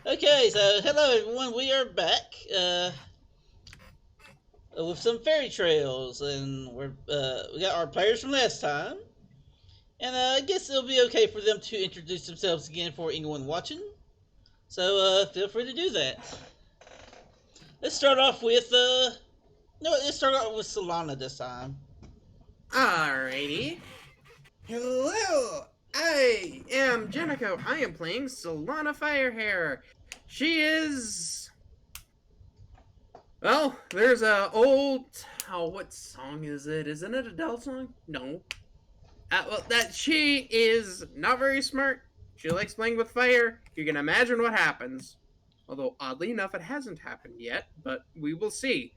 Okay, so hello everyone. We are back with some fairy trails, and we got our players from last time, and I guess it'll be okay for them to introduce themselves again for anyone watching. So feel free to do that. Let's start off with no, let's start off with Solana this time. Alrighty. Hello! I am Jenico. I am playing Solana Firehair. She is. Well, there's a old. Oh, what song is it? Isn't it a Adele song? No. That she is not very smart. She likes playing with fire. You can imagine what happens. Although, oddly enough, it hasn't happened yet, but we will see.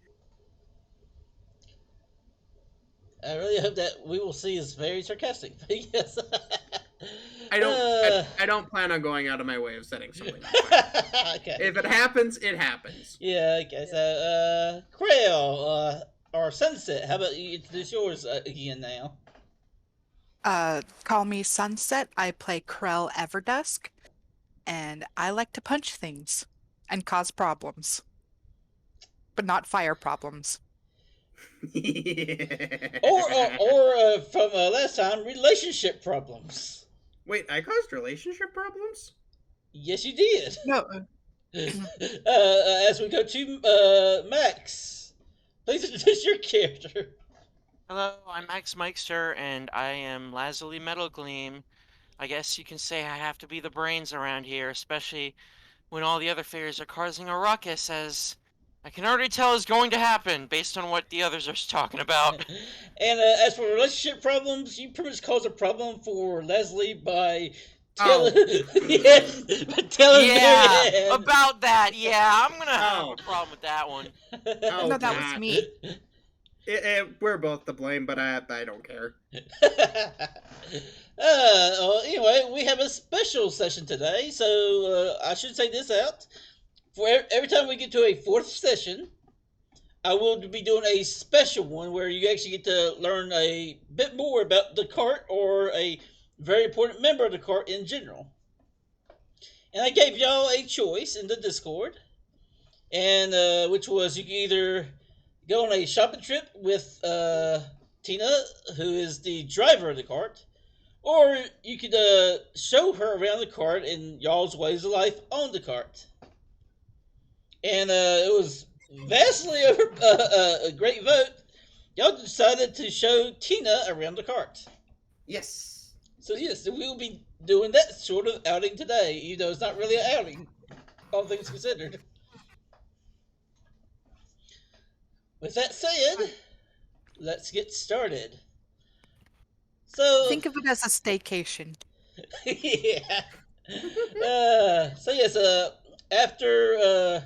I really hope that we will see is very sarcastic. But yes. I don't. uh, I don't plan on going out of my way of setting something on fire. okay. If it happens, it happens. Yeah, okay. So, Crail, or Sunset, how about you introduce yours again now? Call me Sunset. I play Krell Everdusk, and I like to punch things and cause problems, but not fire problems. Or from last time, relationship problems. Wait, I caused relationship problems? Yes, you did. No, As we go to Max, please introduce your character. Hello, I'm Max Mikester, and I am Lazuli Metal Gleam. I guess you can say I have to be the brains around here, especially when all the other fairies are causing a ruckus, as I can already tell is going to happen based on what the others are talking about. And as for relationship problems, you pretty much caused a problem for Leslie by telling, Oh. yes, by telling Yeah, Marianne. about that. Yeah, I'm gonna have Oh. a problem with that one. Oh, no, that was God. me. We're both to blame, but I don't care. Well, anyway, we have a special session today, so I should say this out. For every time we get to a fourth session, I will be doing a special one where you actually get to learn a bit more about the cart or a very important member of the cart in general. And I gave y'all a choice in the Discord, and which was you can either go on a shopping trip with Tina, who is the driver of the cart, or you could show her around the cart and y'all's ways of life on the cart. And it was vastly over a great vote. Y'all decided to show Tina around the cart. Yes. So yes, we will be doing that sort of outing today. You know, it's not really an outing, all things considered. With that said, let's get started. So Think of it as a staycation. yeah. So yes, after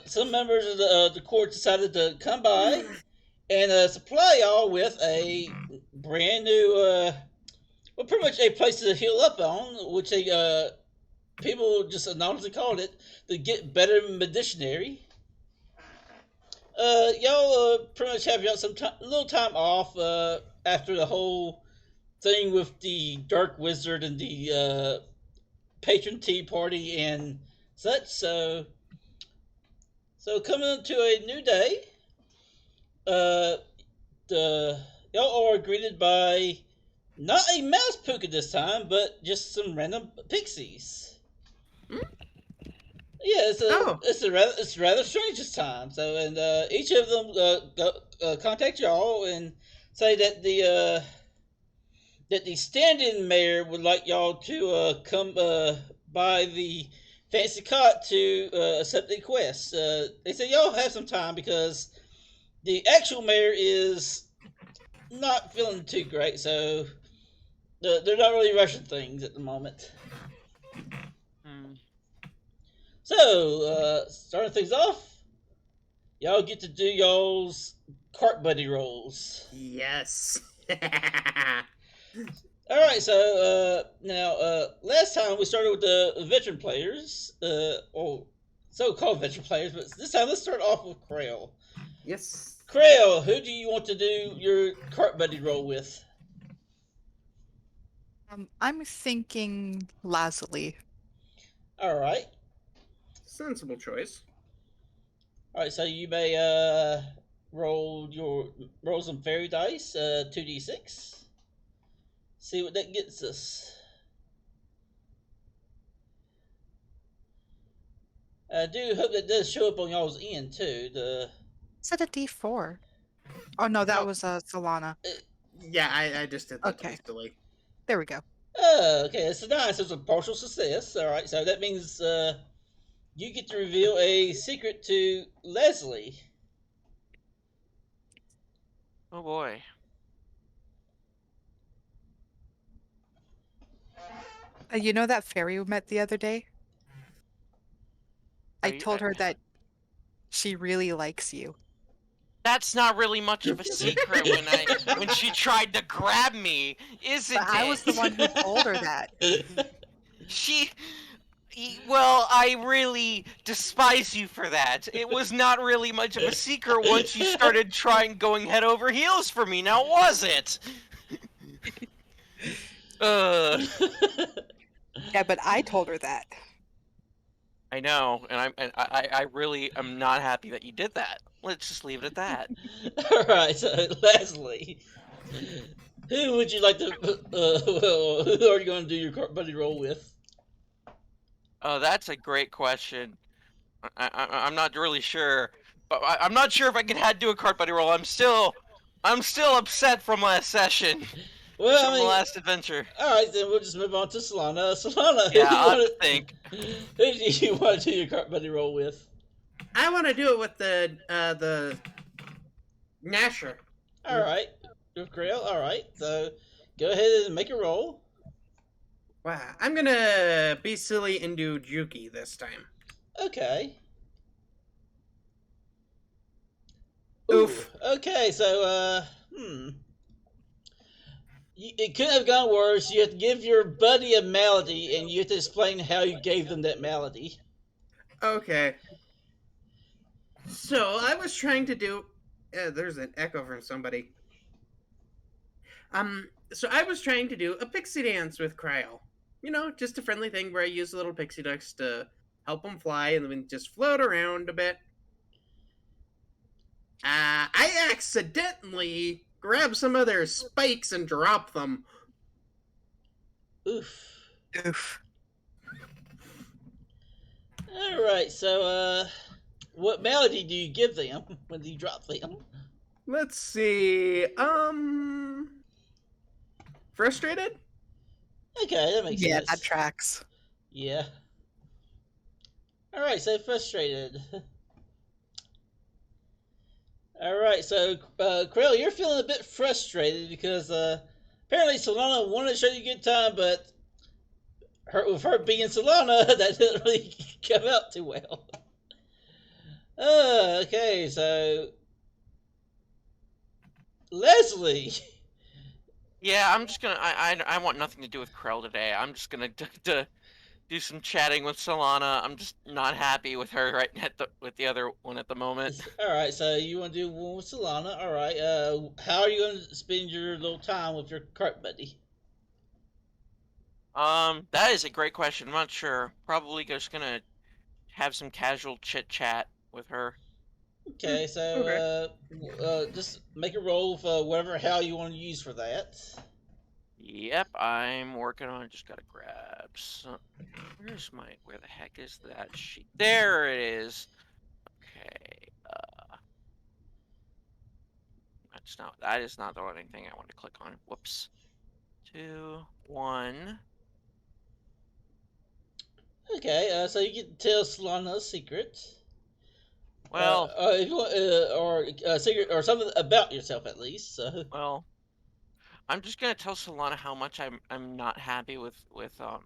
some members of the court decided to come by and supply y'all with a brand new, well, pretty much a place to heal up on, which they people just anonymously called it the Get Better Medicinary. Y'all pretty much have y'all some little time off after the whole thing with the Dark Wizard and the patron tea party and such. So coming to a new day, uh, the y'all are greeted by not a mouse puka this time, but just some random pixies. Hmm? Yeah, Oh. it's rather strange this time. So and each of them contact y'all and say that the stand-in mayor would like y'all to come by the fancy cot to accept the quest. They say y'all have some time because the actual mayor is not feeling too great, so they're not really rushing things at the moment. Hmm. So, starting things off, y'all get to do y'all's cart buddy rolls. Yes. All right, so now last time we started with the veteran players, or so-called veteran players, but this time let's start off with Krail. Yes. Krail, who do you want to do your cart buddy roll with? I'm thinking Lazuli. All right. Sensible choice. All right. So you may roll some fairy dice. 2d6. See what that gets us. I do hope that does show up on y'all's end too. Is it a D4? Oh no, that No. was Solana. Yeah, I just did that Okay. hastily. There we go. Okay, it's nice. It's a partial success. All right, so that means you get to reveal a secret to Leslie. Oh boy. You know that fairy we met the other day? I Are you, told her that she really likes you. that's not really much of a secret when she tried to grab me, isn't But I was the one who told her that. She. Well, I really despise you for that. It was not really much of a secret once you started trying going head over heels for me, now was it? Yeah, but I told her that. I know, and I really am not happy that you did that. Let's just leave it at that. All right, so Leslie, who would you like to? Who are you going to do your buddy roll with? Oh, that's a great question. I'm not really sure, but I'm not sure if I can do a card buddy roll. I'm still upset from last session, Well, from the last adventure. all right, then we'll just move on to Solana. Solana, Yeah, I'll have to think. who do you want to do your card buddy roll with? I want to do it with the Nasher. All right, Grail. All right, so go ahead and make a roll. Wow, I'm gonna be silly and do Juki this time. Okay. Oof. Okay, so it could have gone worse. You have to give your buddy a malady, and you have to explain how you gave them that malady. Okay. So I was trying to do. There's an echo from somebody. So I was trying to do a pixie dance with Cryo. You know, just a friendly thing where I use little pixie ducks to help them fly and then just float around a bit. I accidentally grabbed some of their spikes and dropped them. Oof. Oof. All right, so what malady do you give them when you drop them? Let's see. Frustrated? Okay, that makes Yeah, sense. that tracks. Yeah. All right, so frustrated. All right, so Krill, you're feeling a bit frustrated because apparently Solana wanted to show you a good time, but with her being Solana, that didn't really come out too well. Okay, so Leslie. Yeah, I'm just gonna. I want nothing to do with Krell today. I'm just gonna do some chatting with Solana. I'm just not happy with her with the other one at the moment. All right, so you want to do one with Solana. All right. How are you going to spend your little time with your cart buddy? That is a great question. I'm not sure. Probably just gonna have some casual chit chat with her. Okay, so just make a roll for whatever hell you want to use for that. Yep, I'm working on it. Just gotta grab some. Where the heck is that sheet? There it is. Okay. That is not the only thing I want to click on. Whoops. 2, 1. Okay, so you can tell Solana a secret. Well, if you want, or a secret, or something about yourself at least. So. well, I'm just gonna tell Solana how much I'm not happy with how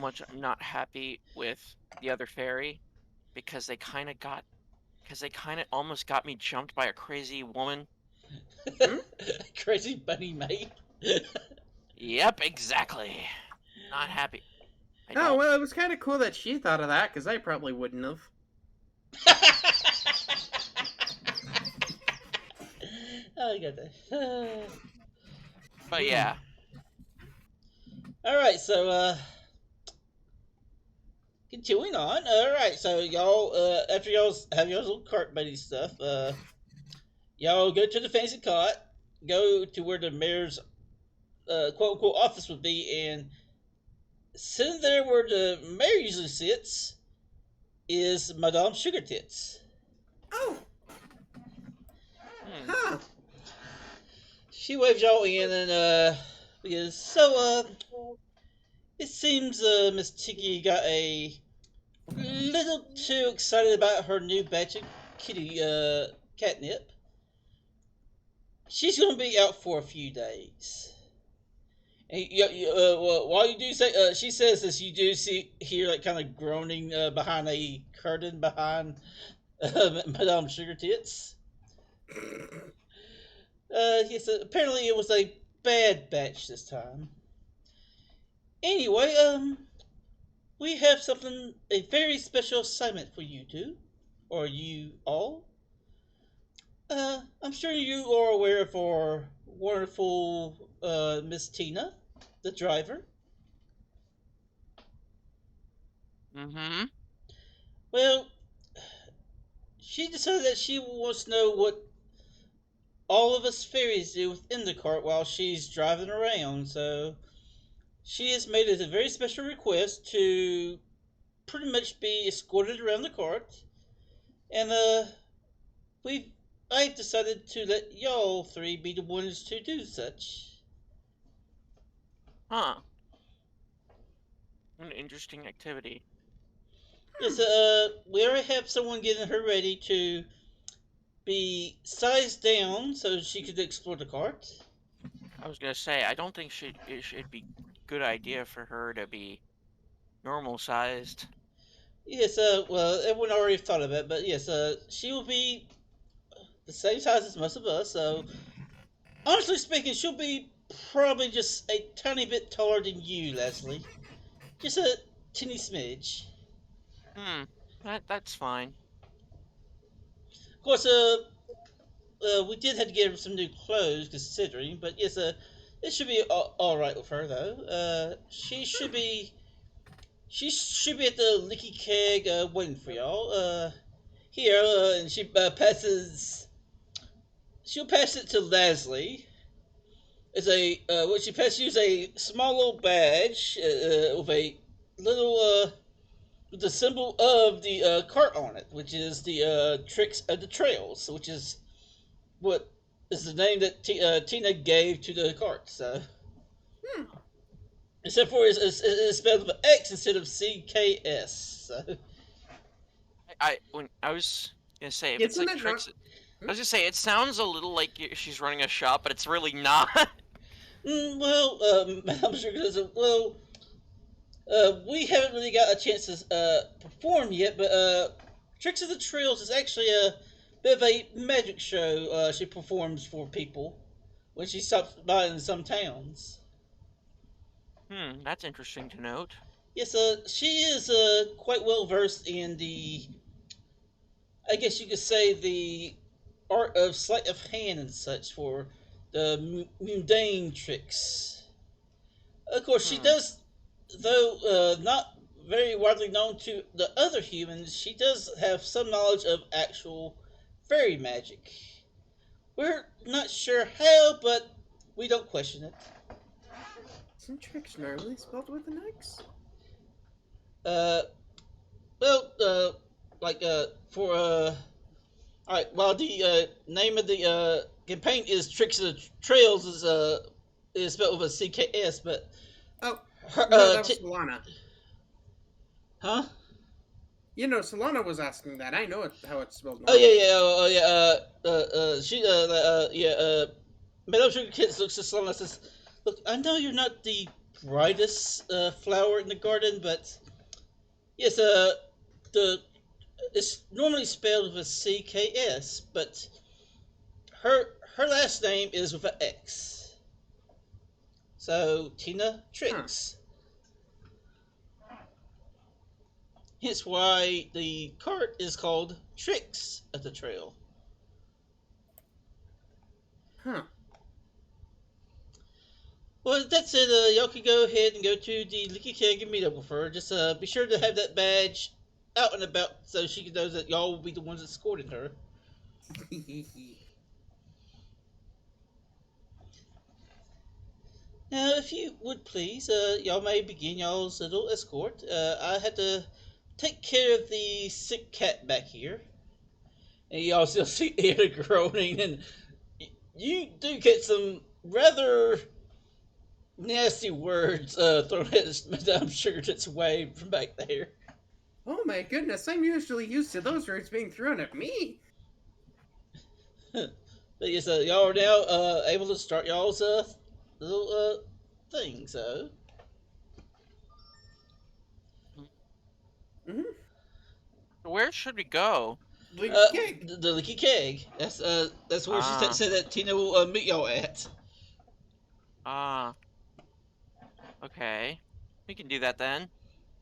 much I'm not happy with the other fairy, because they kind of almost got me jumped by a crazy woman. Crazy bunny mate. Yep, exactly. Not happy. Oh, well, it was kind of cool that she thought of that, because I probably wouldn't have. Oh, I got that. But yeah. All right, so continuing on. All right, so y'all, after y'all have y'all's little cart buddy stuff, y'all go to the fancy cot, go to where the mayor's quote unquote office would be, and sitting there where the mayor usually sits is Madame Sugar Tits. Oh, Hmm. huh. She waves y'all in and because it seems Miss Tiggy got a little too excited about her new batch of kitty catnip. She's gonna be out for a few days. And well, while you do say, she says this, you do hear like kind of groaning behind a curtain behind Madame Sugar Tits. Yes, apparently it was a bad batch this time. Anyway, we have a very special assignment for you two, or you all. I'm sure you are aware of our wonderful Miss Tina, the driver. Mm-hmm. Well, she decided that she wants to know what all of us fairies do within the cart while she's driving around, so she has made it a very special request to pretty much be escorted around the cart, and we I've decided to let y'all three be the ones to do such. Huh. An interesting activity. Yes, we already have someone getting her ready to be sized down so she could explore the cart. I was gonna say, I don't think it'd be good idea for her to be normal sized. Yes, well, everyone already thought of it, but yes, she will be the same size as most of us, so honestly speaking, she'll be probably just a tiny bit taller than you, Leslie. Just a teeny smidge. Hmm. That's fine. Of course, we did have to get her some new clothes, considering, but yes, it should be all right with her though. She should be at the Licky Keg waiting for y'all. Here, and she'll pass it to Leslie. It's what she passes you is a small little badge with a little with the symbol of the cart on it, which is the Tricks of the Trails, which is what is the name that Tina gave to the cart. So, Hmm. except for it's spelled with X instead of CKS. So, When I was gonna say, if it's Isn't like it not? tricks, I was gonna say it sounds a little like she's running a shop, but it's really not. well, Madame Sugar says, well, we haven't really got a chance to perform yet, but Tricks of the Trails is actually a bit of a magic show she performs for people when she stops by in some towns. That's interesting to note. Yes, she is quite well versed in I guess you could say, the art of sleight of hand and such for the mundane tricks. Of course, she Hmm. does, though not very widely known to the other humans, she does have some knowledge of actual fairy magic. We're not sure how, but we don't question it. Isn't tricks normally spelled with an X? Uh, well, like, for, alright, while the name of the campaign is Tricks of the Trails is spelled with a CKS, but Oh, her, no, that was Solana. huh? You know, Solana was asking that. I know how it's spelled. Oh yeah, Normally. yeah, she, yeah, Madame Sugar Kids looks at Sloan and says, "Look, I know you're not the brightest flower in the garden, but yes, the it's normally spelled with a CKS, but her last name is with an X. So Tina Huh. Tricks. Hence why the cart is called Tricks of the Trail." Huh. Well, that's it. Y'all can go ahead and go to the Leaky Keg and meet up with her. Just be sure to have that badge out and about so she knows that y'all will be the ones escorting her. Now, if you would please, y'all may begin y'all's little escort. I had to take care of the sick cat back here. And y'all still see Anna groaning, and you do get some rather nasty words thrown at Madame Sugartit's way from back there. Oh my goodness, I'm usually used to those words being thrown at me. But yes, y'all are now able to start y'all's little thing, so. Mm-hmm. Where should we go? The Leaky Keg. That's where she said that Tina will meet y'all at. Okay. We can do that then.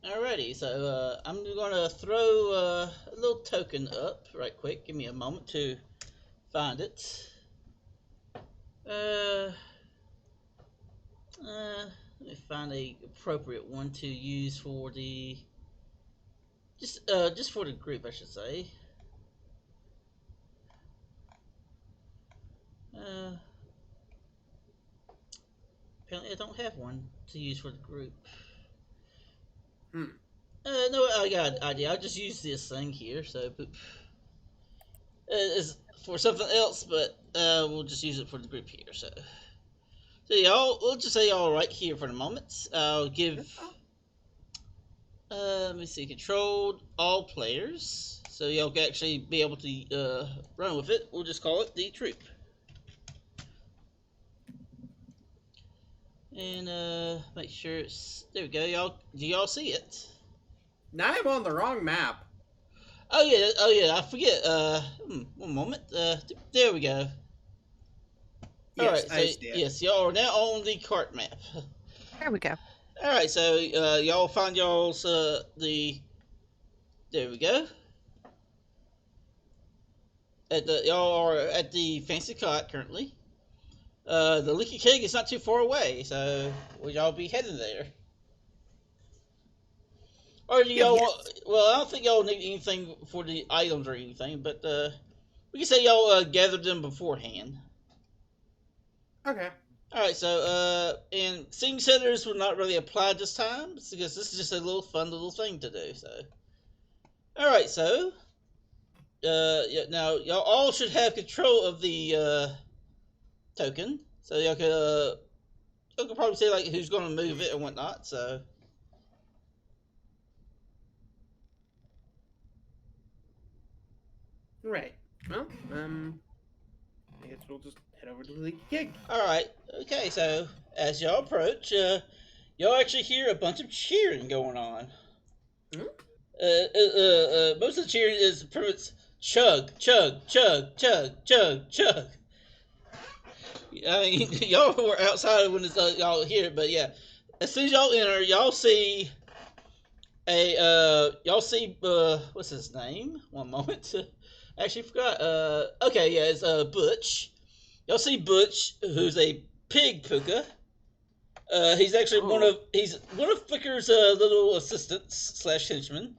Alrighty, so I'm gonna throw a little token up right quick. Give me a moment to find it. Let me find a appropriate one to use for the just for the group, I should say. Apparently I don't have one to use for the group. No, I got an idea. I'll just use this thing here. So, it's for something else, but we'll just use it for the group here. So y'all, we'll just say y'all right here for the moment. I'll give. Let me see. Controlled all players, so y'all can actually be able to run with it. We'll just call it the troop. And make sure it's there. We go, y'all. Do y'all see it? Now I'm on the wrong map. Oh yeah. I forget. One moment. There we go. Yes, all right. So I see it. yes, y'all are now on the cart map. There we go. All right. So y'all find y'all's the. There we go. Y'all are at the fancy cot currently. The Leaky Keg is not too far away, so will y'all be heading there? Or do y'all want, well, I don't think y'all need anything for the items or anything, but we can say y'all gathered them beforehand. Okay. Alright, so and scene centers will not really apply this time because this is just a little fun little thing to do. So, alright, so yeah, now y'all all should have control of the token, so y'all could probably say like who's going to move it and whatnot. So. Right. Well, I guess we'll just head over to the Leaky Keg. Alright, okay, so as y'all approach, y'all actually hear a bunch of cheering going on. Most of the cheering is pretty much chug, chug, chug, chug, chug, chug. I mean, y'all were outside when y'all hear it, but yeah. As soon as y'all enter, y'all see what's his name? One moment. I actually forgot. Okay, yeah, it's Butch. Y'all see Butch, who's a pig puka. He's actually one of Flicker's little assistants slash henchmen,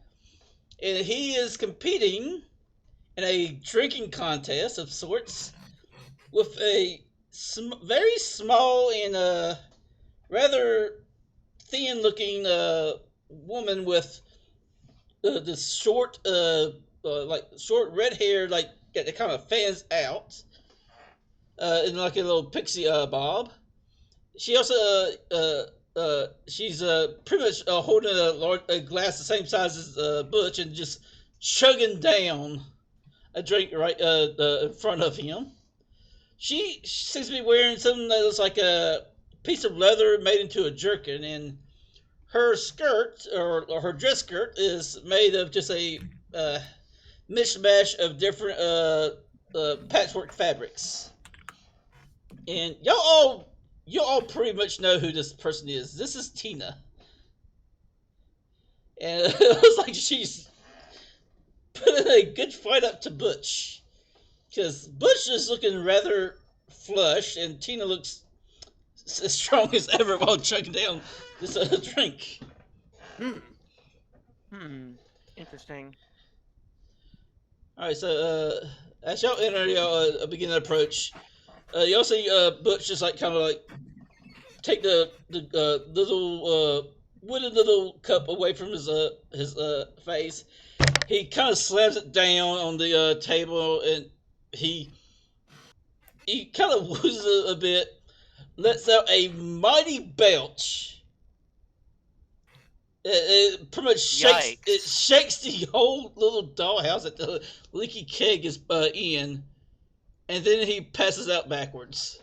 and he is competing in a drinking contest of sorts with a very small and rather thin-looking woman with this short, like short red hair, like that kind of fans out, in like a little pixie bob. She also she's pretty much holding a glass the same size as Butch and just chugging down a drink right in front of him. She seems to be wearing something that looks like a piece of leather made into a jerkin, and her skirt or her dress skirt is made of just a mishmash of different patchwork fabrics. And you all pretty much know who this person is. This is Tina. And it looks like she's putting a good fight up to Butch. Because Butch is looking rather flushed, and Tina looks as strong as ever while chugging down this drink. Interesting. All right, so as y'all enter, y'all begin to approach. Y'all see Butch just like kind of like take the little wooden little cup away from his face. He kind of slams it down on the table, and he kind of woos a bit, lets out a mighty belch. It pretty much shakes. Yikes. It shakes the whole little dollhouse that the leaky keg is in, and then he passes out backwards.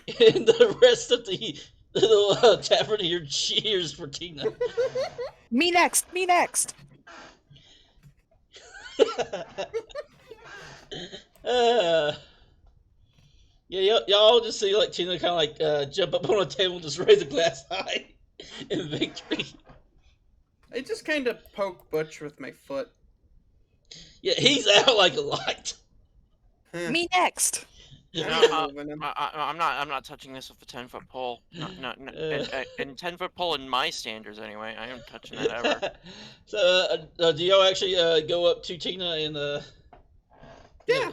And the rest of the little tavern here cheers for Tina. Me next. Me next. Yeah, y'all just see like Tina kind of like jump up on a table and just raise a glass high in victory. I just kind of poke Butch with my foot. Yeah, he's out like a light. Me next. I'm not touching this with a 10-foot pole. No, and 10-foot pole in my standards anyway. I am touching that ever. So, do y'all actually go up to Tina and Yeah.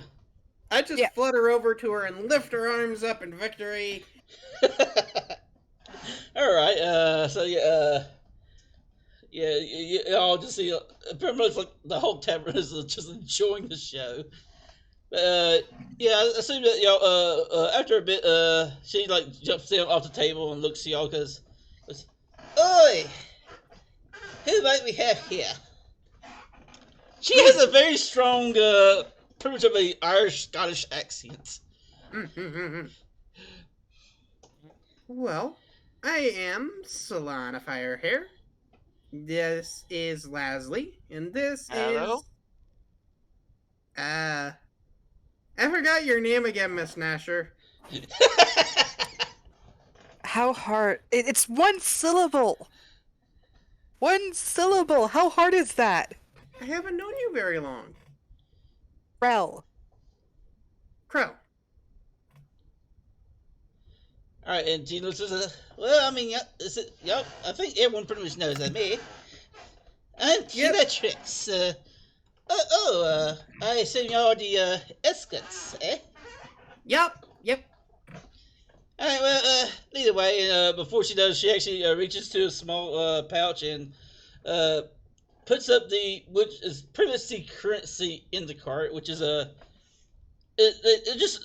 I just flutter over to her and lift her arms up in victory. All right. So y'all just see pretty much like the whole tavern is just enjoying the show. Yeah, I assume that y'all after a bit she like jumps down off the table and looks to y'all because, oi, who might we have here? She has a very strong pretty much of a Irish Scottish accent. Well, I am Solana Firehair. This is Lasley, and this Hello? is I forgot your name again, Miss Nasher. How hard? It's one syllable. One syllable. How hard is that? I haven't known you very long. Rel. Crow. All right, and Gino says, "Well, I mean, y'all, I think everyone pretty much knows that me. I'm Tina Trix. I assume y'all are the escorts, eh? Yep. All right, well, either way, before she does, she actually reaches to a small pouch and puts up which is pretty much the currency in the cart, which is just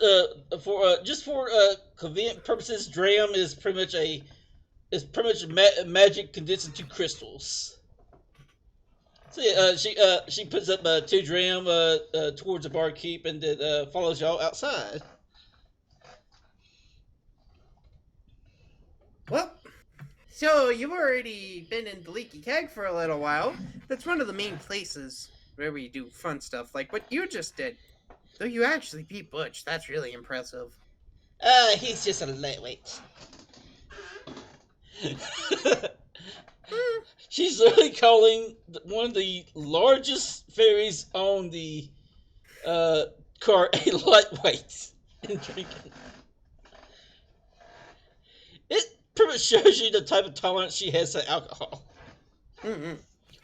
for convenient purposes, dram is pretty much magic condensed into crystals. So yeah, she puts up 2 dram towards the barkeep and then follows y'all outside. Well, so you've already been in the Leaky Keg for a little while. That's one of the main places where we do fun stuff like what you just did. Though you actually beat Butch, that's really impressive. He's just a lightweight. She's literally calling one of the largest fairies on the cart a lightweight in drinking. It pretty much shows you the type of tolerance she has to alcohol. Mm-hmm.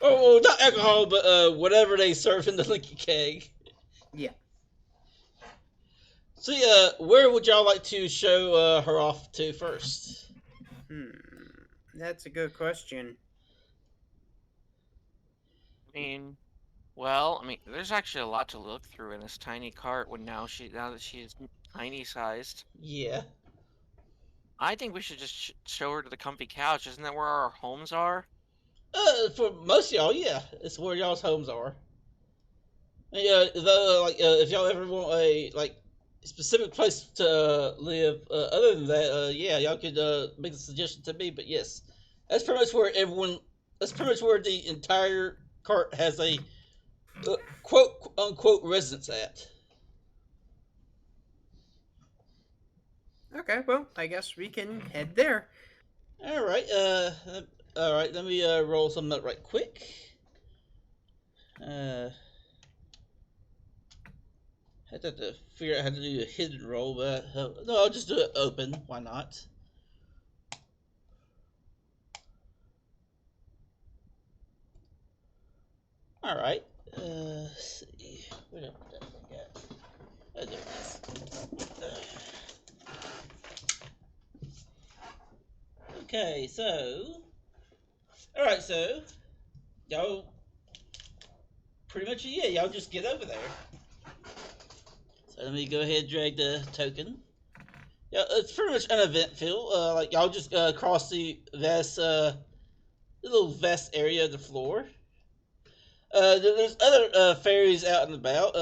Oh, not alcohol, but whatever they serve in the Leaky Keg. Yeah. So, where would y'all like to show her off to first? That's a good question. Well, there's actually a lot to look through in this tiny cart now that she is tiny sized. Yeah. I think we should just show her to the comfy couch. Isn't that where our homes are? For most of y'all, yeah, it's where y'all's homes are. Yeah, though, if y'all ever want a specific place to live, other than that, yeah, y'all could make a suggestion to me. But yes, that's pretty much where That's pretty much where the entire cart has a quote unquote residence at. Okay, well, I guess we can head there. All right. All right. Let me roll something up right quick. I have to figure out how to do a hidden roll, but no, I'll just do it open. Why not? All right. Let's see. Where did that thing at? Oh, there it is. Okay, so. All right, so y'all pretty much y'all just get over there. So let me go ahead and drag the token. Yeah, it's pretty much an event field. Like y'all just cross the vast, little vast area of the floor. There's other fairies out and about.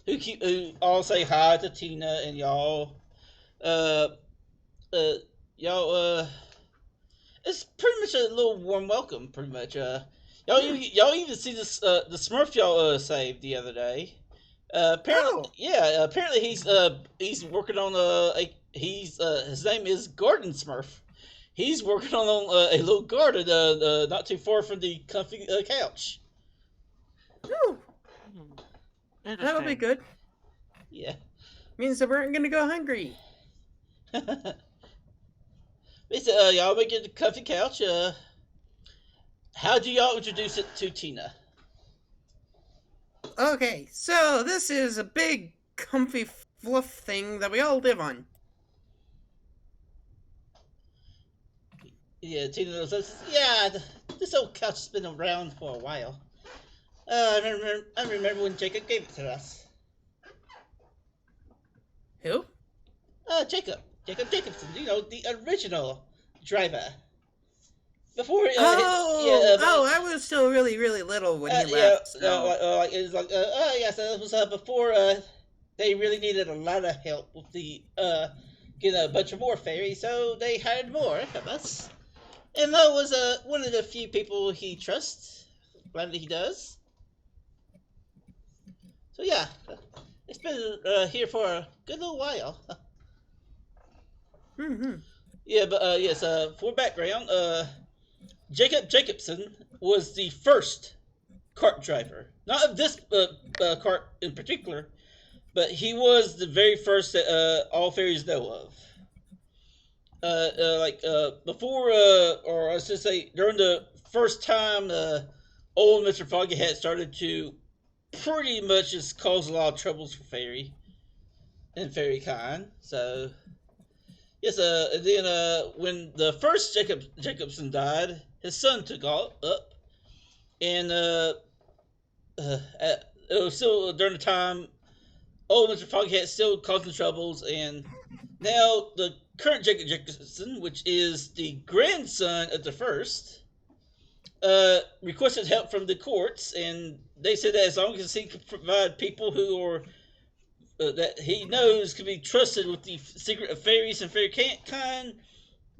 Who all say hi to Tina and y'all. Uh, y'all. It's pretty much a little warm welcome. Pretty much. Y'all even see this the Smurf y'all saved the other day. Apparently, yeah. Apparently, he's working on his name is Garden Smurf. He's working on a little garden, not too far from the comfy couch. Ooh, that'll be good. Yeah. Means that we aren't gonna go hungry. Y'all make it the comfy couch. How do y'all introduce it to Tina? Okay, so this is a big, comfy fluff thing that we all live on. Yeah, Tina says, yeah, this old couch has been around for a while. I remember when Jacob gave it to us. Who? Jacob Jacobson, the original driver. Before, I was still really, really little when he left. So. It's like, so it was before they really needed a lot of help with the get a bunch of more fairies, so they hired more of us. And Mo was one of the few people he trusts. Glad that he does. So yeah, it's been here for a good little while. Mm-hmm. Yeah, but yes. For background, Jacob Jacobson was the first cart driver. Not of this cart in particular, but he was the very first that all fairies know of. Before, or I should say, during the first time old Mr. Foggy Hat started to pretty much just cause a lot of troubles for fairy and fairy kind. So, yes, and then when the first Jacobson died, his son took up, and it was still during the time old Mr. Foggy Hat still causing troubles, and now the current Jacob Jacobson, which is the grandson of the first, requested help from the courts, and they said that as long as he could provide people who are that he knows can be trusted with the secret of fairies and fairy kind,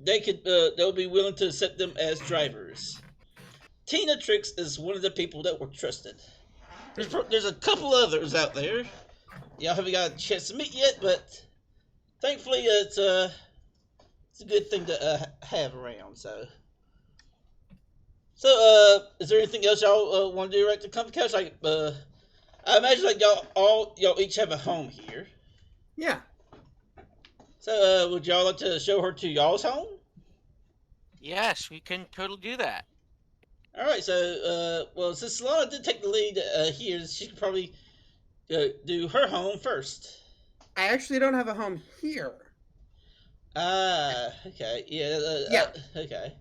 they'll be willing to accept them as drivers. Tina Trix is one of the people that were trusted. There's a couple others out there. Y'all haven't got a chance to meet yet, but thankfully it's a good thing to have around. So is there anything else y'all want to do right to Comfy Couch? Like, I imagine like y'all each have a home here. Yeah. So would y'all like to show her to y'all's home? Yes, we can totally do that. All right. So well, since Solana did take the lead here, she could probably do her home first. I actually don't have a home here. Okay. Yeah. Okay.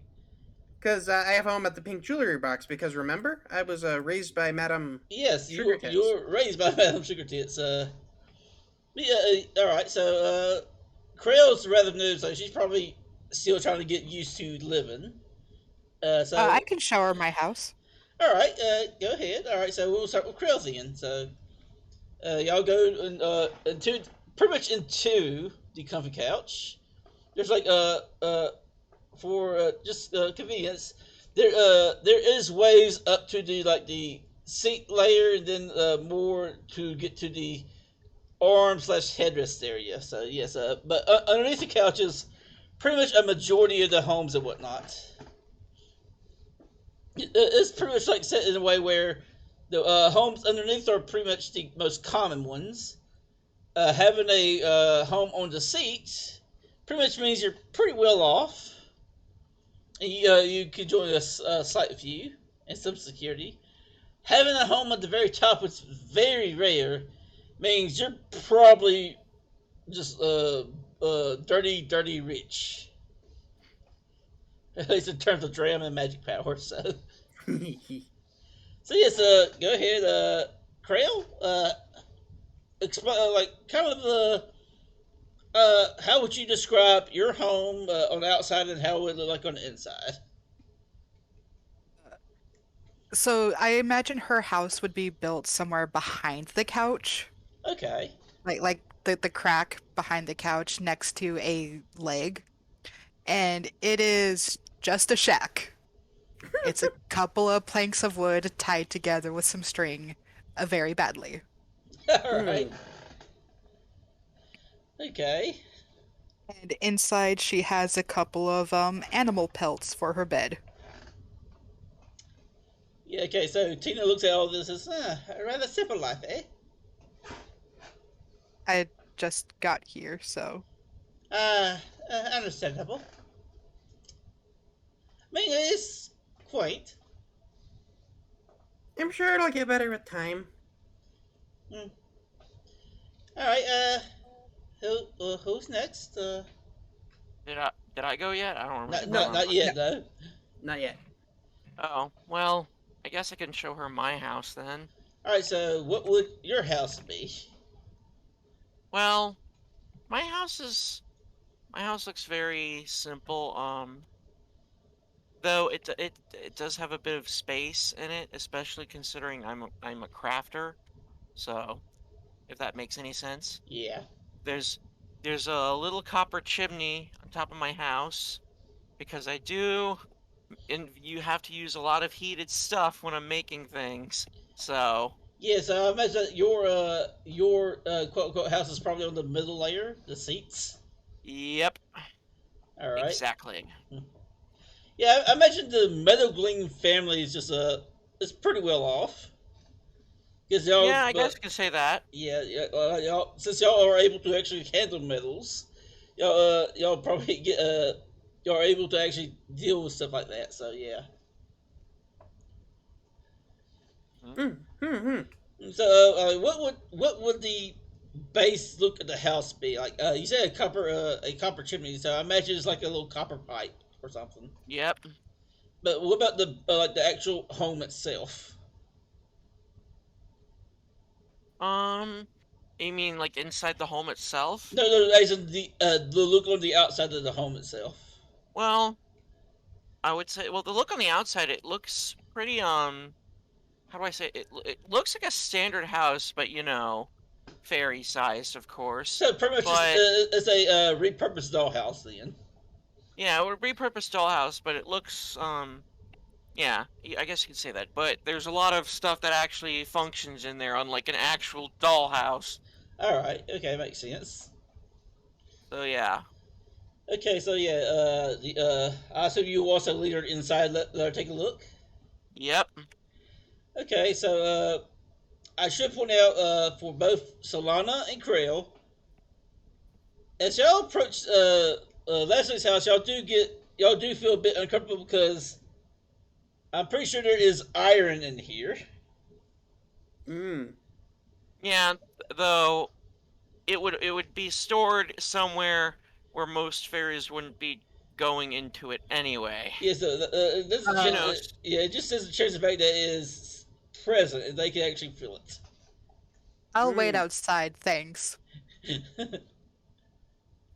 Because I have a home at the Pink Jewelry Box, because remember, I was raised by Madame Yes, you Sugar Tits. were raised by Madame Sugar Tits. Alright, so, Creole's rather new, so she's probably still trying to get used to living. I can show her my house. Alright, go ahead. Alright, so we'll start with Creole then. So, y'all go pretty much into the comfy couch. There's like, for just convenience, there is ways up to the seat layer, and then more to get to the arm/headrest area. So yes, but underneath the couch is pretty much a majority of the homes and whatnot. It's pretty much like set in a way where the homes underneath are pretty much the most common ones, having a home on the seats pretty much means you're pretty well off. You could join a slight view and some security. Having a home at the very top, which is very rare, means you're probably just dirty rich. At least in terms of dram and magic power. So yes, go ahead, Krail. Explain, like, kind of how would you describe your home on the outside and how it would look like on the inside? So I imagine her house would be built somewhere behind the couch, Okay. like the crack behind the couch next to a leg, and it is just a shack. It's a couple of planks of wood tied together with some string, very badly. All right. Okay. And inside she has a couple of animal pelts for her bed. Yeah. Okay. So Tina looks at all this and says, "A rather simple life, eh?" I just got here, so Understandable. I mean, it's quaint. I'm sure it'll get better with time. Hmm. All right. Who's next? Did I go yet? I don't Not, remember. not yet, though. Not yet. Oh, well, I guess I can show her my house then. All right. So, what would your house be? Well, my house looks very simple. Though it does have a bit of space in it, especially considering I'm a crafter. So, if that makes any sense. Yeah. There's there's a little copper chimney on top of my house because I do, and you have to use a lot of heated stuff when I'm making things. So, Yeah. So I imagine that your quote unquote house is probably on the middle layer, the seats. yep, All right. exactly. Yeah, I imagine the Meadow Gleam family is just it's pretty well off because Yeah, y'all, I guess you can say that. yeah, y'all since y'all are able to actually handle metals, y'all probably get y'all are able to actually deal with stuff like that. So yeah. Hmm. So what would the base look of the house be like? You said a copper chimney, so I imagine it's like a little copper pipe or something. Yep. But what about the like the actual home itself? Um, you mean like inside the home itself? No, as in the look on the outside of the home itself. Well, I would say, well, the look on the outside, it looks pretty, how do I say it? It looks like a standard house, but fairy sized, of course. So pretty much But it's a repurposed dollhouse then. yeah, it would repurposed dollhouse, but it looks, yeah, I guess you could say that. But there's a lot of stuff that actually functions in there, unlike an actual dollhouse. All right, okay, makes sense. So yeah. Okay, so yeah, I assume you also lead her inside. Let her take a look. Yep. Okay, so I should point out for both Solana and Krail, as y'all approach Leslie's house, y'all do feel a bit uncomfortable because I'm pretty sure there is iron in here. Mm. Yeah, though it would be stored somewhere where most fairies wouldn't be going into it anyway. Yeah, so this is You Uh, know, yeah, it just says a chance of fact that it is present and they can actually feel it. I'll wait Mm. outside, thanks.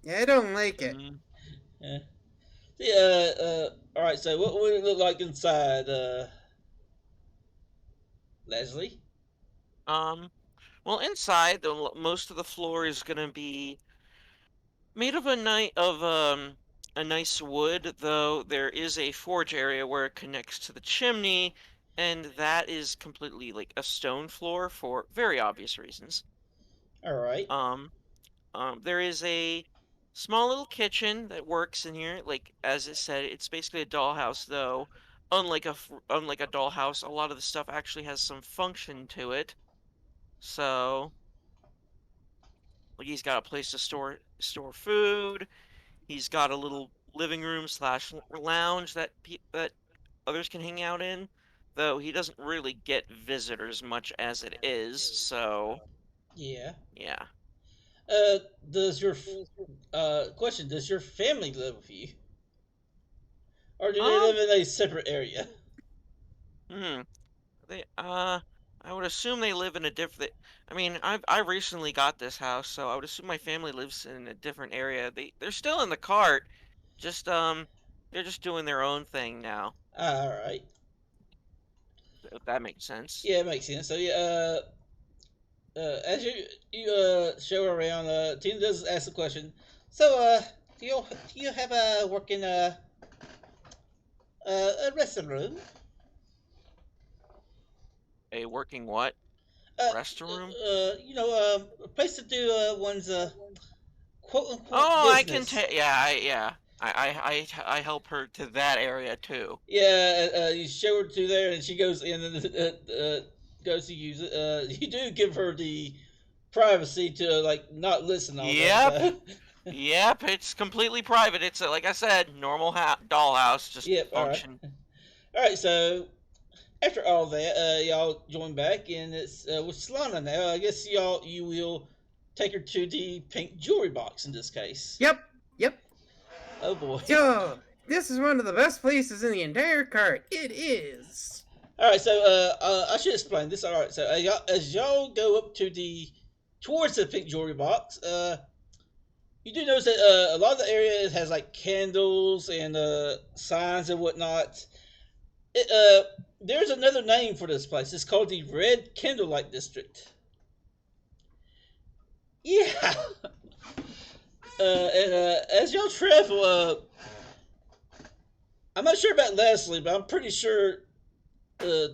Yeah, I don't like it. mm, Yeah. Yeah. All right. So, what would it look like inside, Leslie? um, well, inside, most of the floor is gonna be made of a nice wood, though there is a forge area where it connects to the chimney, and that is completely like a stone floor for very obvious reasons. All right. Um, there is a small little kitchen that works in here. Like as it said, it's basically a dollhouse, though. Unlike a dollhouse, a lot of the stuff actually has some function to it. So Like he's got a place to store food. He's got a little living room slash lounge that others can hang out in. Though he doesn't really get visitors much as it is. So Yeah. yeah. Uh, does your question? Does your family live with you, or do they Um. live in a separate area? Hmm. They I would assume they live in a different. I mean, I recently got this house, so I would assume my family lives in a different area. They're still in the cart, just they're just doing their own thing now. All right. If that makes sense. Yeah, it makes sense. So yeah, as you show around, Tina does ask the question. So do you have a working a resting room? A working what? Uh, Restroom? a place to do one's quote unquote Oh, I can business. take. Yeah, yeah. I help her to that area too. Yeah, you show her to there, and she goes in and goes to use it. You do give her the privacy to like not listen all day. Yep. So Yep, it's completely private. It's like I said, normal dollhouse, just yep, all right, function. all right. So after all that, y'all join back, and it's with Solana now. I guess you will take her to the pink jewelry box in this case. Yep. Yep. Oh boy. Yo, this is one of the best places in the entire cart. It is. All right, so I should explain this. All right, so as y'all go up towards the pink jewelry box, you do notice that a lot of the area has like candles and signs and whatnot. There's another name for this place. It's called the Red Candlelight District. Yeah. And as y'all travel, I'm not sure about Leslie, but I'm pretty sure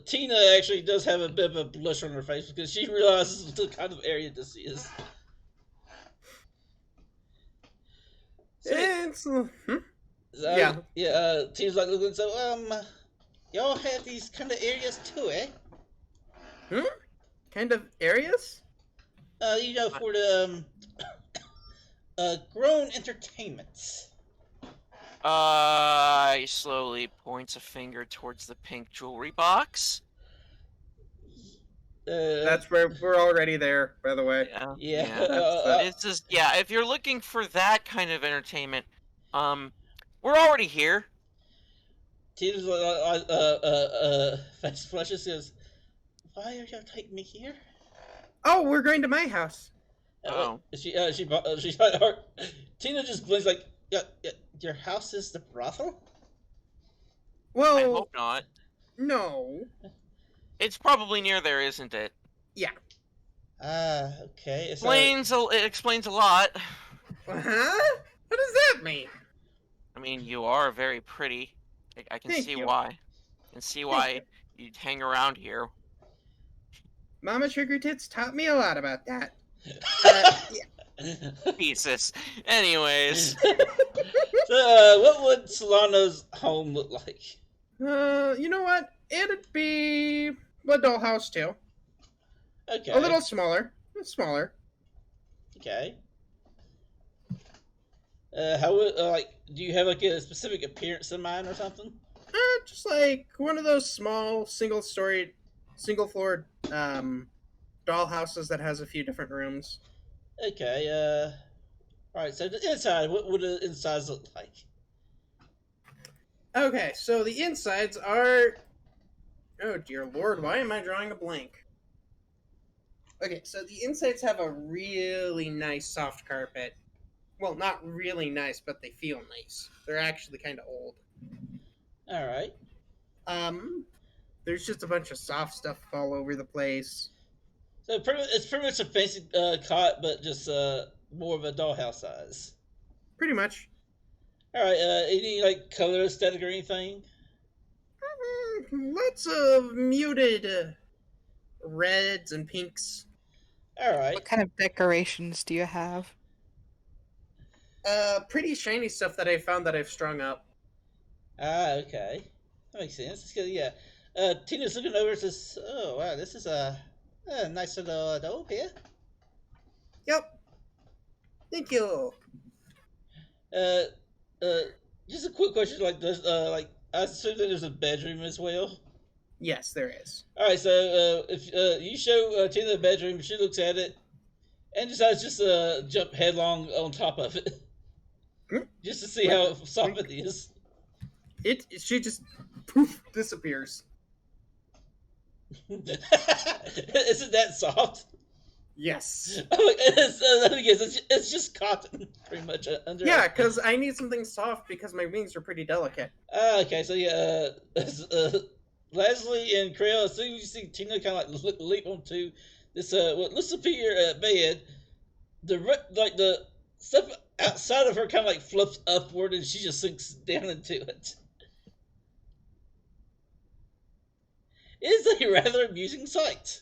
Tina actually does have a bit of a blush on her face because she realizes the kind of area this is. So, It's. yeah. Tina's like looking. So, y'all have these kind of areas too, eh? Kind of areas? For the grown entertainments. He slowly points a finger towards the pink jewelry box. That's where we're already there, by the way. Yeah. It's just if you're looking for that kind of entertainment, we're already here. Tina's fast flushes says, "Why are y'all taking me here?" Oh, we're going to my house. Oh. Tina just blinks like, your house is the brothel? Well, I hope not. no. It's probably near there, isn't it? Yeah. Okay. It explains a lot. Huh? What does that mean? I mean, you are very pretty. I can Thank see you. why. I can see why you'd hang around here. Mama Sugar Tits taught me a lot about that. Jesus. Anyways. So, what would Solano's home look like? You know what? It'd be a dollhouse too. Okay. A little smaller. Smaller. Okay. How would do you have like a specific appearance in mind or something? Just like one of those small single-floored dollhouses that has a few different rooms. Okay. All right. So the inside, what would the insides look like? Okay, so the insides are. Oh dear lord, why am I drawing a blank? Okay, so the insides have a really nice soft carpet. Well, not really nice, but they feel nice. They're actually kind of old. All right. There's just a bunch of soft stuff all over the place. So it's pretty much a fancy cot, but just more of a dollhouse size. Pretty much. All right. Any like color aesthetic or anything? Lots of muted reds and pinks. All right. What kind of decorations do you have? Pretty shiny stuff that I found that I've strung up. Okay. That makes sense. It's good. Yeah. Tina's looking over and says, "Oh wow, this is a nice little doll here." Yep. Thank you. Uh, uh, just a quick question, like this, like I assume that there's a bedroom as well. Yes, there is. All right, so if you show Tina the bedroom, she looks at it and decides just jump headlong on top of it, Hmm? just to see Wink, how soft wink. it is. She just poof disappears. Isn't that soft? Yes. It's just cotton, pretty much under. Yeah, because I need something soft because my wings are pretty delicate. Okay, so yeah, Leslie and Krill, as soon as you see Tina kind of like leap onto this what looks to be your bed, like the stuff outside of her kind of like flips upward, and she just sinks down into it. It is a rather amusing sight.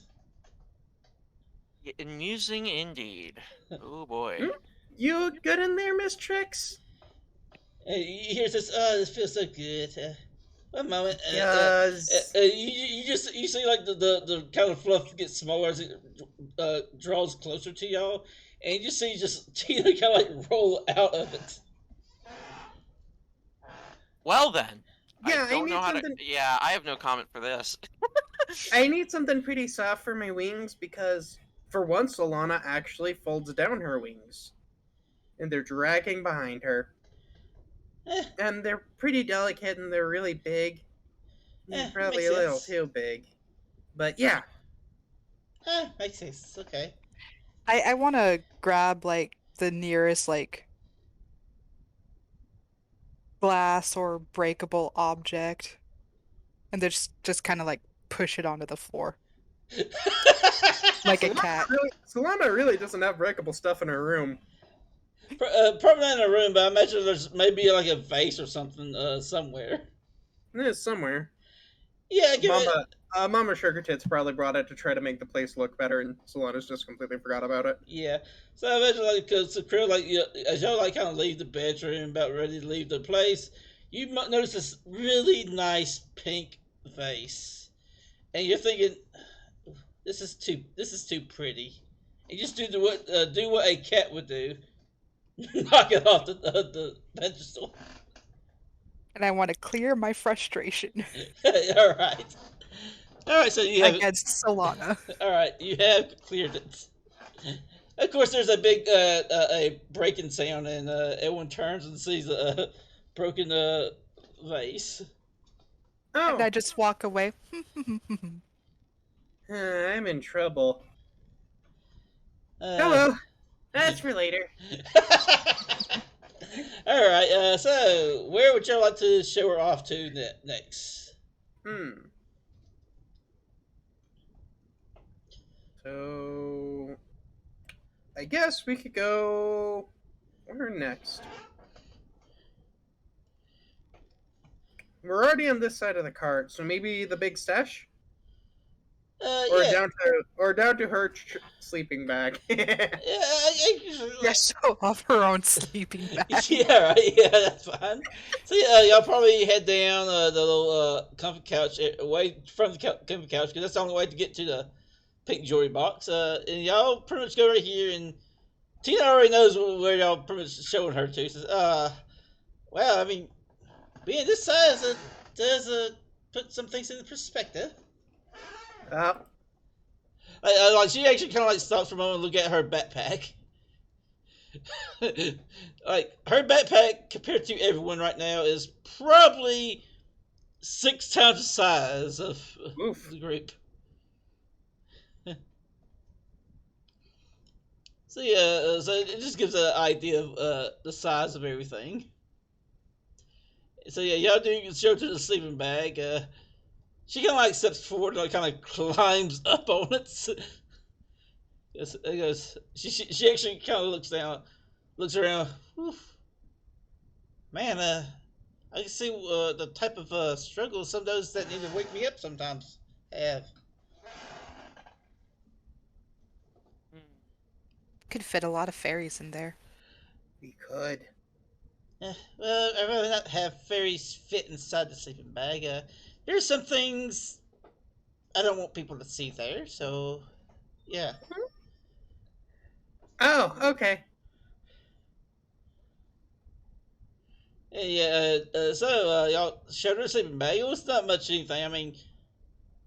Amusing indeed. Oh boy. Hmm? You good in there, Miss Trix? And you hear this, oh, this feels so good. One moment. Because You see like the kind of fluff gets smaller as it draws closer to y'all, and you just see Tina kind of like roll out of it. Well then. yeah, I don't need know how something. to. Yeah, I have no comment for this. I need something pretty soft for my wings because, for once, Solana actually folds down her wings, and they're dragging behind her, Eh, and they're pretty delicate and they're really big. Probably makes a little sense. too big, but yeah. Makes sense. Okay. I want to grab like the nearest like glass or breakable object and then just kind of like push it onto the floor like a cat. Solana really doesn't have breakable stuff in her room. Probably not in a room, but I imagine there's maybe like a vase or something somewhere. It is somewhere. Yeah, give it. Mama Sugar Tits probably brought it to try to make the place look better, and Solana's just completely forgot about it. Yeah. So I imagine like because the crew like as y'all like kind of leave the bedroom, about ready to leave the place, you notice this really nice pink vase, and you're thinking, this is too pretty. And just do what a cat would do, knock it off the pedestal. And I want to clear my frustration All right. All right. So you have against Solana. all right. You have cleared it. Of course, there's a big a breaking sound, and everyone turns and sees a broken vase. And Oh, I just walk away. I'm in trouble. Uh, Hello. That's for later. All right. So where would y'all like to show her off to next? So, I guess we could go. Where next? We're already on this side of the cart, so maybe the big stash, or Yeah. down to her sleeping bag. Yeah, show off her own sleeping bag. Yeah, right. Yeah, that's fine. So yeah, y'all probably head down the little comfy couch away from the comfy couch because that's the only way to get to the pink jewelry box. And y'all pretty much go right here, and Tina already knows where y'all pretty much showing her to. Says, well, I mean, being this size, it does put some things into perspective. uh, Like she actually kind of like stops for a moment and look at her backpack. Like her backpack compared to everyone right now is probably 6 times the size of oof. the group. So yeah, so it just gives an idea of the size of everything. So yeah, y'all do show to the sleeping bag. She kind of like steps forward and like, kind of climbs up on it. It goes. She actually kind of looks down, looks around. Oof. Man, I can see the type of struggle some of those that need to wake me up sometimes have. Could fit a lot of fairies in there. We could. Well, I'd rather not have fairies fit inside the sleeping bag. There's some things I don't want people to see there, so yeah. Oh, okay. Yeah. Y'all showed her a sleeping bag. It was not much anything. I mean,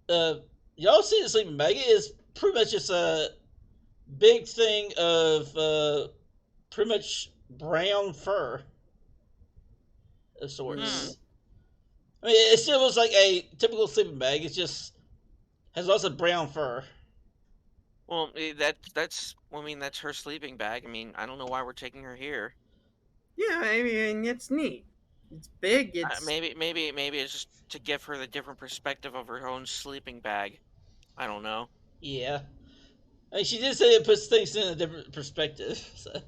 uh, y'all see the sleeping bag? It is pretty much just a big thing of pretty much brown fur of Hmm. sorts. I mean, it still looks like a typical sleeping bag. It just has lots of brown fur. Well, that's I mean that's her sleeping bag. I mean, I don't know why we're taking her here. Yeah, I mean it's neat. It's big. It's Maybe it's just to give her the different perspective of her own sleeping bag. I don't know. Yeah. I mean, she did say it puts things in a different perspective. So.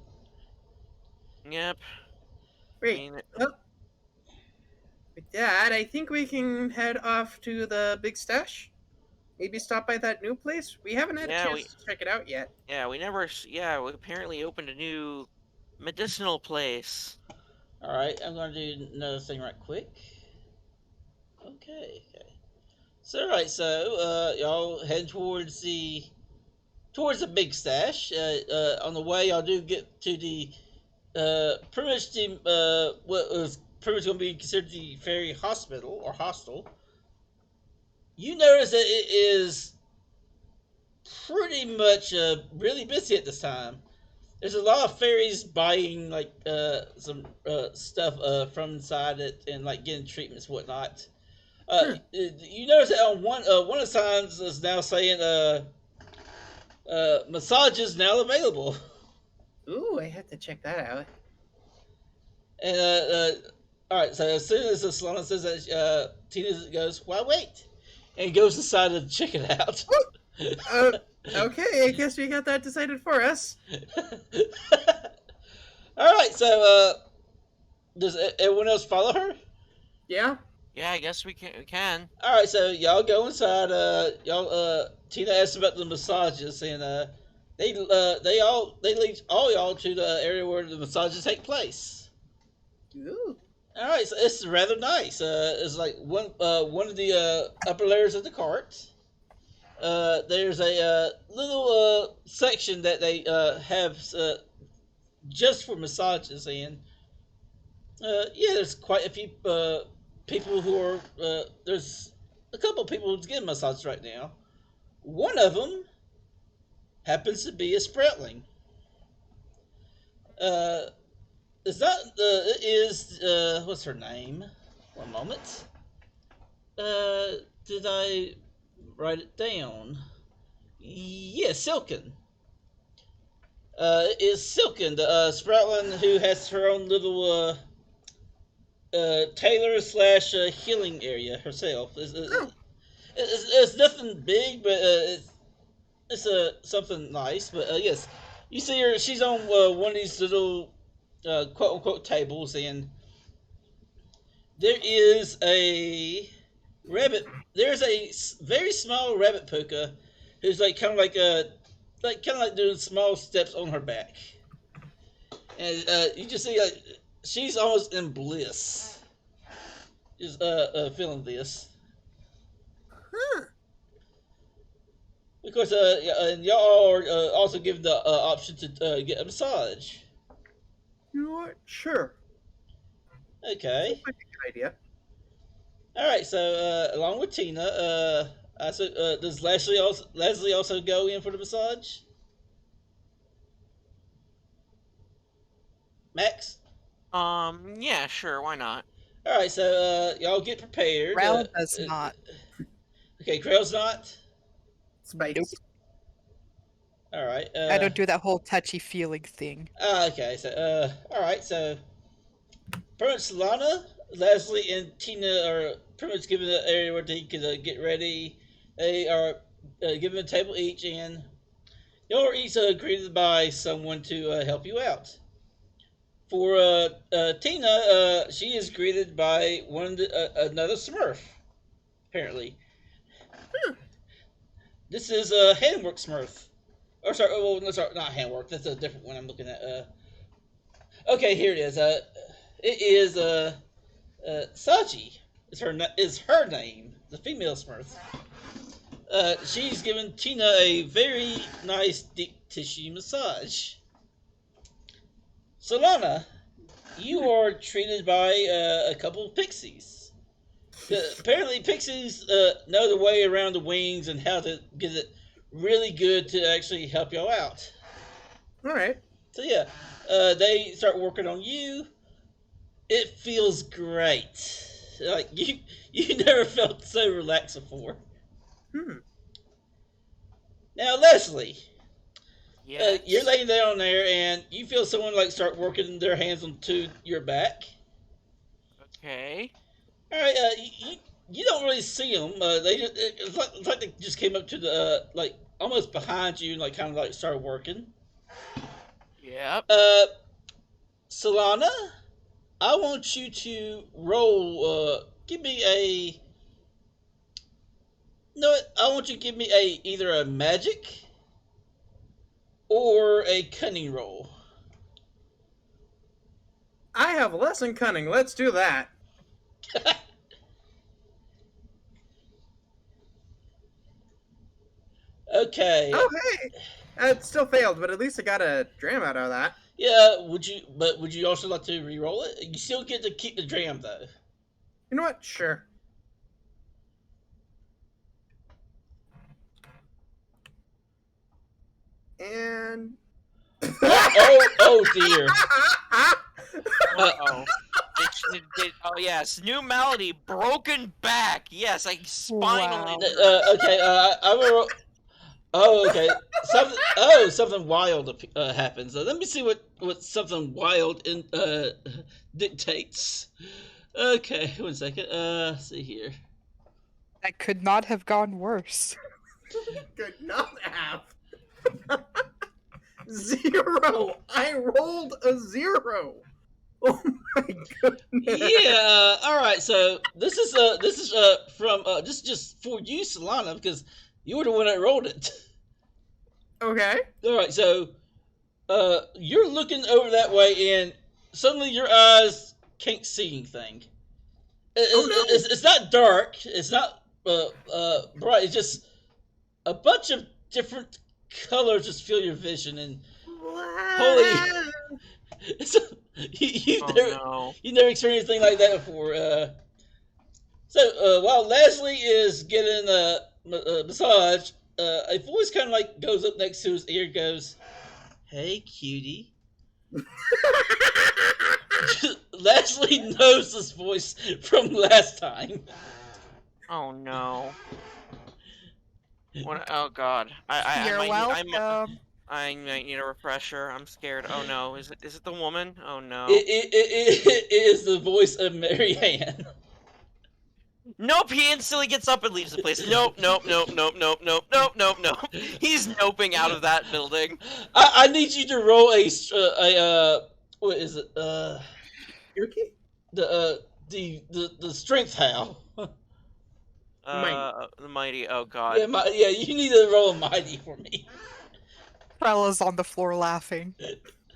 Yep. I great. mean, Well, with that, I think we can head off to the big stash. Maybe stop by that new place. We haven't had a yeah, chance to check it out yet. we never we apparently opened a new medicinal place. All right, I'm going to do another thing right quick. Okay. So, all right, y'all head towards the big stash. On the way, y'all do get to the pretty much the what was pretty much going to be considered the ferry hospital or hostel. You notice that it is pretty much really busy at this time. There's a lot of ferries buying like some stuff from inside it and like getting treatments and whatnot. Huh. You notice that on one of the signs is now saying massages now available. Ooh, I have to check that out. And all right, so as soon as the salon says that, Tina goes, "Why wait?" and goes inside to check it out. Okay, I guess we got that decided for us. All right, does everyone else follow her? Yeah. Yeah, I guess we can. All right, so y'all go inside. Tina asks about the massages, and they lead all y'all to the area where the massages take place. Ooh. All right, so it's rather nice. It's like one of the upper layers of the cart. There's a little section that they have just for massages, and yeah, there's quite a few people who are there's a couple of people who's getting massages right now. One of them happens to be a Sproutling. Uh, it's not. It is. What's her name? One moment. Did I write it down? Yeah, Silken. Is Silken the Sproutling who has her own little tailor slash healing area herself? Oh. It's nothing big, but it's something nice. But yes, you see her. She's on one of these little quote unquote tables, and there is a rabbit. There's a very small rabbit puka who's like kind of like doing small steps on her back, and you just see she's almost in bliss, just feeling this. Huh. Of course, and y'all are also given the option to get a massage. You know what? Sure. Okay. That might be a good idea. All right. So along with Tina, does Leslie also go in for the massage? Max. Yeah, sure, why not? All right. So y'all get prepared. Rel does not. Okay, Grail's not. Spikes. Nope. All right. I don't do that whole touchy feeling thing. Okay. So all right. So pretty much Lana, Leslie, and Tina are pretty much given an area where they can get ready. They are given a table each, and y'all are each greeted by someone to help you out. For Tina, she is greeted by another Smurf. Apparently, this is a handwork Smurf. Or sorry, oh, no, sorry, not handwork. That's a different one I'm looking at. Okay, here it is. It is Sachi. Is her name? The female Smurf. She's given Tina a very nice deep tissue massage. Solana, you are treated by a couple of pixies. Apparently, pixies know the way around the wings and how to get it really good to actually help y'all out. All right. So yeah, they start working on you. It feels great. Like you never felt so relaxed before. Hmm. Now, Leslie, Yes. you're laying down there, and you feel someone like start working their hands onto your back. Okay. All right, you don't really see them. It's like they just came up to the like almost behind you and like kind of like started working. Yep. Solana, I want you to roll. Give me a. No, I want you to give me either a magic or a cunning roll. I have less in cunning. Let's do that. Okay. Oh, hey. It still failed, but at least I got a dram out of that. Yeah. Would you also like to re-roll it? You still get to keep the dram though. You know what? Sure. And. Oh dear. Uh-oh. Oh, yes. New melody. Broken back. Yes, I spinal Wow. injury. Okay. I will. Oh, okay. Something wild happens. Let me see what something wild dictates. Okay, 1 second. Let's see here. That could not have gone worse. Could not have. 0. I rolled a 0. Oh my goodness. Yeah. All right. So this is from this is just for you, Solana, because you were the one that rolled it. Okay. All right. So you're looking over that way, and suddenly your eyes can't see anything. It's not dark. It's not bright. It's just a bunch of different colors just fill your vision, and holy, you never experienced anything like that before. So while Leslie is getting a massage, a voice kind of like goes up next to his ear, and goes, "Hey, cutie." Leslie knows this voice from last time. Oh, no. What? Oh, God. You're welcome. I might need a refresher. I'm scared. Oh, no. Is it the woman? Oh, no. It is the voice of Mary Ann. Nope, he instantly gets up and leaves the place. Nope. He's noping out of that building. I need you to roll what is it? Yuki? The strength how? The mighty. Oh, God. Yeah, you need to roll a mighty for me. Prella's on the floor laughing.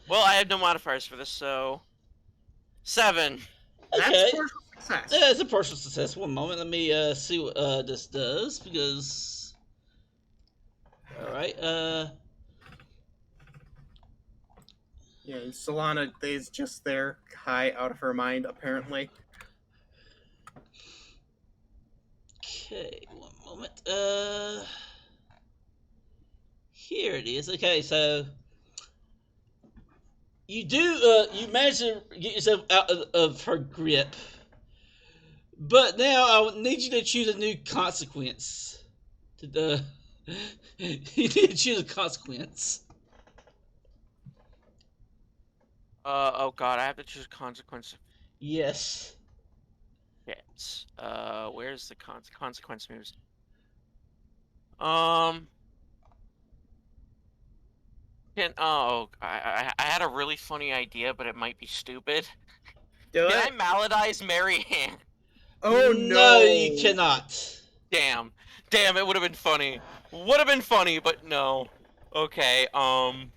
Well, I have no modifiers for this, so 7. Okay. That's partial success. Yeah, it's a partial success. 1 moment, let me see what this does, because alright, Yeah, Solana is just there, high out of her mind, apparently. okay, 1 moment, here it is. Okay, so you manage to get yourself out of her grip, but now I need you to choose a new consequence. You need to choose a consequence. Oh, God, I have to choose consequence. Yes. Yes. Where's the consequence moves? I had a really funny idea, but it might be stupid. Do Can it? I maladize Mary Ann? Oh No, you cannot. Damn, it would have been funny. Would have been funny, but no. Okay, I'm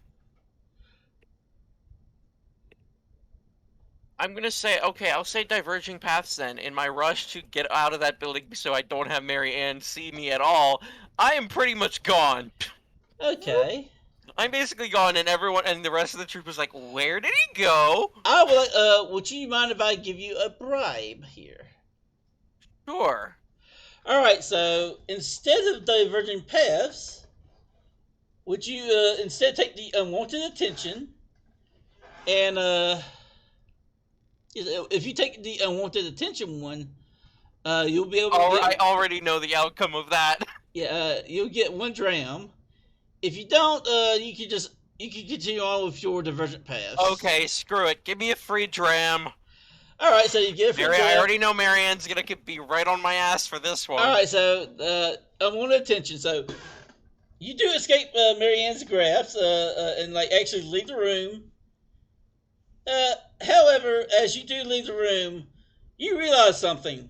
gonna say, okay, I'll say diverging paths then. In my rush to get out of that building so I don't have Mary Ann see me at all, I am pretty much gone. Okay. I'm basically gone, and everyone and the rest of the troop was like, "Where did he go?" I would. Would you mind if I give you a bribe here? Sure. All right. So instead of diverging paths, would you instead take the unwanted attention and if you take the unwanted attention one, you'll be able to I get, already know the outcome of that. you'll get 1 dram. If you don't, you can continue on with your divergent paths. Okay, screw it. Give me a free dram. All right, so you get a free Mary, dram. I already know Marianne's gonna be right on my ass for this one. All right, so unwanted attention. So you do escape Marianne's grasp and like actually leave the room. However, as you do leave the room, you realize something.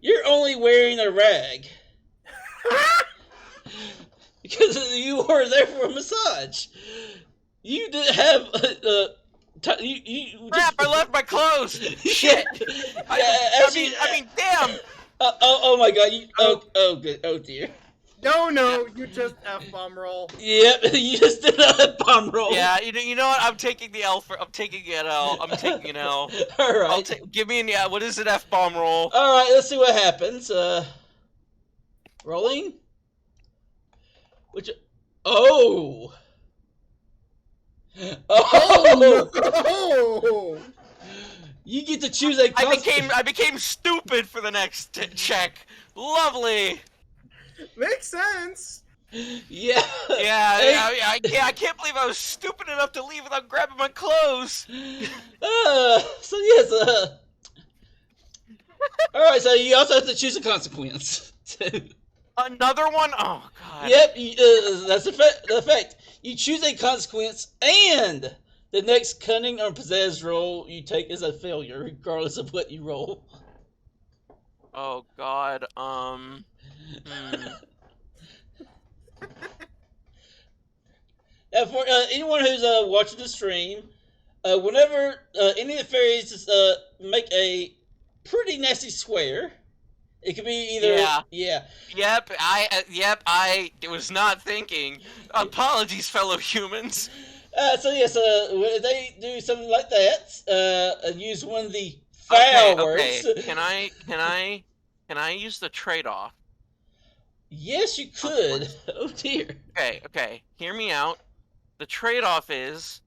You're only wearing a rag. Because you were there for a massage. You didn't have Crap! I left my clothes. Shit. I mean, damn. Oh my god! Good. Oh dear. No, you just F-bomb roll. Yep, you just did a bomb roll. Yeah, you know what? I'm taking the L for. I'm taking an L. I'm taking an L. All right. Give me an What is an F-bomb roll? All right. Let's see what happens. Rolling. Which? Oh. Oh! You get to choose a. I became stupid for the next check. Lovely. Makes sense. Yeah. I can't believe I was stupid enough to leave without grabbing my clothes. So yes. All right. So you also have to choose a consequence. Another one? Oh god. Yep. That's the effect. You choose a consequence, and the next cunning or pizzazz roll you take is a failure, regardless of what you roll. Oh god. Now, for anyone who's watching the stream, whenever any of the fairies make a pretty nasty swear, it could be either Yep, I was not thinking. Apologies, fellow humans. So yes, when they do something like that, and use one of the foul words. Can I use the trade-off? Yes, you could. Oh dear. Okay. Hear me out. The trade-off is,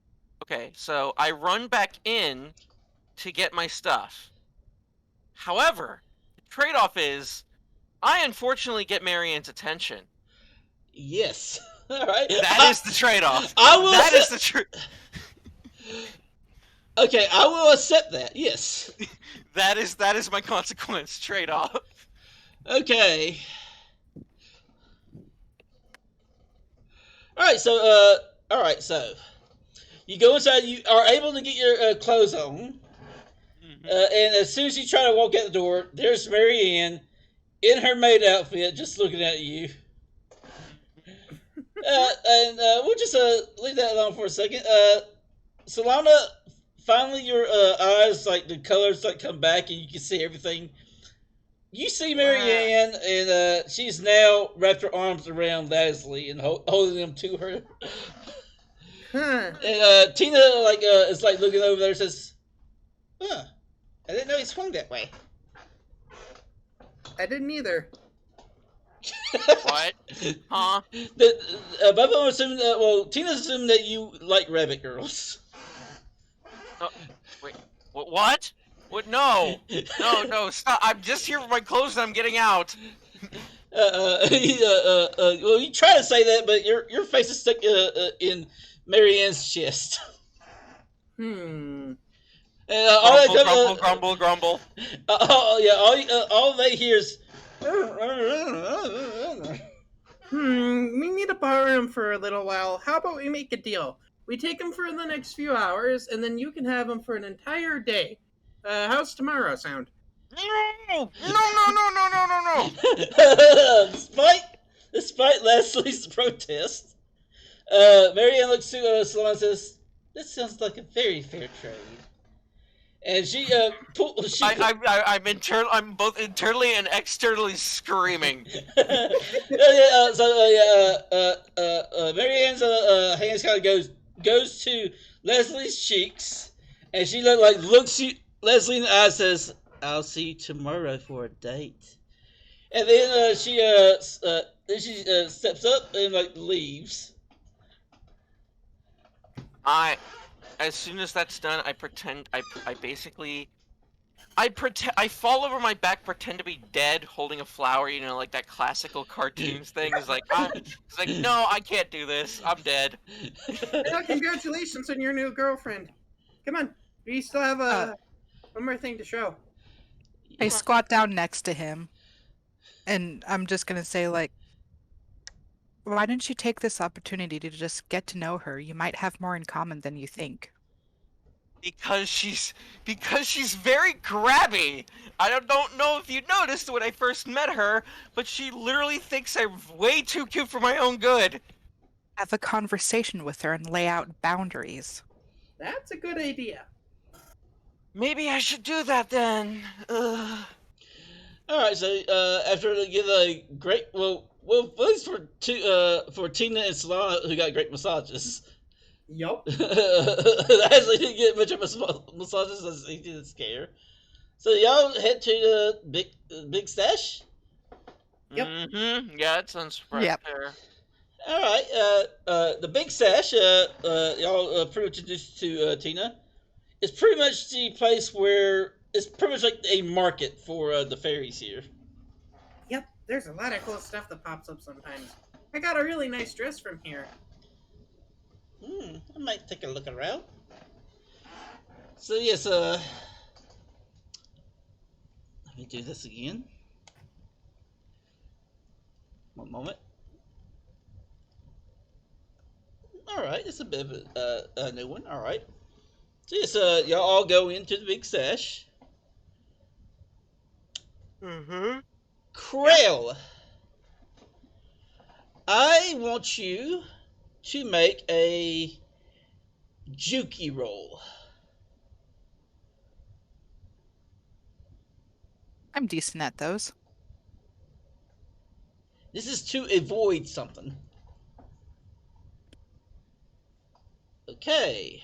so I run back in to get my stuff. However, the trade-off is, I unfortunately get Marianne's attention. Yes. All right. That is the trade-off. That is the truth. Okay, I will accept that. Yes. That is my consequence trade-off. Okay. All right, so you go inside. You are able to get your clothes on, and as soon as you try to walk out the door, there's Marianne in her maid outfit, just looking at you. And we'll just leave that alone for a second. Solana, finally your eyes, like the colors, like come back, and you can see everything. You see Marianne, and she's now wrapped her arms around Leslie and holding them to her. And Tina, is like looking over there, and says, "Huh, I didn't know he swung that way." I didn't either. What? Huh? Both of them assume that. Well, Tina assumed that you like rabbit girls. Wait. What? What? No, stop! I'm just here for my clothes, and I'm getting out. Well, you try to say that, but your face is stuck in Marianne's chest. Hmm. Grumble. All they hear is. We need to borrow him for a little while. How about we make a deal? We take him for the next few hours, and then you can have him for an entire day. How's tomorrow sound? No. Despite Leslie's protest, Marianne looks to Solana and says, "This sounds like a very fair trade." and I'm both internally and externally screaming. Marianne's hands kind of goes to Leslie's cheeks, and she looks you Leslie in the eye, says, "I'll see you tomorrow for a date." And then she steps up and leaves. As soon as that's done, I pretend I fall over my back, pretend to be dead, holding a flower. You know, like that classical cartoons thing. It's like, no, I can't do this. I'm dead. Oh, congratulations on your new girlfriend. Come on, we still have one more thing to show. I squat down next to him, and I'm just gonna say, why don't you take this opportunity to just get to know her? You might have more in common than you think. Because she's very grabby. I don't know if you noticed when I first met her, but she literally thinks I'm way too cute for my own good. Have a conversation with her and lay out boundaries. That's a good idea. Maybe I should do that then. Ugh. All right, so after they give a great at least for Tina and Solana, who got great massages. Yup. Ashley didn't get much of a massages as he didn't scare. So y'all head to the big stash. Yep. Mm-hmm. Yeah, that sounds right Yep. there. All right. The big stash. Y'all pretty much introduced to Tina. It's pretty much the place where it's pretty much like a market for the fairies here. Yep, there's a lot of cool stuff that pops up sometimes. I got a really nice dress from here. I might take a look around. So yes, let me do this again. One moment. All right, it's a bit of a new one. All right. So yes, y'all all go into the big stash. Mm-hmm. Krell, I want you to make a Juki roll. I'm decent at those. This is to avoid something. Okay.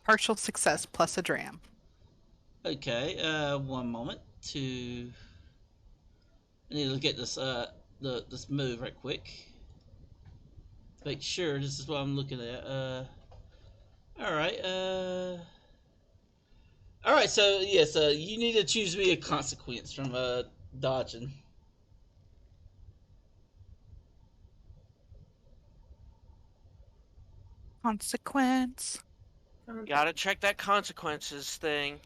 Partial success plus a dram. Okay. One moment to. I need to look at this this move right quick. Make sure this is what I'm looking at. All right. All right. So yes, you need to choose me a consequence from dodging. Consequence. Gotta check that consequences thing.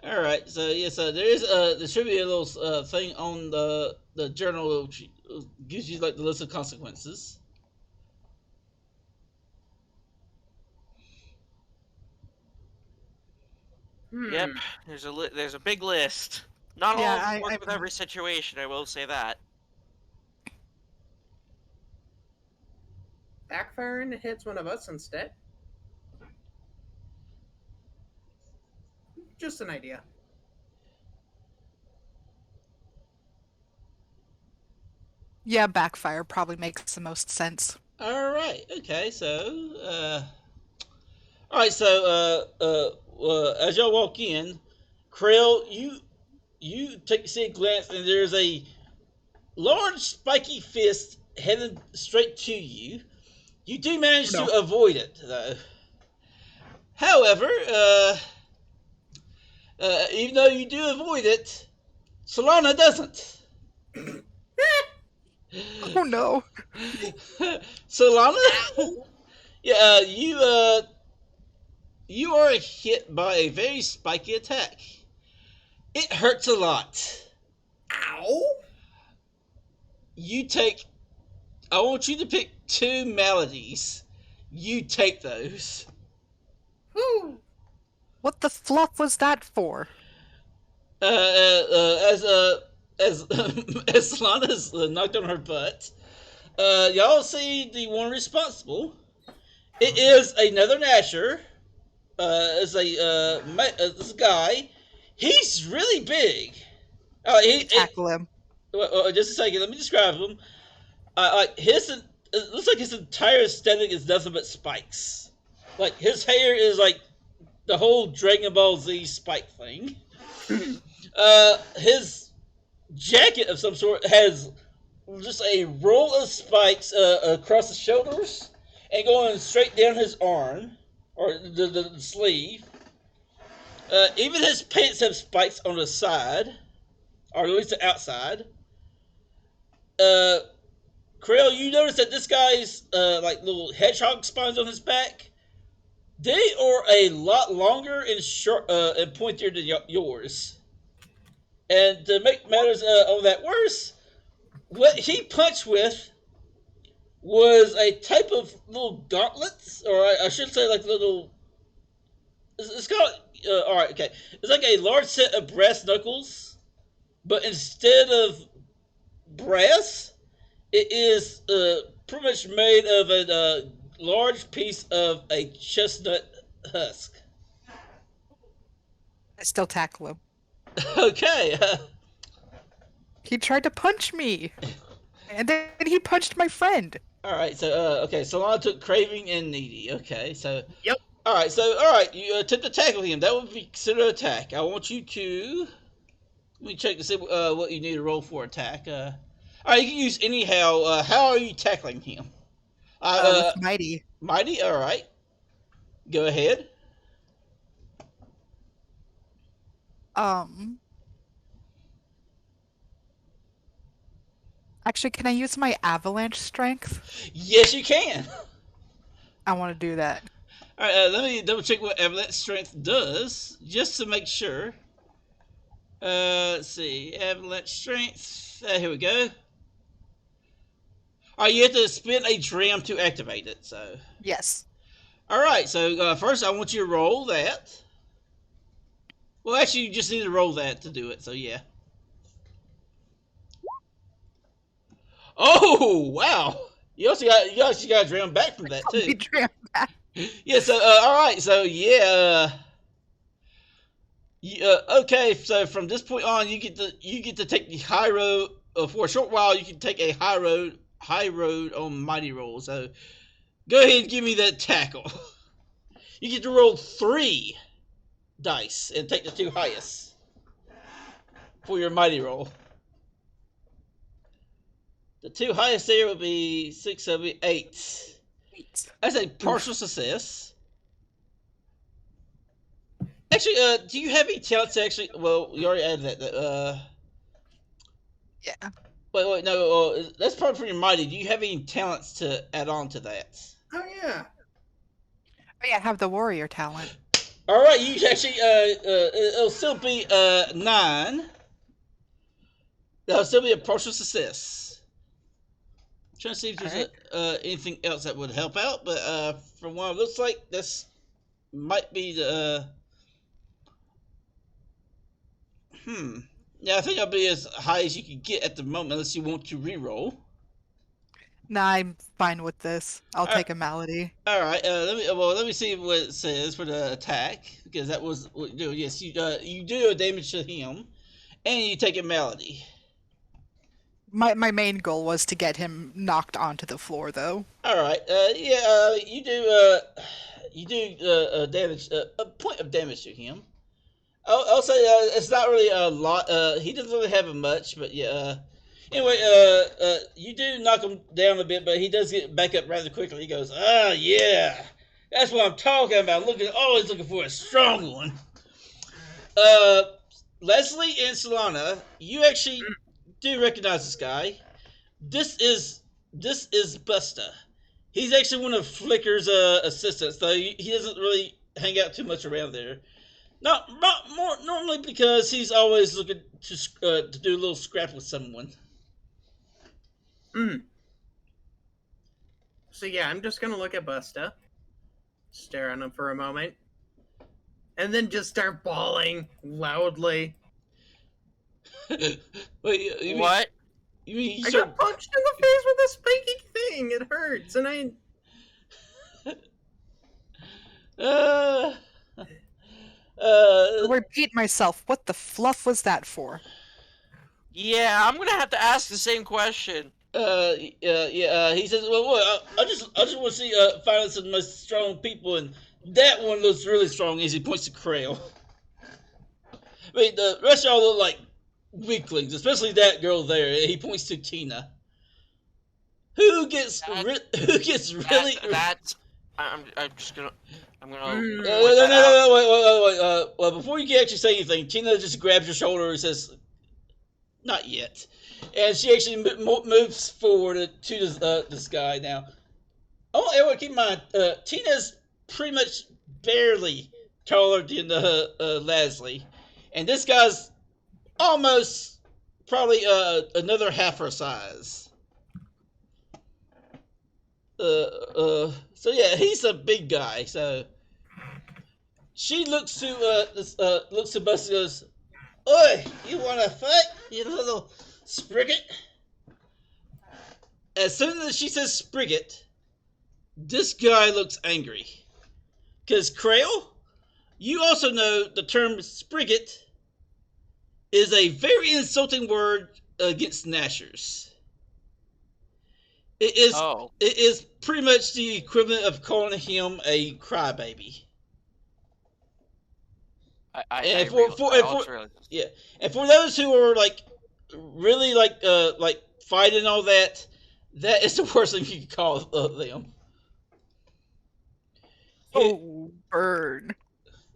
All right. So yes, there should be a little thing on the journal which gives you like the list of consequences. Yep, there's a big list. Not all of them work with every situation, I will say that. Backfiring hits one of us instead. Just an idea. Yeah, backfire probably makes the most sense. All right. Okay. So, all right. So, as y'all walk in, Krell, you see a glance, and there's a large spiky fist headed straight to you. You do manage to avoid it, though. However, even though you do avoid it, Solana doesn't. Oh no. Solana? Yeah, you are hit by a very spiky attack. It hurts a lot. Ow! I want you to pick 2 maladies. You take those. Whew. What the fluff was that for? As as Solana's knocked on her butt, Y'all see the one responsible. It is another Nasher. Is this guy. He's really big. Tackle him. Just a second. Let me describe him. It looks like his entire aesthetic is nothing but spikes. Like his hair is like the whole Dragon Ball Z spike thing. His jacket of some sort has just a roll of spikes across the shoulders and going straight down his arm or the sleeve. Even his pants have spikes on the side, or at least the outside. Krill, you notice that this guy's like little hedgehog spines on his back. They are a lot longer and short and pointier than yours. And to make matters all that worse, what he punched with was a type of little gauntlets, or I should say, like little. It's called. All right, okay. It's like a large set of brass knuckles, but instead of brass, it is pretty much made of a large piece of a chestnut husk. I still tackle him. Okay. He tried to punch me, and then he punched my friend. All right. So okay. Solana took craving and needy. Okay. So. Yep. All right. So all right. You attempt to tackle him. That would be considered an attack. I want you to. Let me check to see what you need to roll for attack. All right. You can use anyhow. How are you tackling him? With mighty. Mighty. All right. Go ahead. Actually, can I use my avalanche strength? Yes, you can. I want to do that. All right, let me double check what avalanche strength does, just to make sure. Let's see, avalanche strength. Here we go. All right, you have to spend a dram to activate it. So. Yes. All right, so first I want you to roll that. Well, actually, you just need to roll that to do it. So yeah. Oh wow! You actually got a dram back from that too. Dram back. Yeah. So all right. So yeah. Okay. So from this point on, you get to take the high road for a short while. You can take a high road on mighty roll. So go ahead and give me that tackle. You get to roll 3 dice and take the 2 highest for your mighty roll. The 2 highest there would be 6, 7, 8. That's a partial success. Actually, do you have any talents to actually? Well, you already added that. Yeah. Wait, no. That's part for your mighty. Do you have any talents to add on to that? Oh yeah. Oh yeah, I have the warrior talent. All right, you actually. It'll still be 9. That'll still be a partial success. Trying to see if there's anything else that would help out, but from what it looks like, this might be the. Yeah, I think I'll be as high as you can get at the moment, unless you want to re-roll. Nah, I'm fine with this. I'll take a malady. All right. Let me see what it says for the attack, because that was what you do. Yes, you do damage to him, and you take a malady. My main goal was to get him knocked onto the floor, though. All right. You do damage a point of damage to him. I'll say it's not really a lot. He doesn't really have much, but yeah. Anyway, you do knock him down a bit, but he does get back up rather quickly. He goes, yeah, that's what I'm talking about. Always looking for a strong one. Leslie and Solana, you actually do recognize this guy. This is Busta. He's actually one of Flicker's assistants, though he doesn't really hang out too much around there. Not more normally because he's always looking to do a little scrap with someone. So yeah, I'm just gonna look at Busta, stare at him for a moment, and then just start bawling loudly. Wait, What? You I start, got punched in the face with a spiky thing. It hurts, and I. uh, I'll repeat myself. What the fluff was that for? Yeah, I'm gonna have to ask the same question. he says, "Well, I just want to see find some most strong people, and that one looks really strong." As he points to Krail. I mean, the rest of y'all look like weaklings, especially that girl there. He points to Tina, who gets who gets really. I'm just gonna. I'm gonna Mm. No, point no, no, that out. no, wait. Well, before you can actually say anything, Tina just grabs your shoulder and says, "Not yet," and she actually moves forward to this guy now. I want everyone to keep in mind, Tina's pretty much barely taller than Leslie, and this guy's almost probably another half her size. So yeah, he's a big guy. So she looks to looks to Buster and goes, "Oi, you want to fight, you little spriggit?" As soon as she says spriggit, this guy looks angry. Because Krail, you also know the term spriggit is a very insulting word against Nashers. It is Oh, it is pretty much the equivalent of calling him a crybaby. I And I also realize this. yeah, and for those who are like really like fighting all that, that is the worst thing you can call them. Oh, burn.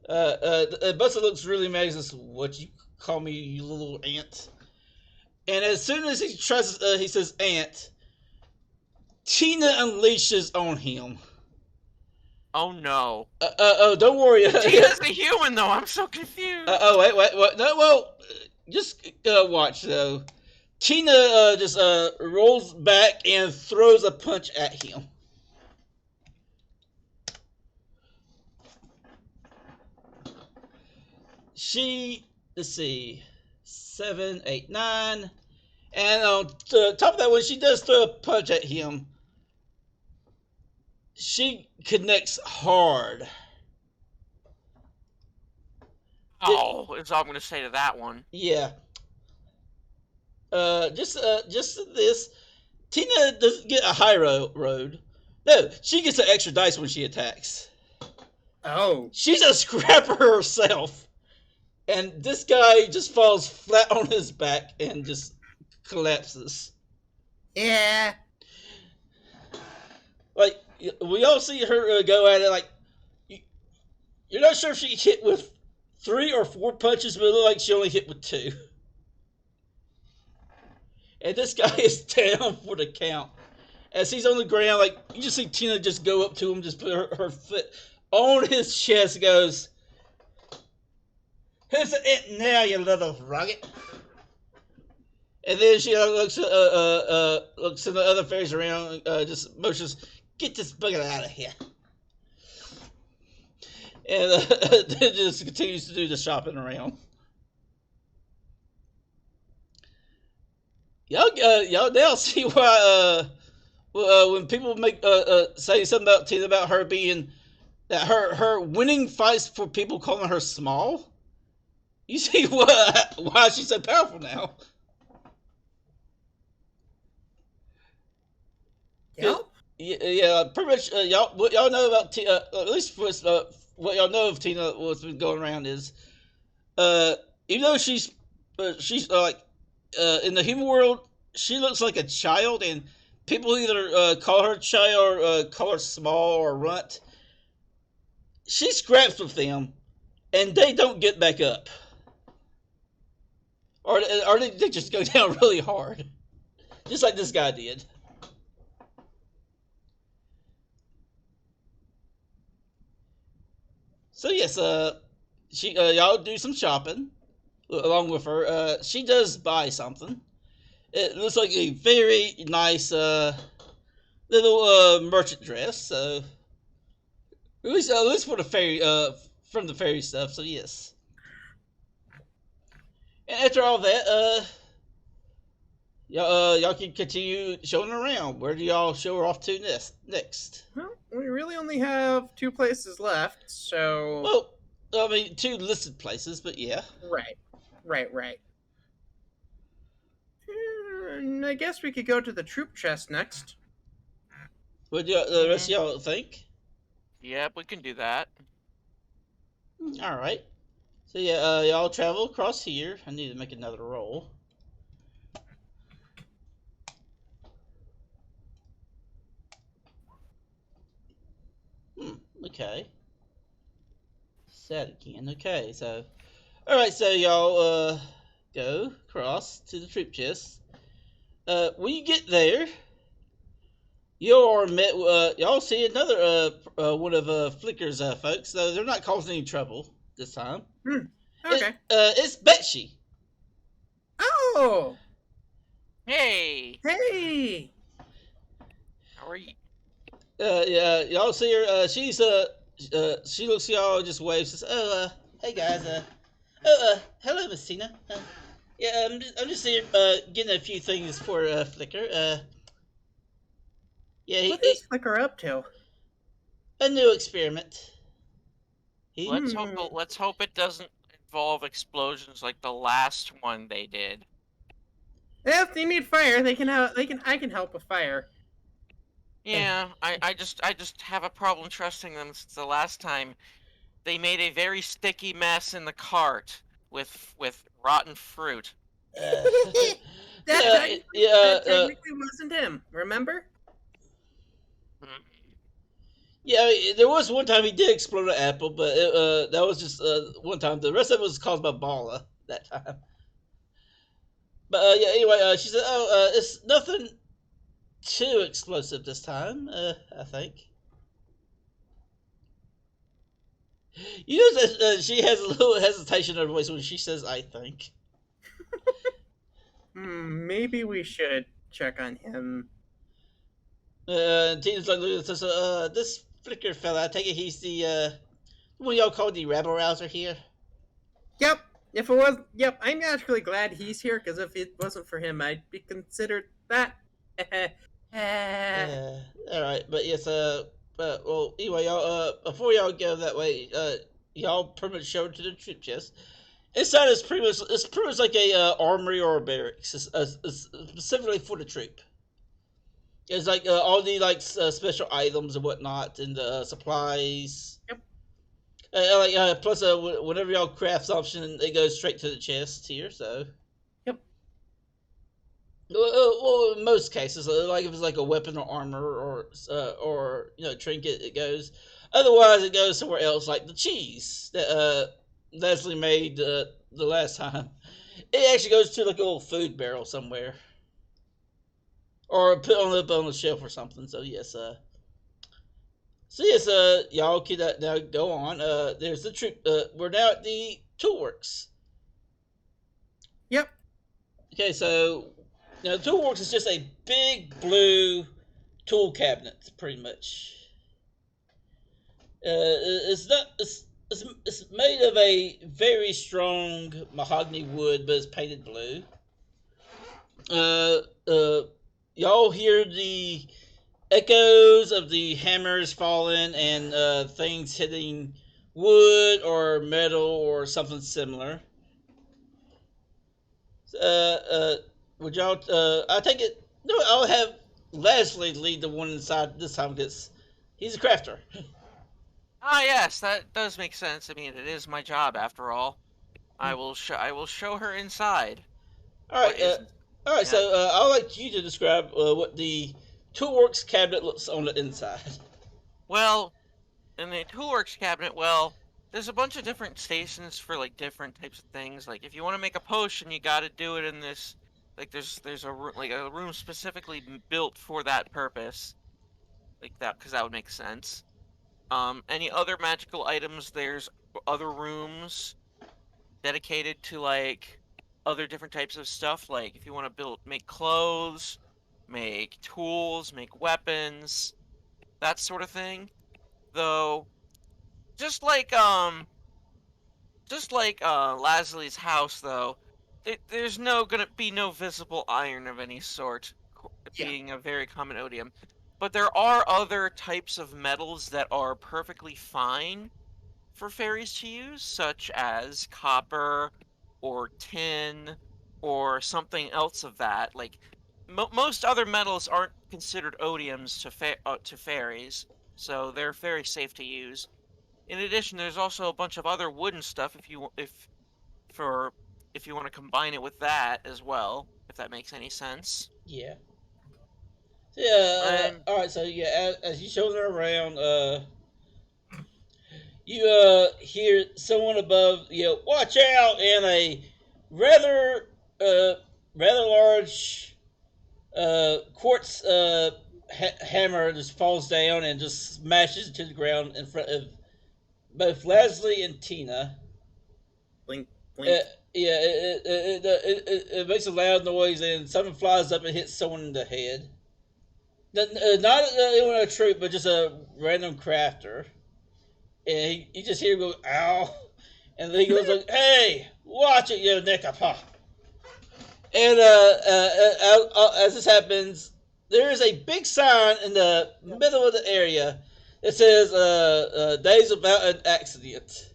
Buster looks really mad. He says, "What you call me, you little ant?" And as soon as he tries, he says, "Ant." Tina unleashes on him. Oh no. Oh, don't worry. Tina's a human though. I'm so confused. Oh, wait. No, well, just watch though. Tina just rolls back and throws a punch at him. Let's see, 7, 8, 9, and on top of that, when she does throw a punch at him, she connects hard. Oh, is all I'm gonna say to that one. Yeah. Just this. Tina doesn't get a high road. No, she gets an extra dice when she attacks. Oh. She's a scrapper herself. And this guy just falls flat on his back and just collapses. Yeah. Like, we all see her go at it, like, you're not sure if she hit with 3 or 4 punches, but it looks like she only hit with 2. And this guy is down for the count. As he's on the ground, like, you just see Tina just go up to him, just put her foot on his chest, goes, "Who's it now, you little rocket?" And then she looks at the other fairies around, just motions, "Get this bugger out of here." And just continues to do the shopping around. Y'all now see why when people make say something about Tina about her being that her winning fights for people calling her small. You see why she's so powerful now. Yep. Yeah, pretty much. What y'all know about Tina, at least for what y'all know of Tina, what's been going around is, even though she's like in the human world, she looks like a child, and people either call her child or call her small or runt. She scraps with them, and they don't get back up, or they just go down really hard, just like this guy did. So yes, she y'all do some shopping along with her. She does buy something. It looks like a very nice little merchant dress. So at least for the fairy from the fairy stuff. So yes. And after all that, y'all can continue showing her around. Where do y'all show her off to next? Well, we really only have 2 places left, so. Well, I mean, 2 listed places, but yeah. Right. Right. I guess we could go to the troop chest next. What do the rest of y'all think? Yep, we can do that. All right. So yeah, y'all travel across here. I need to make another roll. Okay. Sad again. Okay, so all right, so y'all go across to the troop chest. When you get there, you are met. Y'all see another one of Flicker's folks, though they're not causing any trouble this time. Okay. It's Betsy. Oh! Hey, Hey! how are you? Yeah, y'all see her. She looks at y'all, just waves, says, "Oh, hey guys. Hello, Miss Tina. Yeah, I'm just here, getting a few things for Flicker. Yeah, What is Flicker up to? a new experiment. Let's Hmm. hope it doesn't involve explosions like the last one they did. If they need fire, they can help. I can help with fire. Yeah, I just have a problem trusting them since the last time they made a very sticky mess in the cart with rotten fruit. that, technically, Yeah, that technically wasn't him. Remember? Hmm. yeah. There was one time he did explode an apple, but that was just one time. The rest of it was caused by Bala that time. But yeah, anyway, she said, "Oh, it's nothing too explosive this time. I think." You know that she has a little hesitation in her voice when she says "I think." Maybe we should check on him. Tina's like looking at this. This Flicker fella. I take it he's the what y'all call the rabble rouser here. Yep. If it was, yep. I'm actually glad he's here because if it wasn't for him, I'd be considered that. All right, but yes. Well, anyway, y'all. Before y'all go that way, y'all pretty much show to the troop chest. Inside is pretty much like a armory or a barracks. It's specifically for the troop. It's like all the like special items and whatnot, and supplies. Yep. Plus, whenever y'all craft something, it goes straight to the chest here. So. Yep. Well, in most cases, like if it's like a weapon or armor or trinket, it goes. Otherwise, it goes somewhere else, like the cheese that Leslie made the last time. It actually goes to like a little food barrel somewhere, or put on the shelf or something. So yes, y'all can now go on. There's the troop. We're now at the toolworks. Yep. Okay, so now toolworks is just a big blue tool cabinet, pretty much. It's not. It's made of a very strong mahogany wood, but it's painted blue. Uh, uh, y'all hear the echoes of the hammers falling and things hitting wood or metal or something similar. Uh, uh, would y'all? I take it. No, I'll have Leslie lead the one inside this time because he's a crafter. Ah, yes, that does make sense. I mean, it is my job after all. I will show her inside. All What right. isn't? All right. Yeah. So I'd like you to describe what the Toolworks cabinet looks on the inside. Well, in the toolworks cabinet, well, there's a bunch of different stations for like different types of things. Like if you want to make a potion, you got to do it in this. Like there's a room specifically built for that purpose. Like that, because that would make sense. Any other magical items? There's other rooms dedicated to like other different types of stuff. Like if you want to make clothes, make tools, make weapons, that sort of thing. Though, just like Lasley's house, though, there's gonna be no visible iron of any sort, Yeah. being a very common odium. But there are other types of metals that are perfectly fine for fairies to use, such as copper or tin or something else of that. Like most other metals aren't considered odiums to fairies, so they're very safe to use. In addition, there's also a bunch of other wooden stuff for if you want to combine it with that as well, if that makes any sense. Yeah. Yeah. And All right. So yeah, as you show them around, you hear someone above you watch out, and a rather uh, rather large quartz hammer just falls down and just smashes to the ground in front of both Leslie and Tina. Blink, Uh, blink. yeah, it makes a loud noise, and someone flies up and hits someone in the head. Not anyone in a troop, but just a random crafter. And you just hear him go, ow. And then he goes like, hey, watch it, you nickapa. And as this happens, there is a big sign in the middle of the area that says days about an accident.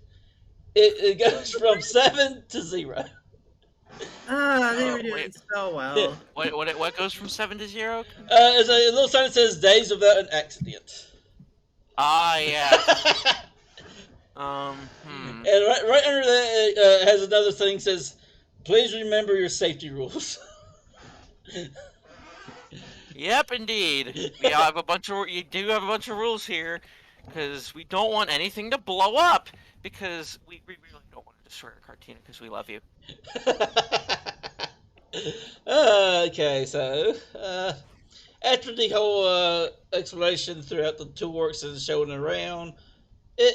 It goes from 7 to 0. They were doing wait, so well. what goes from 7 to 0? There's a little sign that says days without an accident. Ah, yeah. And right under that has another thing that says, please remember your safety rules. Yep, indeed. We have a bunch of you do have a bunch of rules here, because we don't want anything to blow up. Because we really don't want to destroy our Cartina, because we love you. Okay, so after the whole explanation throughout the two works and showing around,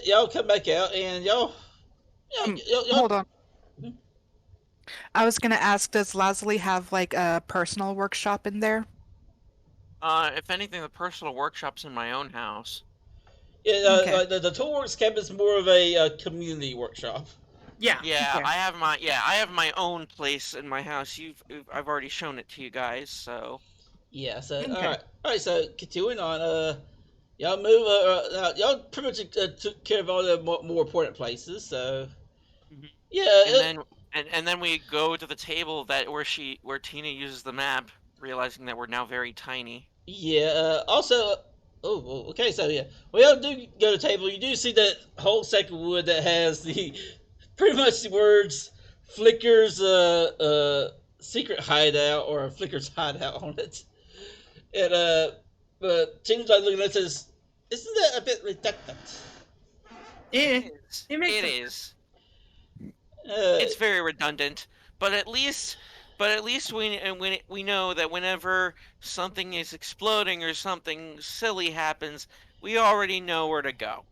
y'all come back out and y'all Hold on. I was gonna ask, does Leslie have like a personal workshop in there? If anything, the personal workshop's in my own house. Yeah, Okay. like the Toolworks camp is more of a community workshop. Yeah. Yeah, Okay. I have my own place in my house. I've already shown it to you guys, so. Yeah, so Okay. all right. So continuing on, y'all move. Y'all pretty much took care of all the more important places. So Mhm. yeah, And then we go to the table where Tina uses the map, realizing that we're now very tiny. yeah. Also, oh, okay. So yeah, when y'all do go to the table, you do see that whole sack of wood that has the pretty much the words Flicker's secret hideout or Flicker's hideout on it. And but Tina's like looking at it and says, "Isn't that a bit redundant?" It It makes it sense. is. Uh, It's very redundant, but at least we know that whenever something is exploding or something silly happens, we already know where to go.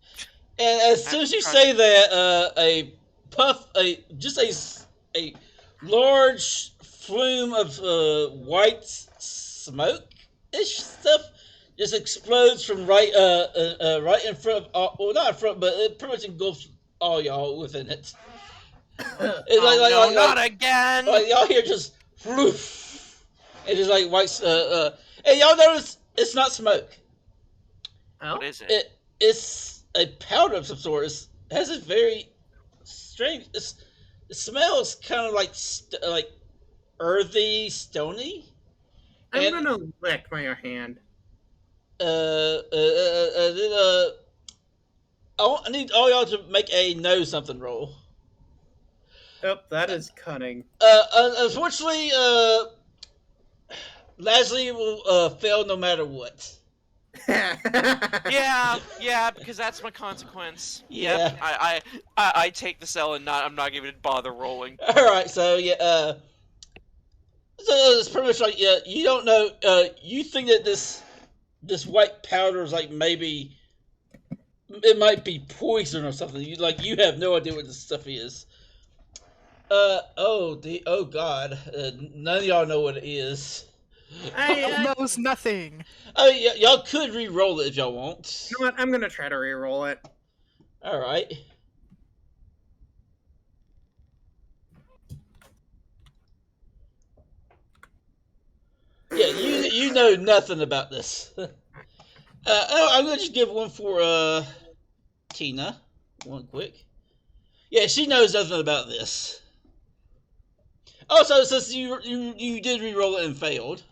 and as soon as you Trust- say that, a puff, a large flume of white smoke ish stuff just explodes from right in front of well, not in front, but it pretty much engulfs all y'all within it. It's Oh no, not again! like y'all hear just floof, and just like white and y'all notice it's not smoke. Oh, What is it? It's a powder of some sort. It has a very strange. It smells kind of like like earthy, stony. I'm And gonna lick my hand. then, I need all y'all to make a know something roll. Oh, that is cunning. Unfortunately, Leslie will fail no matter what. Yeah, because that's my consequence. Yeah. Yep, I take the cell and I'm not even bother rolling. All right, so yeah, so it's pretty much like you don't know. You think that this white powder is like maybe it might be poison or something. You have no idea what this stuff is. Oh god, none of y'all know what it is. Knows nothing. Y'all could re-roll it if y'all want. You know what? I'm gonna try to re-roll it. All right. you know nothing about this. I'm gonna just give one for Tina. One quick. Yeah, she knows nothing about this. Also, since you did re-roll it and failed.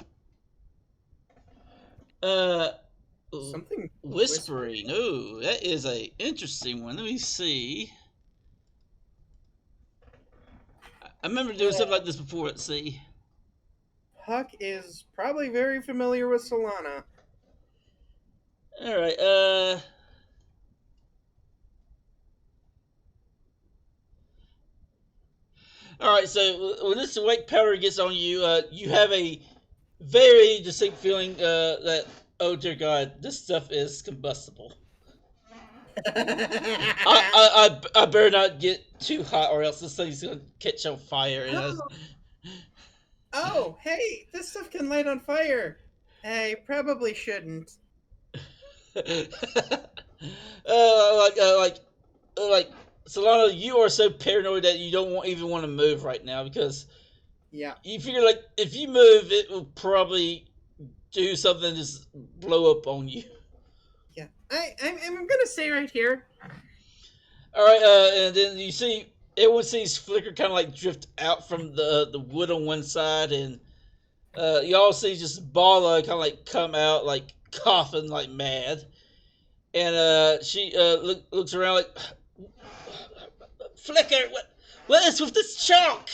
Uh, Something whispering. Ooh, that is a interesting one. Let me see. I remember doing something like this before. Let's see. Huck is probably very familiar with Solana. All right. All right. So when this white powder gets on you, you have a very distinct feeling that, oh dear God, this stuff is combustible. I better not get too hot, or else this thing's gonna catch on fire. Oh, hey, this stuff can light on fire. I probably shouldn't. Like Solano, you are so paranoid that you don't even want to move right now because Yeah. you figure like if you move, it will probably do something, just blow up on you. Yeah. I'm gonna stay right here. All right, and then you see everyone sees Flicker kind of like drift out from the wood on one side, and y'all see just Bala kind of like come out like coughing like mad, and she looks around like, Flicker, what is with this chalk?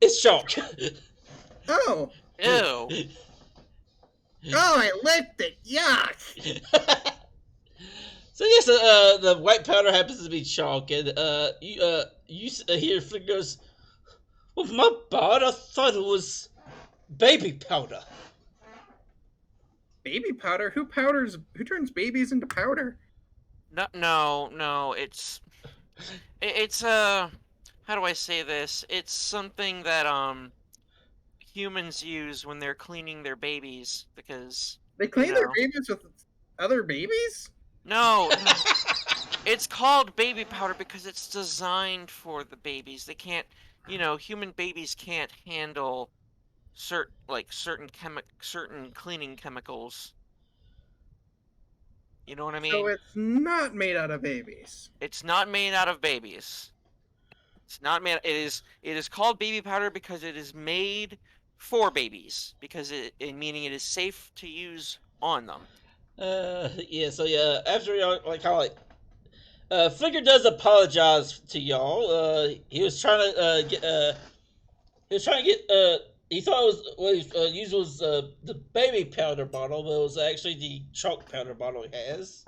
It's chalk. Oh. Ew. Oh, I licked it. Yuck. So yes, the white powder happens to be chalk, and you hear Flicker goes, "Well, my bad, I thought it was baby powder." Baby powder? Who turns babies into powder? No. It's how do I say this? It's something that humans use when they're cleaning their babies because They clean their know. babies with other babies? No, it's called baby powder because it's designed for the babies. They can't, human babies can't handle certain cleaning chemicals. You know what I So mean? it's not made out of babies. It's not made out of babies. It's not made. It is called baby powder because it is made for babies because meaning it is safe to use on them. Yeah. So yeah, after y'all like how like Flicker does apologize to y'all. He was trying to get. He was trying to get. He thought it was what he used was the baby powder bottle, but it was actually the chalk powder bottle he has.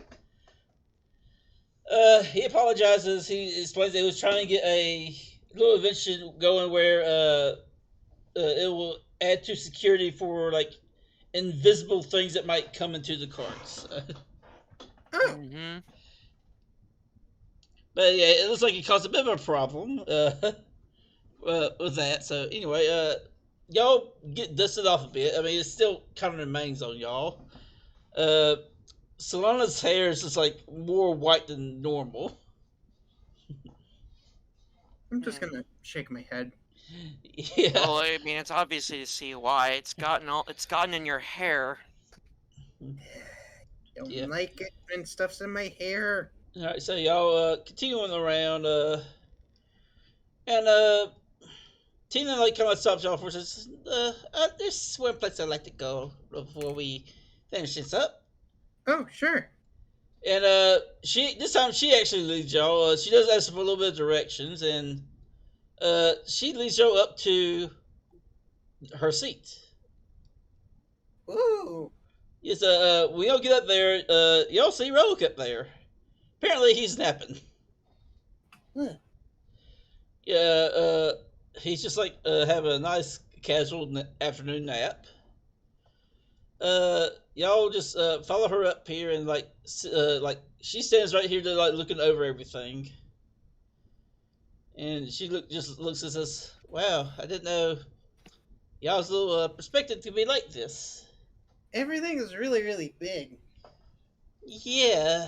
He apologizes. He explains that he was trying to get a little invention going where it will add to security for like invisible things that might come into the carts. Oh. Mm-hmm. But yeah, it looks like it caused a bit of a problem with that. So anyway, y'all get dusted off a bit. I mean, it still kind of remains on y'all. Uh, Solana's hair is just like more white than normal. I'm just gonna shake my head. Yeah. Well, I mean, it's obviously to see why it's gotten in your hair. Don't Yeah. like it when stuff's in my hair. All right, so y'all continuing around, and Tina like kind of stops y'all for says, "There's one place I'd like to go before we finish this up." Oh, sure. And she this time she actually leads y'all. She does ask for a little bit of directions, and she leads y'all up to her seat. Ooh. Yes, when y'all get up there, y'all see Rogue up there. Apparently, he's napping. Huh. Yeah, he's just like having a nice casual afternoon nap. Y'all just follow her up here and like she stands right here to like looking over everything, and she just looks and says, "Wow, I didn't know y'all's little perspective could be like this." Everything is really, really big. Yeah.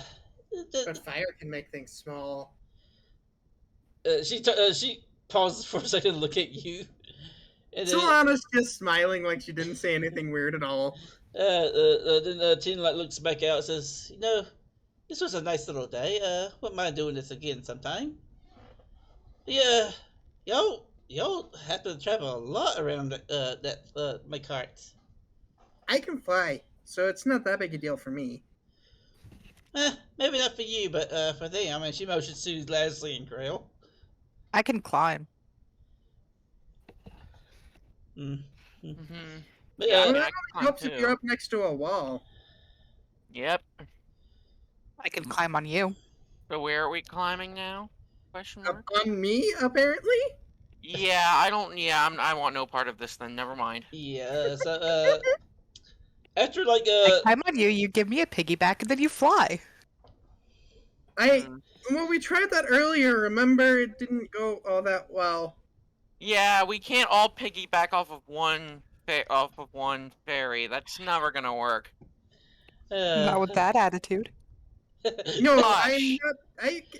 But fire can make things small. She pauses for a second to look at you, And then, Solana's just smiling like she didn't say anything weird at all. Tina like looks back out and says, "You know, this was a nice little day. Wouldn't mind doing this again sometime. Yeah, y'all have to travel a lot around that my cart. I can fly, so it's not that big a deal for me. Maybe not for you, but for them." And she motions to Leslie and Grail. I can climb. Mm. Mm-hmm. But Yeah, I Well, mean, that I can only climb helps if you're too. up next to a wall. Yep. I can climb on you. But where are we climbing now? Question Up mark. on me, apparently? Yeah, I don't. Yeah, I want no part of this. Then never mind. yeah, so after like I climb on you, you give me a piggyback, and then you fly. Hmm. Well, we tried that earlier, remember? It didn't go all that well. Yeah, we can't all piggyback off of one fairy. That's never gonna work. Not with that attitude. No, Hush.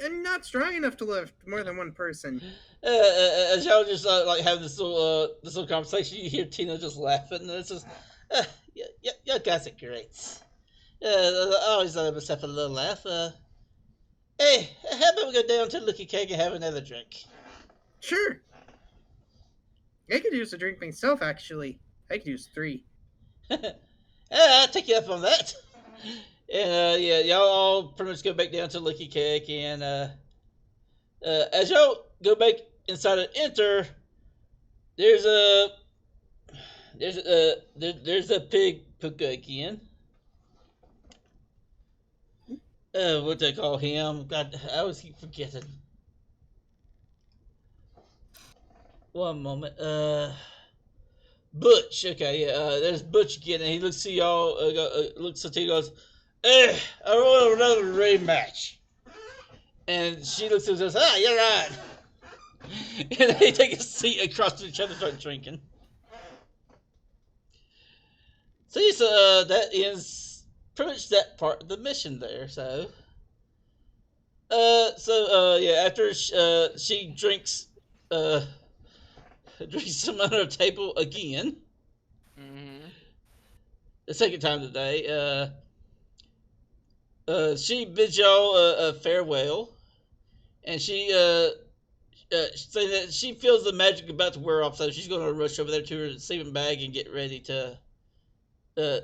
I'm not strong enough to lift more than one person. As y'all just like have this little conversation, you hear Tina just laughing, and it's just, y'all guys are great. I always let myself a little laugh. Hey, how about we go down to Lucky Cake and have another drink? Sure. I could use a drink myself, actually. I could use 3. I'll take you up on that. And yeah, y'all all pretty much go back down to Lucky Cake, and as y'all go back inside and enter, there's a there's a pig puka again. What they call him? God, I always keep forgetting. One moment. Butch. Okay, yeah. There's Butch again, and he looks to y'all. Looks at you, goes, "Eh, I want another rematch." And she looks at him and says, "Ah, you're right." And they take a seat across from each other, and start drinking. See, so that ends pretty much that part of the mission there. Yeah, after she drinks, uh, drinks some under a table again, Mm-hmm. the second time today, she bids y'all a farewell, and she saying that she feels the magic about to wear off, so she's going to rush over there to her sleeping bag and get ready to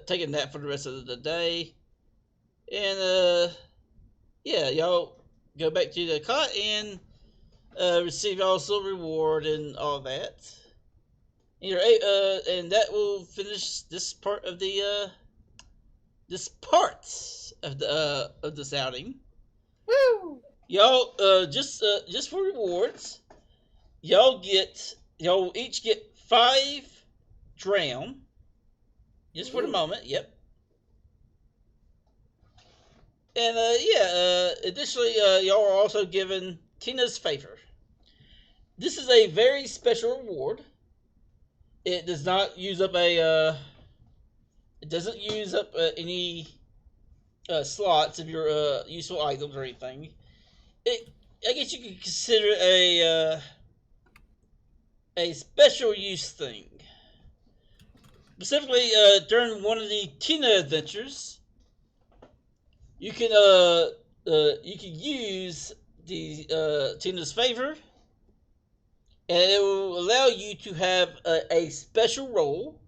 take a nap for the rest of the day. And yeah, y'all go back to the cot and receive also reward and all that. And that will finish this part of the of this outing. Woo! Y'all just for rewards, y'all each get 5 dram just for the moment. Yep. And additionally, y'all are also given Tina's favor. This is a very special reward. It does not use up it doesn't use up any slots of your useful items or anything. I guess you could consider it a special use thing. Specifically, during one of the Tina adventures, you can use the Tina's favor, and it will allow you to have a special role,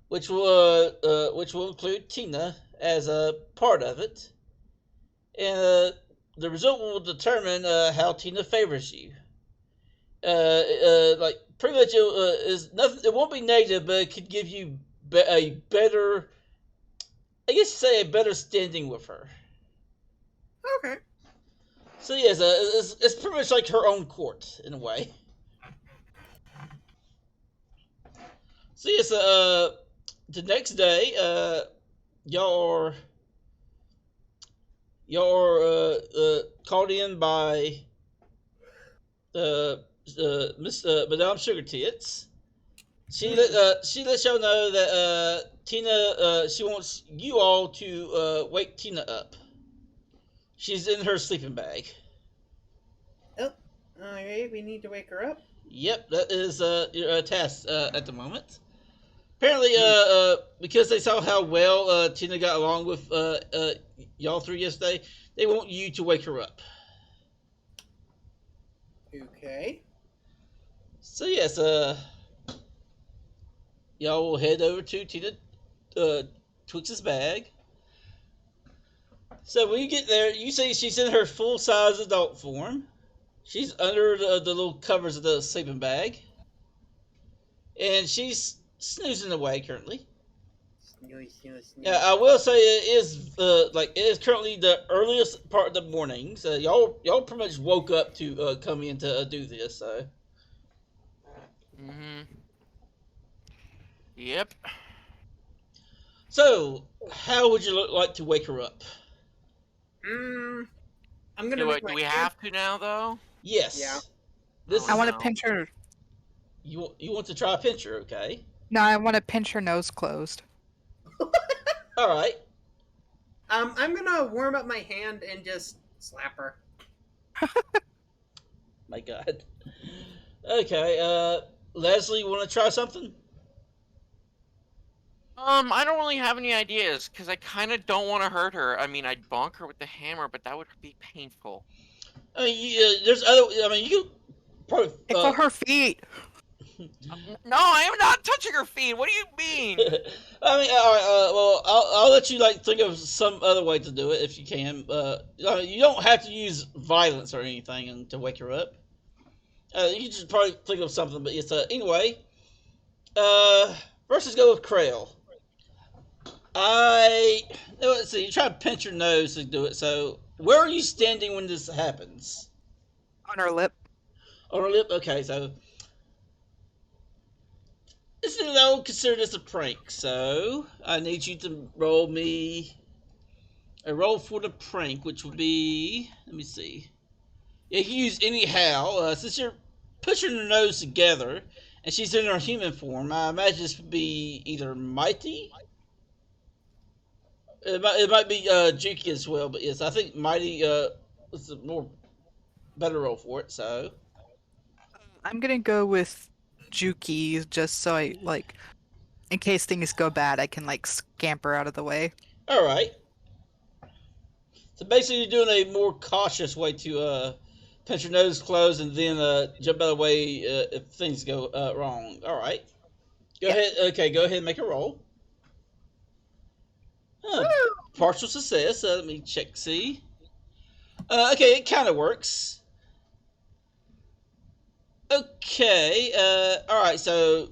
which will include Tina as a part of it, and the result will determine how Tina favors you. Like pretty much, is nothing. It won't be negative, but it could give you a better, I guess, say a better standing with her. Okay. So yes, it's pretty much like her own court in a way. So yes, the next day, y'all are called in by Miss Madame Sugar Tits. She lets y'all know that Tina she wants you all to wake Tina up. She's in her sleeping bag. Oh, alright, we need to wake her up. Yep, that is your task at the moment. Apparently, Hmm. because they saw how well Tina got along with y'all three yesterday, they want you to wake her up. Okay. So yes, y'all will head over to Tina uh, Twix's bag. So when you get there, you see she's in her full size adult form. She's under the little covers of the sleeping bag, and she's snoozing away currently. Snooze, snooze, Yeah, snooze. I will say it is currently the earliest part of the morning. So y'all pretty much woke up to come in to do this. So Mm-hmm. Yep. how would you like to wake her up? Mm, I'm gonna Do make do my we hand. have to now though? Yeah. Yes, this Oh I want to is no. pinch her. you want to try a pincher, okay? No, I want to pinch her nose closed. All right, I'm gonna warm up my hand and just slap her. my God. Okay, Leslie, you want to try something? I don't really have any ideas because I kind of don't want to hurt her. I mean, I'd bonk her with the hammer, but that would be painful. I mean, there's other. I mean, you could probably. Tickle her feet. No, I am not touching her feet. What do you mean? I mean, all right. Well, I'll let you like think of some other way to do it if you can. You don't have to use violence or anything to wake her up. You can just probably think of something. But yes. Anyway. Uh, First, let's go with Krail. Let's see. You try to pinch your nose to do it. So, where are you standing when this happens? On her lip. On her lip. Okay. So, this is I would consider this a prank. So, I need you to roll me a roll for the prank, which would be. Let me see. Yeah, you can use anyhow. Since you're pushing her nose together, and she's in her human form, I imagine this would be either mighty. It might be Juki as well, but yes, I think mighty is a more better roll for it. So, I'm gonna go with Juki just so I like in case things go bad, I can like scamper out of the way. all right. So basically, you're doing a more cautious way to pinch your nose closed and then jump out of the way if things go wrong. All right. Go Yep. ahead. Okay, go ahead and make a roll. Huh. Woo! Partial success. Let me check. See. Okay, it kind of works. Okay. All right. So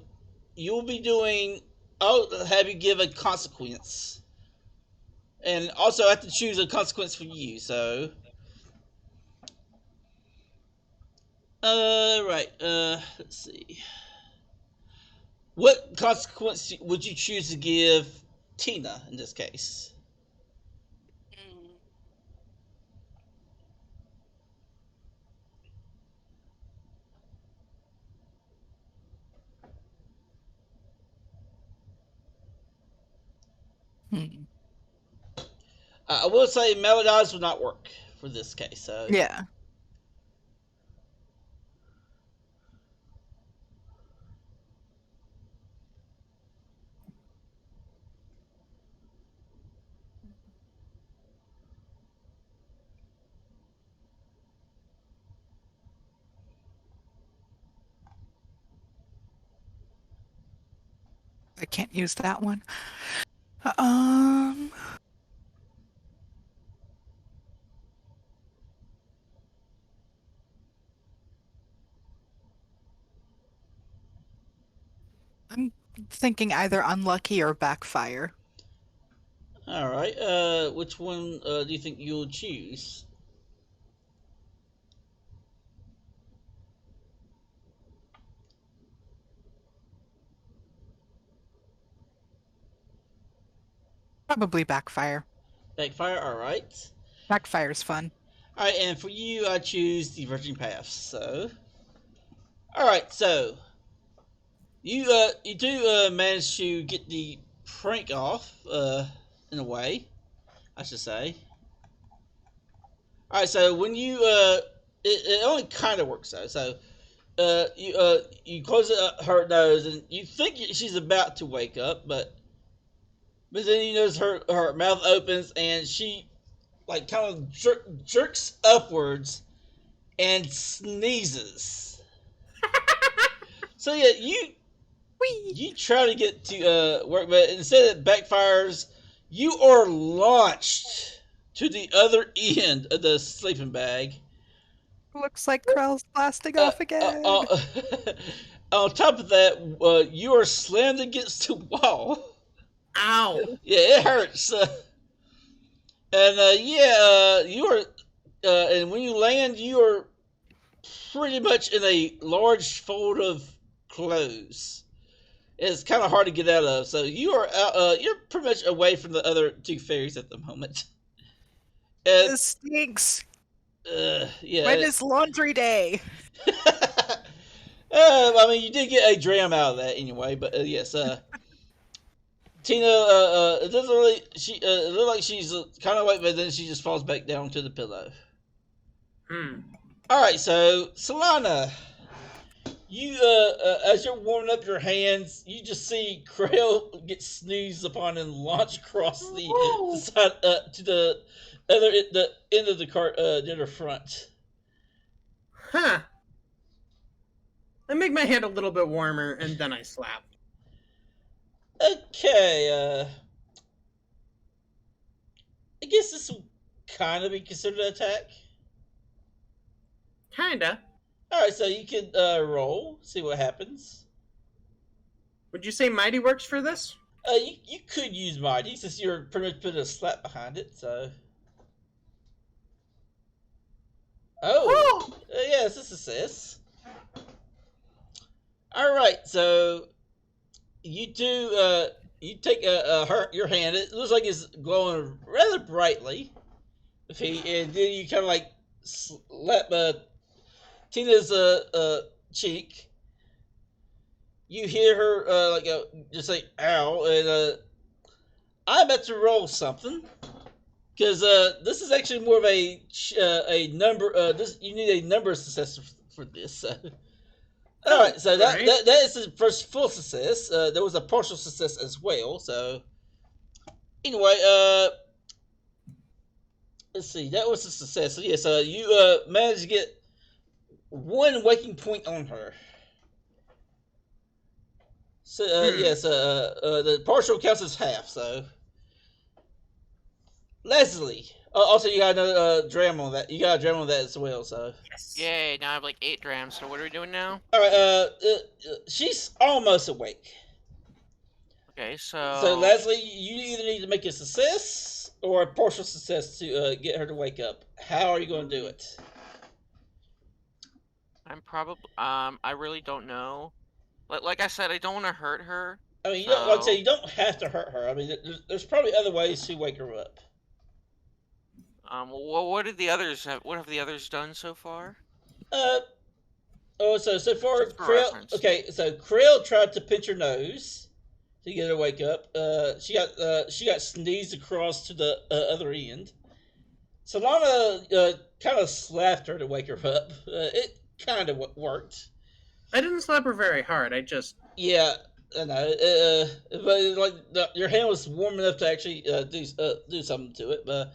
you'll be doing. I'll have you give a consequence, and also I have to choose a consequence for you. So. Right. Let's see. What consequence would you choose to give Tina in this case? Hmm. I will say Melodize would not work for this case. So. Yeah. I can't use that one. Um, I'm thinking either unlucky or backfire. All right. Which one do you think you'll choose? Probably backfire. Backfire. All right. Backfire's fun. All right, and for you, I choose diverging paths. So. All right. So you do manage to get the prank off in a way, I should say. All right. So when you it only kind of works though. So you close her nose, and you think she's about to wake up, but then you notice her mouth opens, and she like kind of jerks upwards and sneezes. So yeah, Whee! you try to get to work, but instead it backfires. You are launched to the other end of the sleeping bag. Looks like Krell's blasting Uh, off uh, again. uh, on top of that, you are slammed against the wall. Ow! Yeah, it hurts. And you are. And when you land, you are pretty much in a large fold of clothes. It's kind of hard to get out of. So you are out. You're pretty much away from the other two fairies at the moment. And This stinks. yeah. When is laundry day? I mean, you did get a dram out of that anyway, but yes. Tina, it doesn't really. It looks like she's kind of awake, but then she just falls back down to the pillow. All right, so Solana, you as you're warming up your hands, you just see Krail get sneezed upon and launched across the side to the end of the cart near the front. Huh. I make my hand a little bit warmer, and then I slap. Okay, I guess this will kind of be considered an attack. Kinda. All right, so you can roll, see what happens. Would you say Mighty works for this? You could use Mighty since you're pretty much putting a slap behind it, so. Oh! Yeah, it's a success. Alright, so. You do, you take your hand, it looks like it's glowing rather brightly. And then you kind of like slap Tina's cheek. You hear her like just say "ow," and I'm about to roll something because this is actually more of a number. This you need a number of success for this. All right, so that is the first full success. There was a partial success as well. So anyway, let's see. That was a success. So yes, you managed to get one waking point on her. So yes, the partial counts as half. So Leslie, also you got another dram on that. You got a dram on that as well. So Yes. Yay! Now I have like 8 drams. So what are we doing now? all right, she's almost awake. Okay, so. So Leslie, you either need to make a success or a partial success to get her to wake up. How are you going to do it? I'm probably. I really don't know. Like I said, I don't want to hurt her. I mean, like I say, you don't have to hurt her. I mean, there's probably other ways to wake her up. What did the others have? What have the others done so far? So far, Just for Krill. reference. Okay, so Krill tried to pinch her nose to get her to wake up. She got sneezed across to the other end. Solana kind of slapped her to wake her up. It kind of worked. I didn't slap her very hard. I just. Yeah, I know. But like your hand was warm enough to actually do something to it. But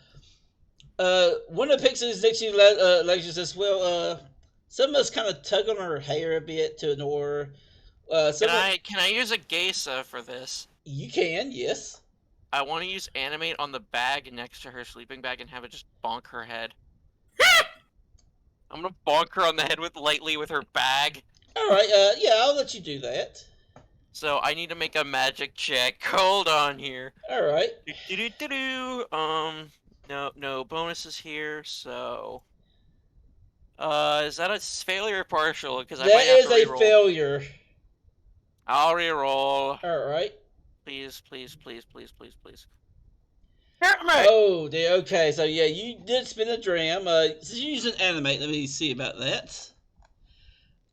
one of the pixies next to you, Lex says, "Well, some of us kind of tug on her hair a bit to ignore her. Can I use a geisha for this? You can, yes. I want to use animate on the bag next to her sleeping bag and have it just bonk her head. I'm gonna bonk her on the head lightly with her bag. All right. Yeah, I'll let you do that. So I need to make a magic check. Hold on here. All right. No bonuses here. So, is that a failure or partial? Because I might That have is to a reroll. failure. I'll reroll. All right. Please, please, please, please, please, please. Oh, dear. Okay, so yeah, you did spin a dram. So you're using animate. Let me see about that.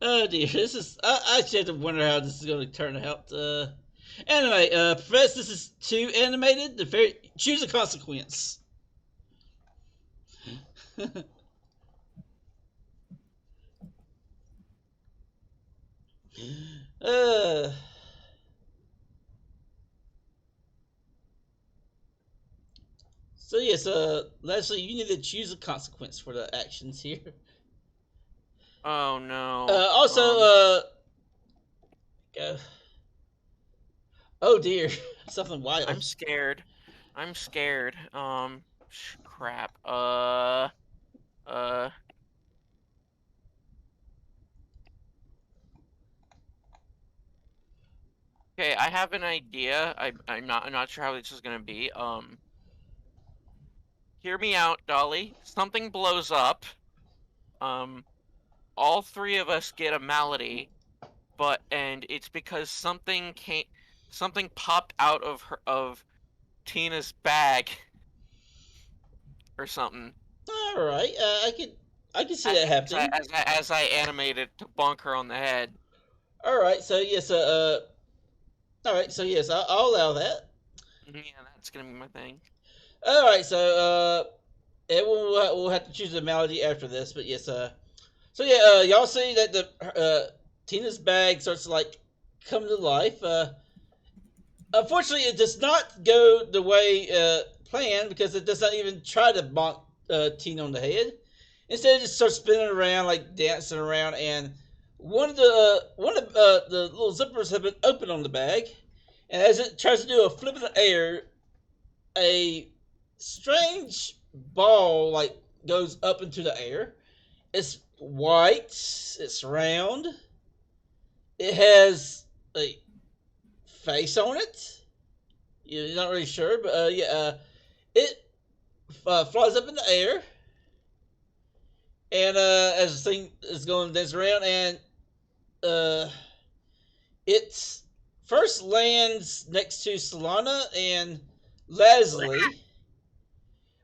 Oh dear, this is. I actually have to wonder how this is going to turn out. Animate. Professor, this is too animated. Choose a consequence. Uh, so yes, Leslie, you need to choose a consequence for the actions here. Oh no. Also, go. Oh dear, something wild. I'm scared. I'm scared. Crap. Uh. Okay, I have an idea. I'm not sure how this is gonna be. Hear me out, Dolly. Something blows up. Um, all three of us get a malady, and it's because something popped out of Tina's bag or something. All right, I can see that As I happening. as I as I animated to bonk her on the head. All right, so yes, all right, so yes, I'll allow that. Yeah, that's gonna be my thing. All right, so everyone will have to choose a melody after this, but yes, so yeah, y'all see that the Tina's bag starts to like come to life. Unfortunately, it does not go the way planned because it does not even try to bonk Tina on the head. Instead, it just starts spinning around, like dancing around, and one of the little zippers have been open on the bag, and as it tries to do a flip in the air, a strange ball like goes up into the air. It's white. It's round. It has a face on it. You're not really sure, but yeah, it flies up in the air, and as the thing is going dance around, and uh, it first lands next to Solana and Leslie.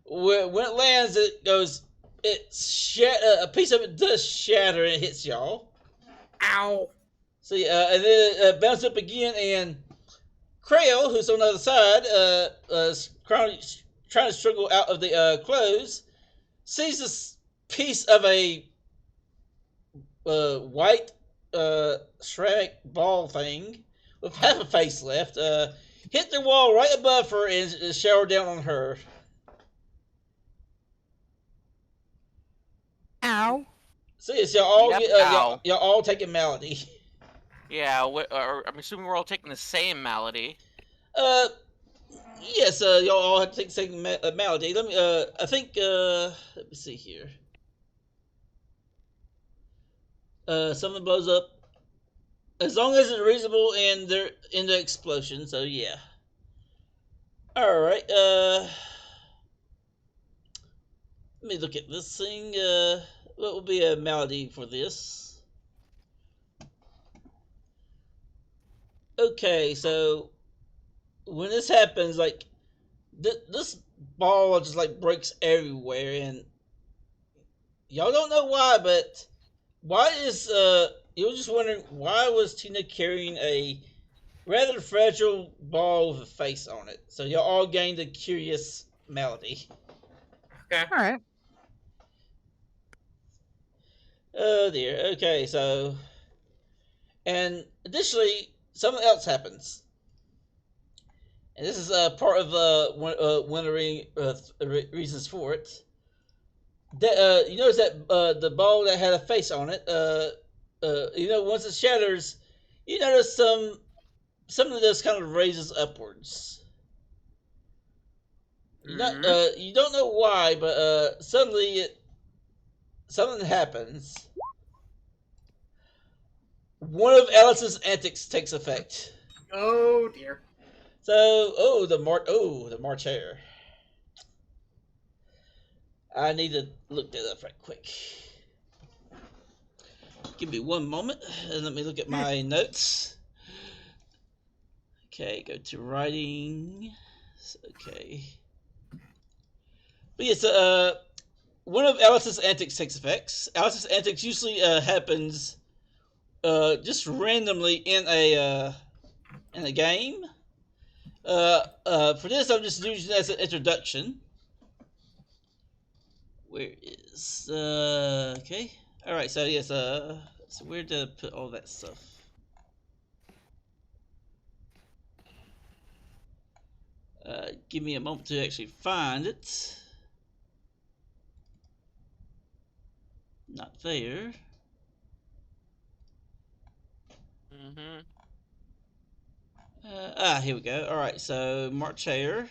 When it lands, it goes. A piece of it does shatter and it hits y'all. Ow. So and then it bounces up again, and Krail, who's on the other side, trying to struggle out of the clothes, sees this piece of a white ceramic ball thing with half a face left hit the wall right above her and shower down on her. Ow. So yes, y'all all Yep. get Ow. y'all all take a malady. Yeah. I'm assuming we're all taking the same malady. Uh, yes, y'all all have to take the same malady. Let me. I think. Let me see here. Something blows up as long as it's reasonable and they're in the explosion. So yeah. All right. Let me look at this thing. What will be a malady for this? Okay, so when this happens, like this ball just like breaks everywhere, and y'all don't know why, but why is you're just wondering why was Tina carrying a rather fragile ball with a face on it? So y'all all gained a curious malady. Okay. All right. Oh dear. Okay, so and additionally, something else happens, and this is part of one of the reasons for it. That you notice that the ball that had a face on it, once it shatters, you notice some of this kind of raises upwards. Mm-hmm. You don't know why, but suddenly something happens. One of Alice's antics takes effect. Oh dear. So, the March Hare. I need to look that up right quick. Give me one moment and let me look at my notes. Okay, go to writing. Okay. But yes, one of Alice's antics takes effects. Alice's antics usually happens just randomly in a game. For this, I'm just using it as an introduction. Where is okay? All right, so yes, so where to put all that stuff? Give me a moment to actually find it. Not there. Mm-hmm. Here we go. All right, so March Hare.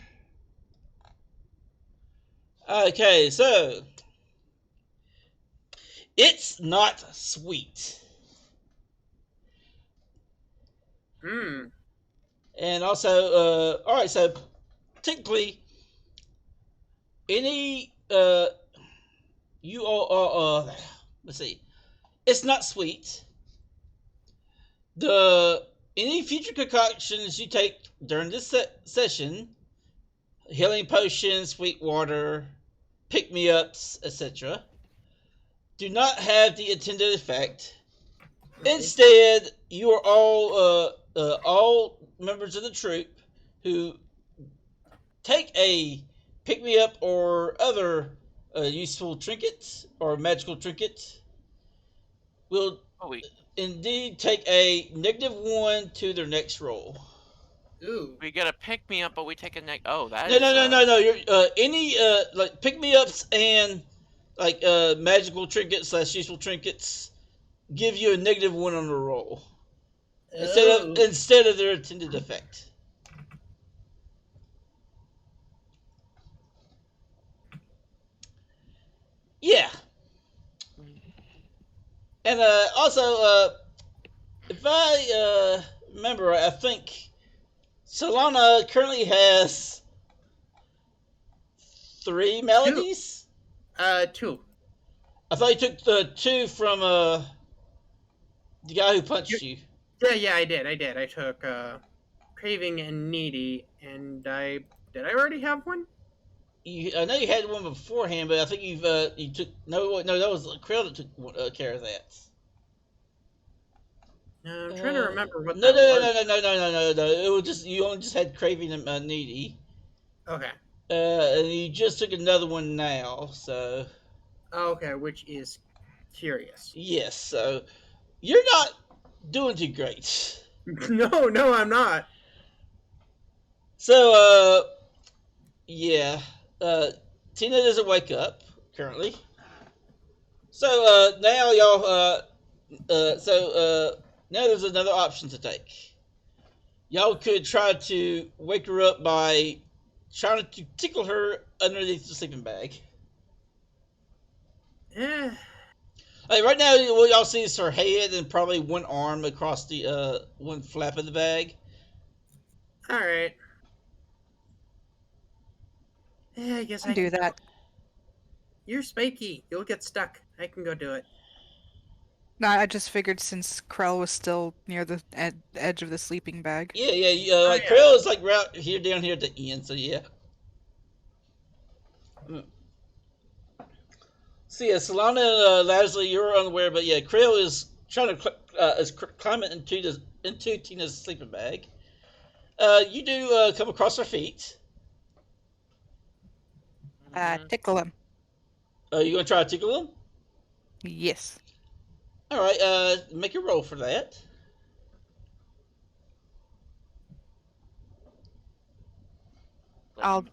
Okay, so it's not sweet. Hmm. And also, all right, so technically, any you all let's see, it's not sweet. The any future concoctions you take during this session, healing potions, sweet water, pick me ups, etc., do not have the intended effect. Okay. Instead, you are all members of the troop who take a pick me up or other useful trinket or magical trinket will Oh, indeed take a -1 to their next roll. Ooh. we get a pick me up, but we take a neck. Oh, that No, is no, no, no, no. You're any like pick me ups and like magical trinkets slash useful trinkets give you a -1 on the roll Oh. instead of their intended effect. Yeah, and also if I remember, I think Solana currently has 3 Two. melodies. 2. I thought you took the 2 from the guy who punched you. Yeah, I did. I took Craving and Needy, and did I already have one? I know you had one beforehand, but I think you took no, that was Krill that took care of that. No, I'm trying to remember what No, that no, no, was. no, no, no, no, no, no. It was just you only just had Craving and Needy, Okay. and you just took another one now. So Okay, which is curious. yes, so you're not doing too great. No, I'm not. So yeah, uh, Tina doesn't wake up currently. So now y'all now there's another option to take. Y'all could try to wake her up by trying to tickle her underneath the sleeping bag. Eh, Like right now, what y'all see is her head and probably one arm across the one flap of the bag. all right. I guess I can I do can go. that. You're spiky. You'll get stuck. I can go do it. No, I just figured since Krell was still near the edge of the sleeping bag. Yeah. Oh Like yeah. Krill is like right here down here at the end. So yeah. Mm. So yeah, Solana and Lazuli, you're unaware, but yeah, Krill is trying to climbing into Tina's sleeping bag. You do come across her feet. Mm-hmm. Tickle him. You gonna try to tickle him? Yes. All right. Make a roll for that. I'll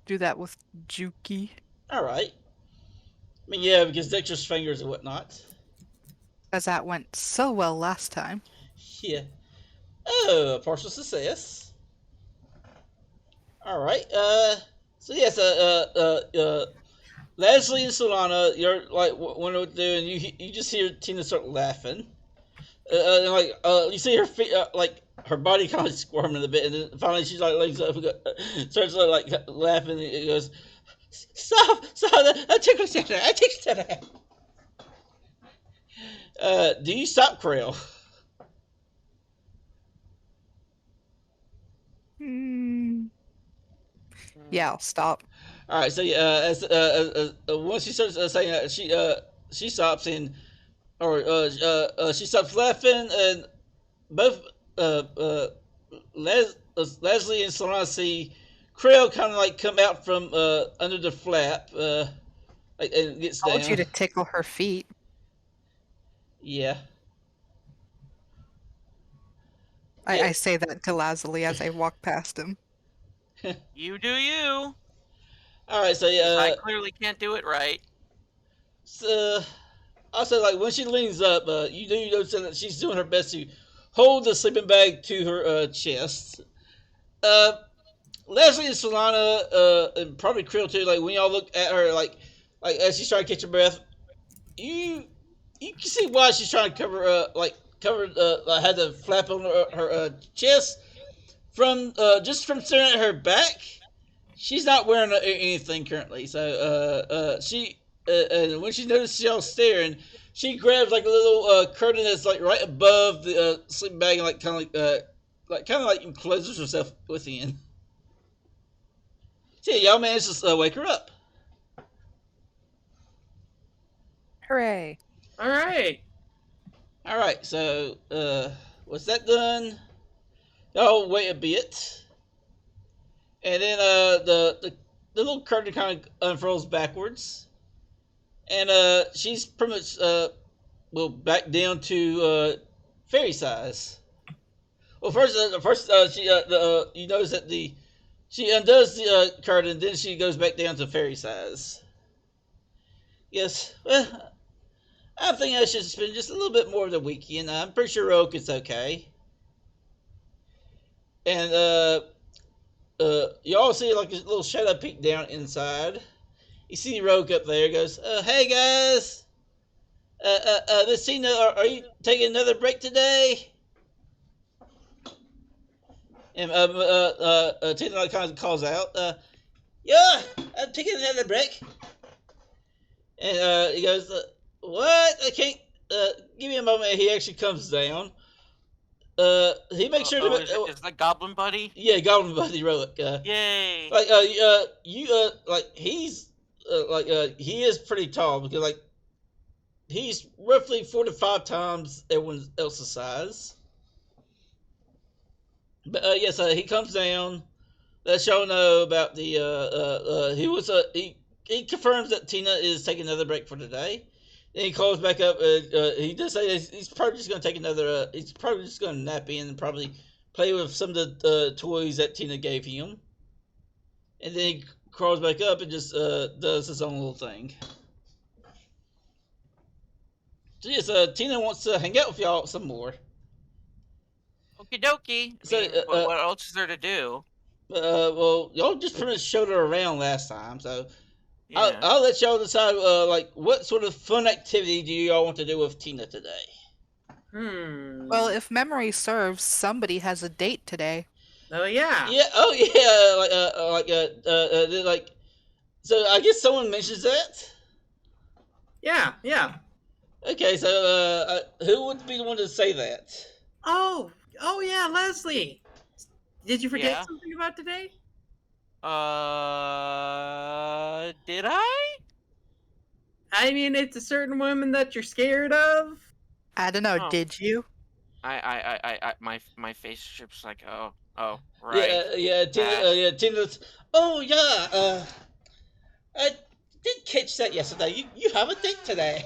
do that with Juki. All right. I mean, yeah, because dexterous fingers and whatnot. As that went so well last time. Yeah. Oh, a partial success. All right. So yes. Leslie and Solana, you're like when they're doing, you just hear Tina start laughing. And like you see her feet, like her body kind of squirming a bit, and then finally she's like legs up, and starts like laughing. And it goes, "Stop! I took a step. I took a step." Do you stop, Krill? Hmm. Yeah, I'll stop. All right. So once she starts saying that, she stops and she stops laughing, and both uh, uh, Leslie and Solana see Krill kind of like come out from under the flap, and gets I want you down. to tickle her feet. Yeah. I Yeah. say that to Lazuli as I walk past him. You do you. All right, so 'Cause I clearly can't do it right. so also like when she leans up, you do notice that she's doing her best to hold the sleeping bag to her chest. Uh, Leslie and Solana, and probably Krill too. Like when y'all look at her, like as she's trying to catch her breath, you you can see why she's trying to cover had the flap on her chest from just from staring at her back. She's not wearing anything currently, so she and when she notices y'all staring, she grabs like a little curtain that's like right above the sleeping bag and like kind of like encloses herself within. So yeah, y'all managed to wake her up. Hooray. All right. All right, so was that done? Y'all wait a bit, and then the little curtain kind of unfurls backwards, and she's pretty much well back down to fairy size. Well, first she you notice that the she undoes the curtain, then she goes back down to fairy size. Yes, well, I think I should spend just a little bit more of the weekend. I'm pretty sure Oak is okay. And you all see like a little shadow peek down inside. You see Rogue up there. Goes, "Hey guys, this Tina, are you taking another break today?" And Tina kind of calls out, "Yeah, I'm taking another break." And he goes, "What? I can't. Give me a moment." He actually comes down. He makes sure to. Is that Goblin Buddy? Yeah, Goblin Buddy Relic. Yay! Like you like he's he is pretty tall because like he's roughly 4 to 5 times everyone else's size. But yes, he comes down. Lets y'all know about the he confirms that Tina is taking another break for today. Then he calls back up. He does say he's probably just going to take another. He's probably just going to nap in and probably play with some of the toys that Tina gave him. And then he crawls back up and just does his own little thing. So yes, Tina wants to hang out with y'all some more. Okie dokie. So, What else is there to do? Well, y'all just pretty much showed her around last time, so Yeah. I'll let y'all decide. Like, what sort of fun activity do y'all want to do with Tina today? Well, if memory serves, somebody has a date today. Oh yeah. Yeah. Oh yeah. Like. So I guess someone mentions that. Yeah. Yeah. Okay. So who would be the one to say that? Oh. Oh yeah, Leslie. Did you forget Yeah. something about today? Did I? I mean, it's a certain woman that you're scared of. I don't know, Oh. did you? My face ship's like, oh, right. Yeah. Tina. Tina's. Oh yeah. I did catch that yesterday. You have a date today.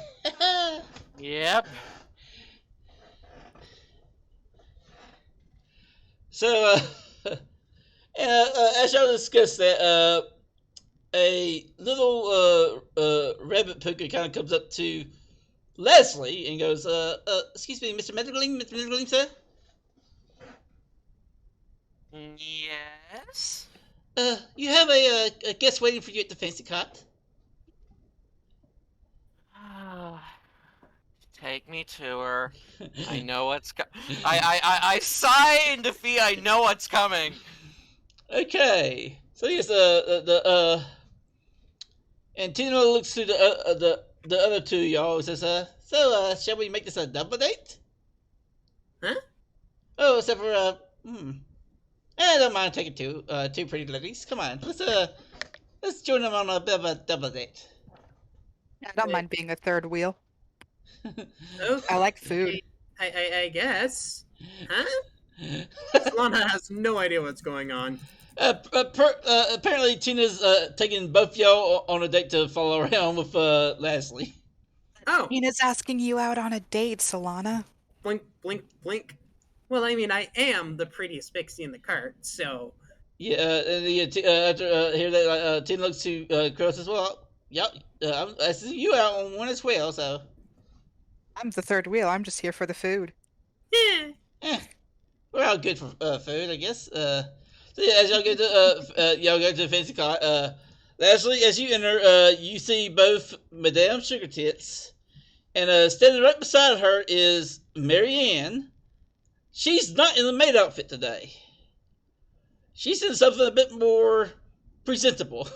Yep. So, and as y'all discussed that, a little rabbit puka kind of comes up to Leslie and goes, excuse me, Mr. Mr. Medderling, sir? Yes. You have a guest waiting for you at the fancy cot. Take me to her. I know what's I sigh in defeat. I know what's coming. Okay. So yes, and Tina looks to the other two y'all and says, shall we make this a double date? Huh? Oh, except for I don't mind taking two pretty ladies. Come on, let's join them on a bit of a double date. I don't mind being a third wheel. Okay. I like food. I guess. Huh? Lana has no idea what's going on. Apparently, Tina's taking both y'all on a date to follow around with Leslie. Oh, Tina's asking you out on a date, Solana. blink, blink, blink. Well, I mean, I am the prettiest pixie in the cart, so Yeah, and after hear that, Tin looks to Crow and says, "Well, yeah, I see you out on one as well, so I'm the third wheel. I'm just here for the food. Yeah. eh, we're all good for food, I guess." So yeah, as y'all go to the fancy car, Leslie, as you enter, you see both Madame Sugar Tits, and standing right beside her is Marianne. She's not in the maid outfit today. She's in something a bit more presentable.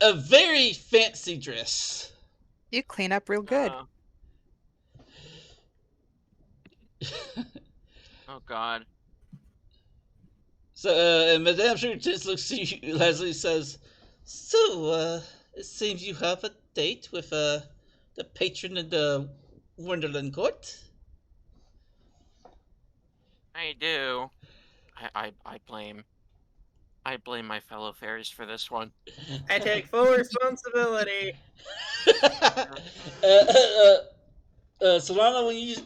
A very fancy dress. You clean up real good. Uh, oh God. So, and Madame Sugar Tits looks to you, Leslie says, "So, it seems you have a date with, the patron of the Wonderland Court?" I do. I blame my fellow fairies for this one. I take full responsibility. uh, uh, Solana, when you,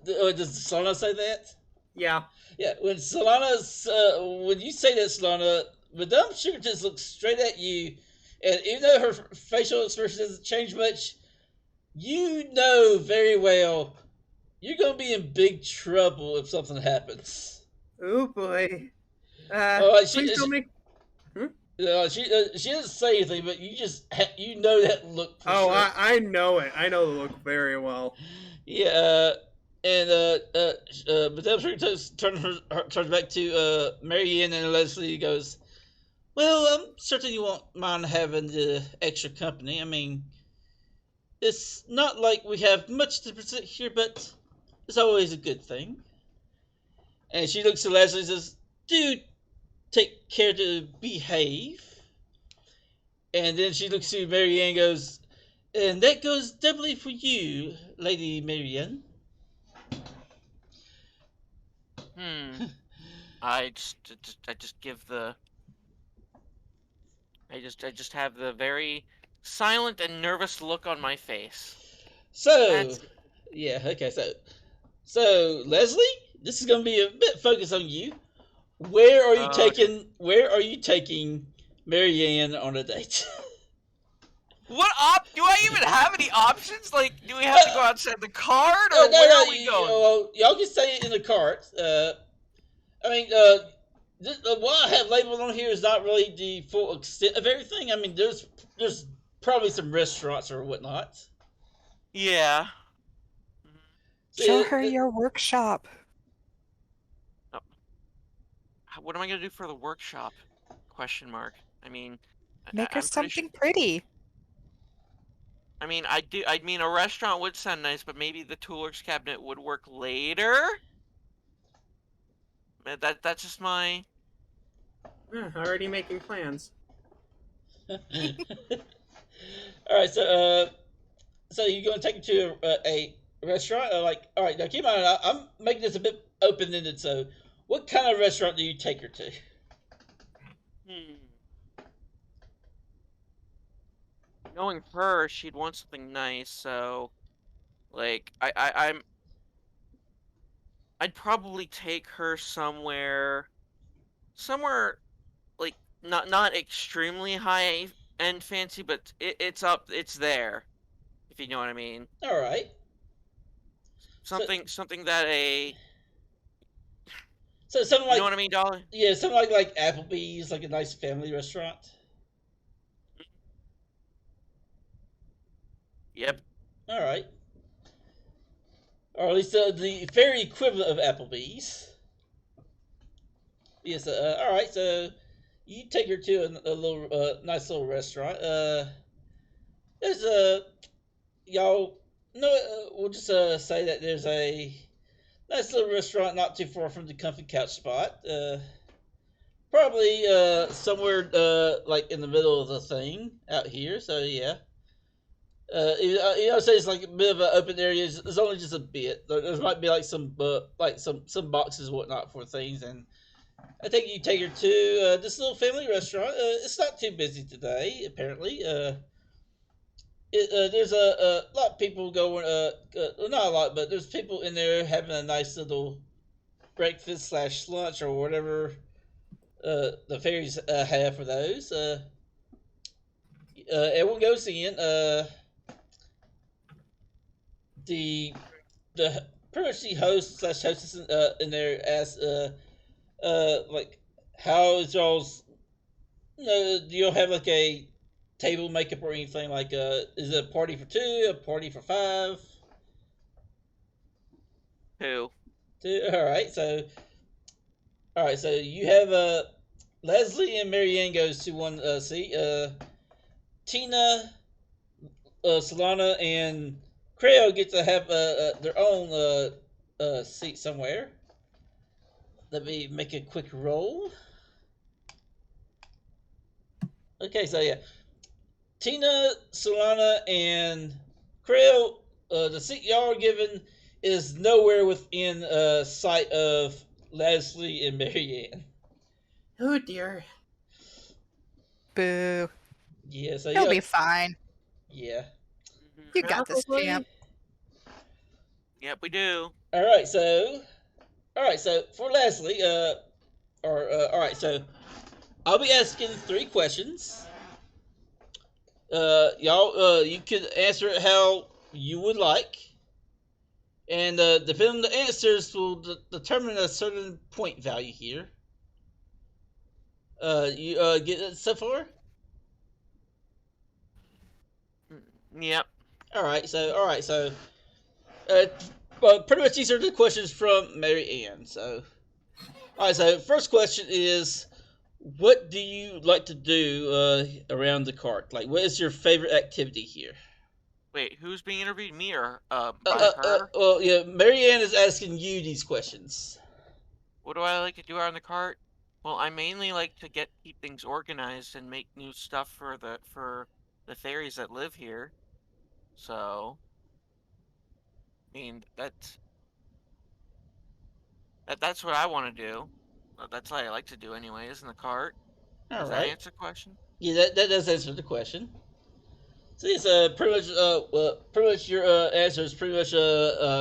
does Solana say that? Yeah. Yeah, when you say that, Solana, Madame Sugar Tits looks straight at you, and even though her facial expression doesn't change much, you know very well you're gonna be in big trouble if something happens. Oh boy. She, Please tell she, me. Hmm? she doesn't say anything, but you know that look for Oh, sure. I know it. I know the look very well. Yeah, and Madame Sugar Tits turns back to Marianne and Leslie. Goes, "Well, I'm certain you won't mind having the extra company. I mean, it's not like we have much to present here, but it's always a good thing." And she looks at Leslie and says, "Do take care to behave." And then she looks to Marianne and goes, "And that goes doubly for you, Lady Marianne." Hmm. I just give the I just have the very silent and nervous look on my face. So, That's yeah, okay, so Leslie, this is going to be a bit focused on you. okay. Where are you taking Marianne on a date? What do I even have any options? Like, do we have to go outside the card, or No, where no, are we going? y'all can say it in the cart. I mean, what I have labeled on here is not really the full extent of everything. I mean, there's probably some restaurants or whatnot. Yeah. Mhm. So Show yeah, her your workshop. Oh, what am I gonna do for the workshop? Question mark. I mean, Make her I'm pretty sure. something pretty. I mean, I do. I mean, a restaurant would sound nice, but maybe the Toolworks cabinet would work later. That's just my. Already making plans. all right. So you're going to take her to a restaurant? Like, all right. Now keep in mind, I'm making this a bit open ended. So, what kind of restaurant do you take her to? Hmm. Knowing her, she'd want something nice. So, like, I'd probably take her somewhere like not extremely high end fancy, but it's there, if you know what I mean. All right. So, Something that a so something you know like what I mean, Dolly? yeah, something like Applebee's, like a nice family restaurant. Yep. All right. Or at least the fairy equivalent of Applebee's. Yes. All right. So you take her to a little nice little restaurant. There's a y'all. No, we'll just say that there's a nice little restaurant not too far from the comfy couch spot. Probably somewhere like in the middle of the thing out here. So yeah. So it's like a bit of an open area. It's only just a bit. There might be like some boxes and whatnot for things, and I think you take her to this little family restaurant. It's not too busy today, apparently. There's a lot of people going. Well, not a lot, but there's people in there having a nice little breakfast slash lunch or whatever the fairies have for those. Everyone goes in. The pretty much the host slash hostess in there asks like how is y'all's do you have like a table makeup or anything like is it a party for two, a party for five? Two. Two. All right, so you have Leslie and Marianne goes to one seat. Tina, Solana, and Creo get to have their own seat somewhere. Let me make a quick roll. Okay, so yeah, Tina, Solana, and Creo, the seat y'all are given is nowhere within sight of Leslie and Marianne. Oh dear. Boo. Yeah, so He'll yeah, be fine. yeah. You got this, champ. Yep, we do. All right, so for Leslie, all right, so I'll be asking 3 questions. You could answer it how you would like, and depending on the answers will determine a certain point value here. You get it so far? Yep. All right, so uh, pretty much these are the questions from Mary Ann. So, all right, so first question is, what do you like to do around the cart? Like, what is your favorite activity here? Wait, who's being interviewed? Me or her? Well, yeah, Marianne is asking you these questions. What do I like to do around the cart? Well, I mainly like to keep things organized and make new stuff for the fairies that live here. So, I mean, that's what I want to do. That's what I like to do anyways in the cart. All Does that right. answer the question? Yeah, that does answer the question. So it's pretty much your answer is pretty much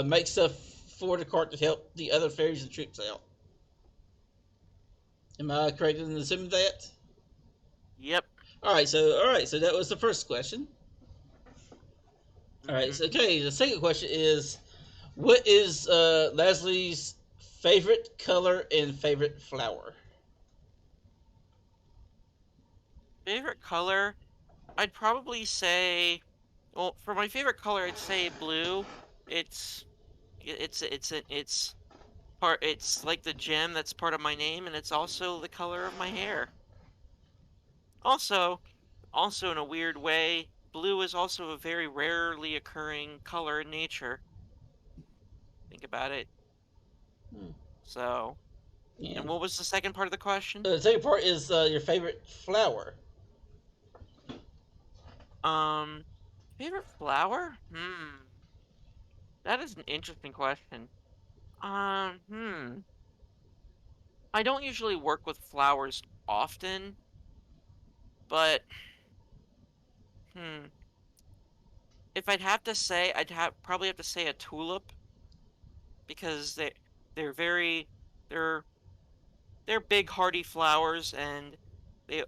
make stuff for the cart to help the other fairies and troops out. Am I correct in assuming that? Yep. All right, so that was the first question. All right, so okay, the second question is, what is Leslie's favorite color and favorite flower? Favorite color? I'd probably say, well, for my favorite color, I'd say blue. It's it's part. It's like the gem that's part of my name, and it's also the color of my hair. Also, also in a weird way, blue is also a very rarely occurring color in nature. Think about it. Hmm. So, Yeah. and what was the second part of the question? The second part is your favorite flower. Um, Favorite flower? That is an interesting question. Um, hmm. I don't usually work with flowers often, but hmm. If I'd have to say, I'd have probably have to say a tulip because they're very they're they're big hardy flowers and they're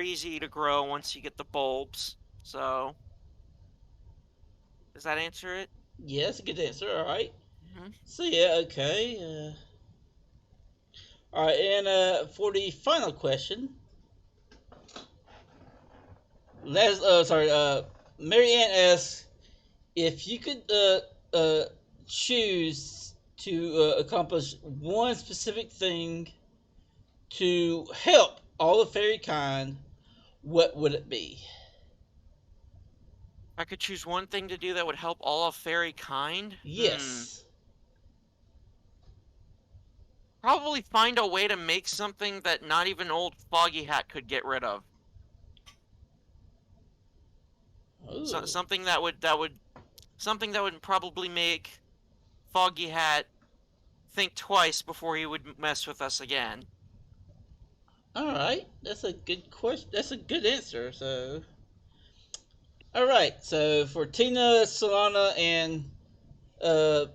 easy to grow once you get the bulbs. So, does that answer it? Yeah, that's a good answer. All right. Hmm. So yeah, okay. All right, and for the final question, Marianne asks if you could choose to accomplish one specific thing to help all of fairy kind, what would it be? I could choose one thing to do that would help all of fairy kind. Yes. Probably find a way to make something that not even old Foggy Hat could get rid of. So, Ooh. something that would probably make Foggy Hat think twice before he would mess with us again. All right, that's a good question. That's a good answer. So, all right. So for Tina, Solana, and uh,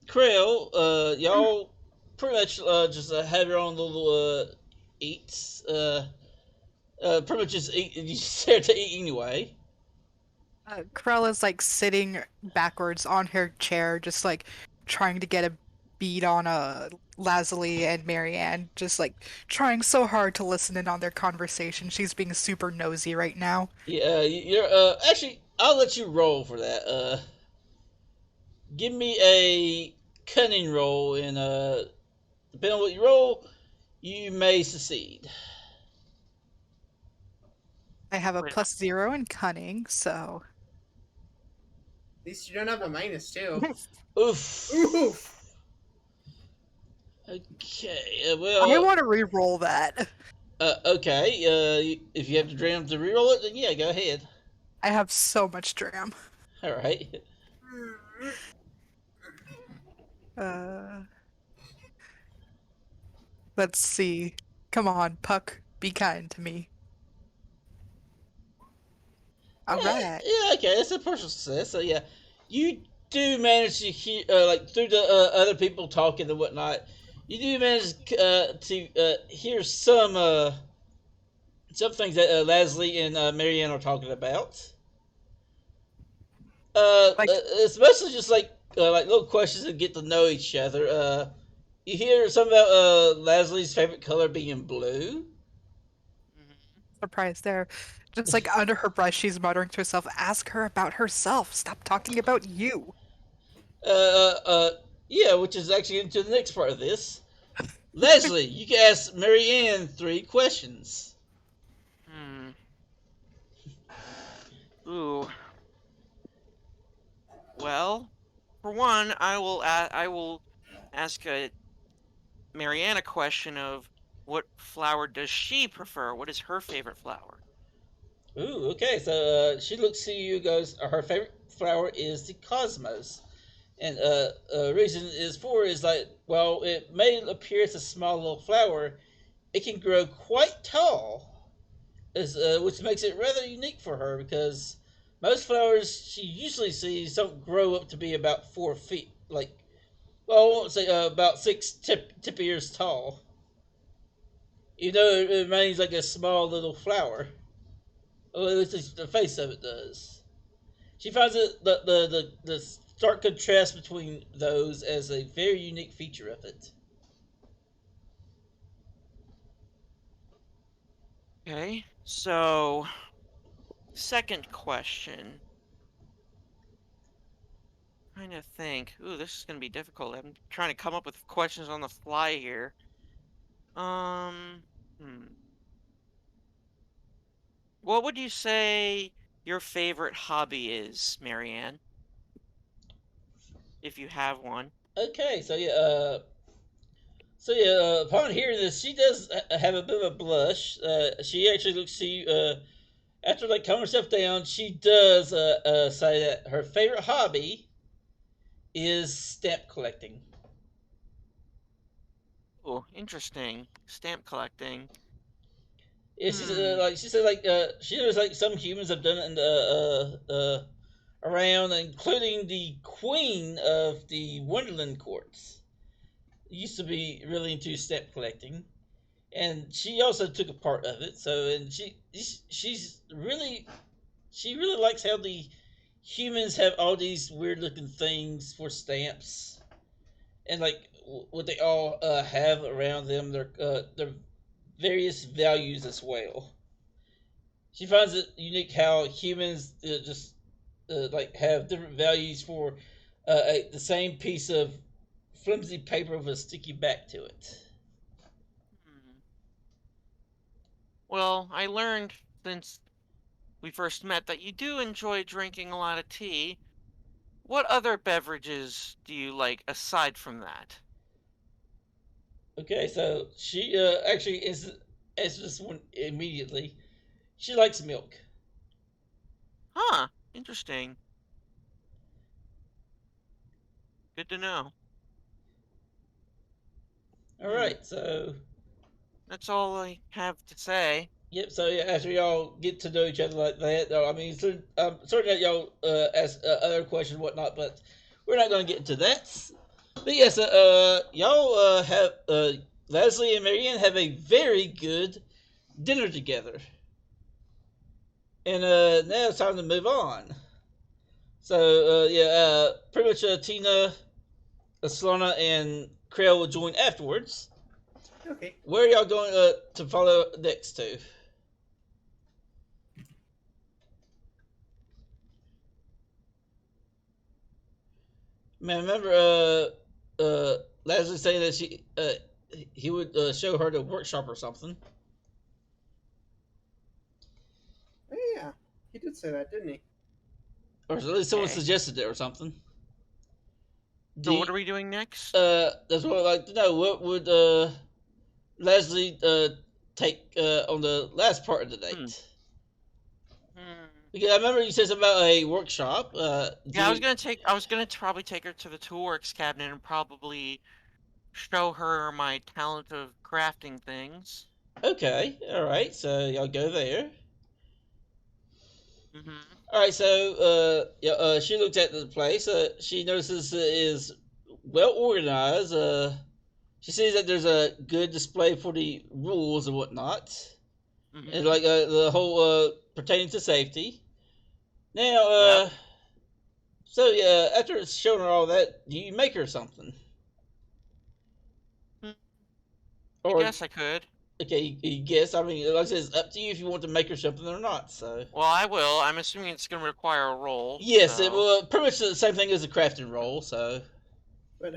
Krell, y'all pretty much just have your own little eats. Pretty much just eat. You just there to eat anyway. Corella's like sitting backwards on her chair, just like trying to get a beat on Lazuli and Marianne, just like trying so hard to listen in on their conversation. She's being super nosy right now. Yeah, you're actually. I'll let you roll for that. Give me a cunning roll, and depending on what you roll, you may succeed. I have a Wait, +0 in cunning, so At least you don't have a -2. Oof. Oof. Okay. I Well. want to re-roll that. Okay. If you have to dram to reroll it, then yeah, go ahead. I have so much dram. All right. Uh, let's see. Come on, Puck, be kind to me. All right. Yeah. Okay. That's a partial success. So yeah, you do manage to hear like through the other people talking and whatnot. You do manage to hear some things that Leslie and Marianne are talking about. Like, It's mostly just like little questions to get to know each other. You hear something about Leslie's favorite color being blue. surprise there. Just like under her breath, she's muttering to herself, ask her about herself. Stop talking about you. Uh, uh, uh, yeah, which is actually into the next part of this. Leslie, you can ask Marianne 3 questions. Hmm. Ooh. Well, for one, I will ask Marianne a question of what flower does she prefer? What is her favorite flower? Ooh, okay. So she looks to you, goes, her favorite flower is the cosmos. And reason is like, well, it may appear as a small little flower, it can grow quite tall, which makes it rather unique for her because most flowers she usually sees don't grow up to be about 4 feet, like, well, I won't say about six tip ears tall. You know, it remains like a small little flower. Well, at least the face of it does. She finds the stark contrast between those as a very unique feature of it. Okay, so second question. Trying to think. Ooh, this is gonna be difficult. I'm trying to come up with questions on the fly here. Um, hmm. What would you say your favorite hobby is, Marianne? If you have one. Okay, so yeah. Upon hearing this, she does have a bit of a blush. She actually looks to you. After like calming herself down, she does say that her favorite hobby is stamp collecting. Oh, interesting. Stamp collecting. Yeah, Hmm. she said she knows like some humans have done it in around, including the queen of the Wonderland courts. Used to be really into stamp collecting, and she also took a part of it. So, and she really likes how the humans have all these weird looking things for stamps, and like what they all have around them, their various values as well. She finds it unique how humans just like have different values for the same piece of flimsy paper with a sticky back to it. Hmm. Well, I learned since we first met that you do enjoy drinking a lot of tea. What other beverages do you like aside from that? Okay, so she actually answers this one immediately. She likes milk. Huh, interesting. Good to know. All Hmm, right, so that's all I have to say. yep. So yeah, after y'all get to know each other like that, I mean, certain that y'all ask other questions and whatnot, but we're not going to get into that. But yes, y'all have Leslie and Marianne have a very good dinner together, and now it's time to move on. So pretty much Tina, Solana, and Krell will join afterwards. Okay. Where are y'all going to follow next to? Man, remember Leslie saying that he would show her the workshop or something. Oh, yeah, he did say that, didn't he? Or at least someone Okay. suggested it or something. So what are we doing next? That's what I'd like to know. What would Leslie take on the last part of the date? Because I remember you said something about a workshop. Yeah, I was gonna probably take her to the toolworks cabinet and probably show her my talent of crafting things. Okay, all right. So y'all go there. Mm-hmm. All right. So she looks at the place. She notices it is well organized. She sees that there's a good display for the rules and whatnot, and Mm-hmm. like the whole pertaining to safety. Now, Yep. so yeah, after showing her all that, do you make her something? I Or guess I could. okay, you guess. I mean, like I said, it's up to you if you want to make her something or not. So Well, I will. I'm assuming it's gonna require a roll. yes, it So. will pretty much the same thing as a crafting roll. So But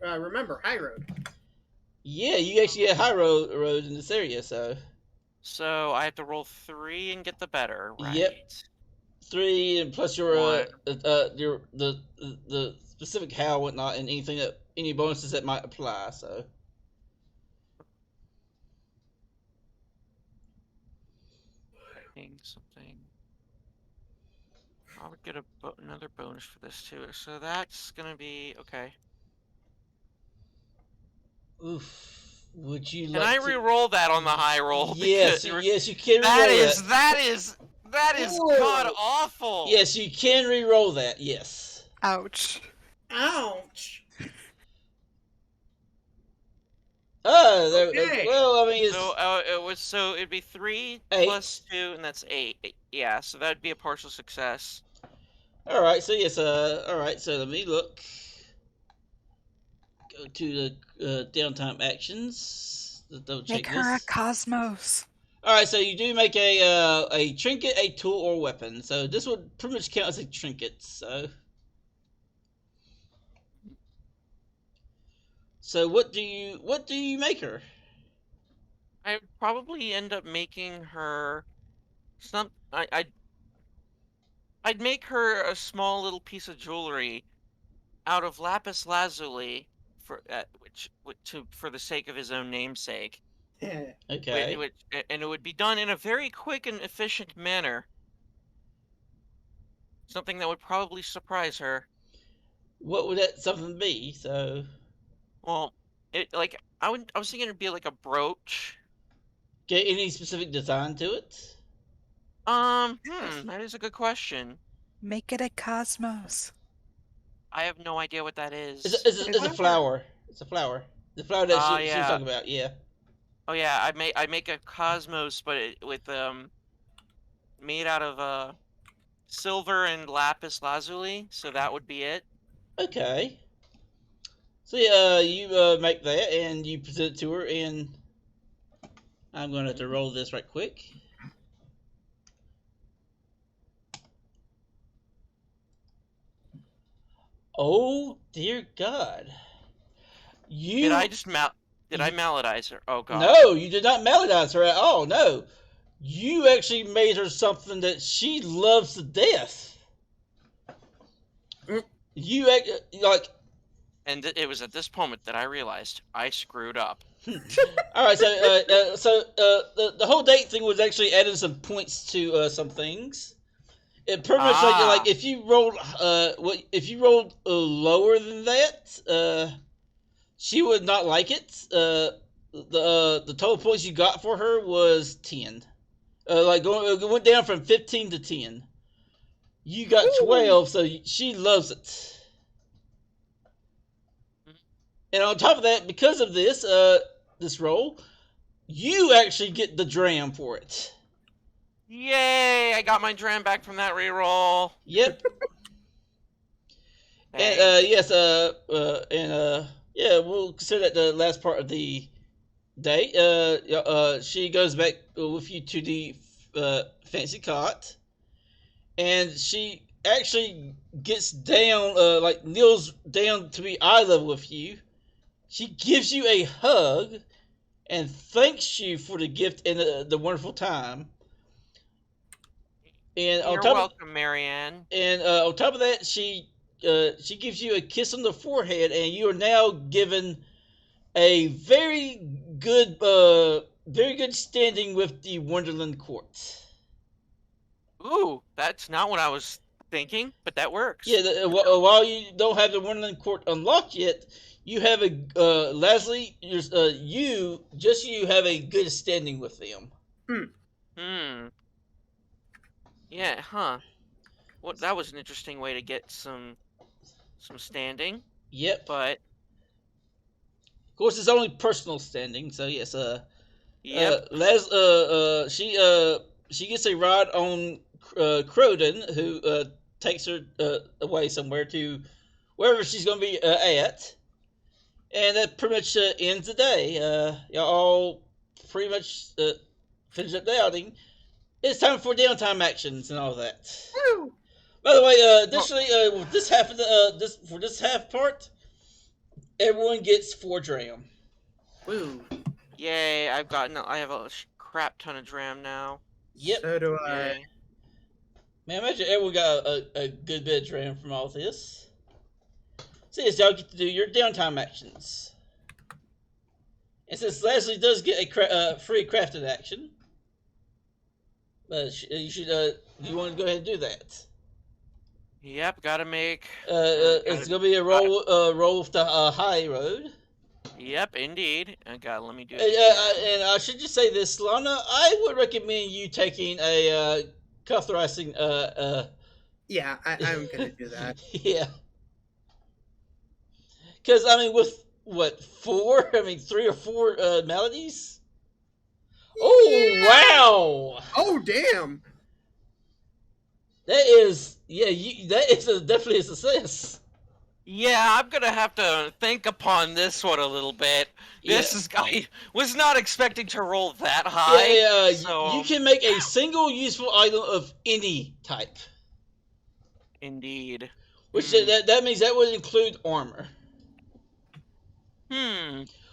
remember, high road. yeah, you actually get high road in this area. So I have to roll 3 and get the better, right? Yep. 3 and plus your One. the specific how and whatnot and anything that any bonuses that might apply. So Something. I would get another bonus for this too. So that's gonna be okay. oof. Would you Can like I to? re-roll that on the high roll? Yes, Because yes, you can that re-roll is that is Ooh. god awful. Yes, you can re-roll that. Yes. Ouch. Ouch. Okay. Well, I mean, it's So it'd be 3 8. plus 2, and that's 8. Yeah, so that'd be a partial success. All right. So yes. All right. So let me look. Go to the downtime actions. Double check Make her a this. cosmos. All right. So you do make a trinket, a tool, or weapon. So this would pretty much count as a trinket. So what do you make her? I'd probably end up making her some. I'd make her a small little piece of jewelry out of lapis lazuli for for the sake of his own namesake. Okay. And it would be done in a very quick and efficient manner. Something that would probably surprise her. What would that something be? So. Well, I was thinking it'd be like a brooch. Get any specific design to it? That is a good question. Make it a cosmos. I have no idea what that is. It's a flower. It's a flower. The flower that she was Yeah. talking about. Yeah. Oh yeah, I make a cosmos, but with made out of silver and lapis lazuli, so that would be it. Okay. So you make that and you present it to her, and I'm going to have to roll this right quick. Oh dear God! Did I maladize her? Oh God! No, you did not maladize her at all. No, you actually made her something that she loves to death. You like. And it was at this moment that I realized I screwed up. All right, so the whole date thing was actually adding some points to some things. It pretty much like if you rolled lower than that, she would not like it. The total points you got for her was 10. It went down from 15 to 10. You got 12, so she loves it. And on top of that, because of this, this roll, you actually get the dram for it. Yay! I got my dram back from that reroll. Yep. Thank And yes, yeah, we'll consider that the last part of the day. She goes back with you to the fancy cot, and she actually gets down, like kneels down to be eye level with you. She gives you a hug and thanks you for the gift and the wonderful time. And You're welcome, Marianne. And on top of that, she gives you a kiss on the forehead, and you are now given a very good standing with the Wonderland Court. Ooh, that's not what I was thinking, but that works. Yeah, while you don't have the Wonderland Court unlocked yet, you have a Leslie. You have a good standing with them. Yeah, huh. Well, that was an interesting way to get some standing. Yep. But of course, it's only personal standing, so yes. Yep. She gets a ride on Croden, who takes her away somewhere to wherever she's going to be at, and that pretty much ends the day. Y'all all pretty much finish up the outing. It's time for downtime actions and all that. Woo! By the way, additionally, with this half of the for this half part, everyone gets 4 dram. Woo! Yay! I have a crap ton of dram now. Yep. So do I. Yay. Man, imagine everyone got a good bit of dram from all this. So yes, y'all get to do your downtime actions. And since Leslie does get a free crafted action, you should you want to go ahead and do that. Yep, gotta make. It's gonna be a roll with the high road. Yep, indeed. Let me do it. And I should just say this, Lana. I would recommend you taking a cuthricing. Yeah, I'm gonna do that. Yeah. Because I mean, with what 4? I mean, 3 or 4 melodies. Oh wow! Oh damn! That is definitely a success. Yeah, I'm gonna have to think upon this one a little bit. I was not expecting to roll that high. Yeah, so... you can make a single useful item of any type. Indeed. Which that means that would include armor.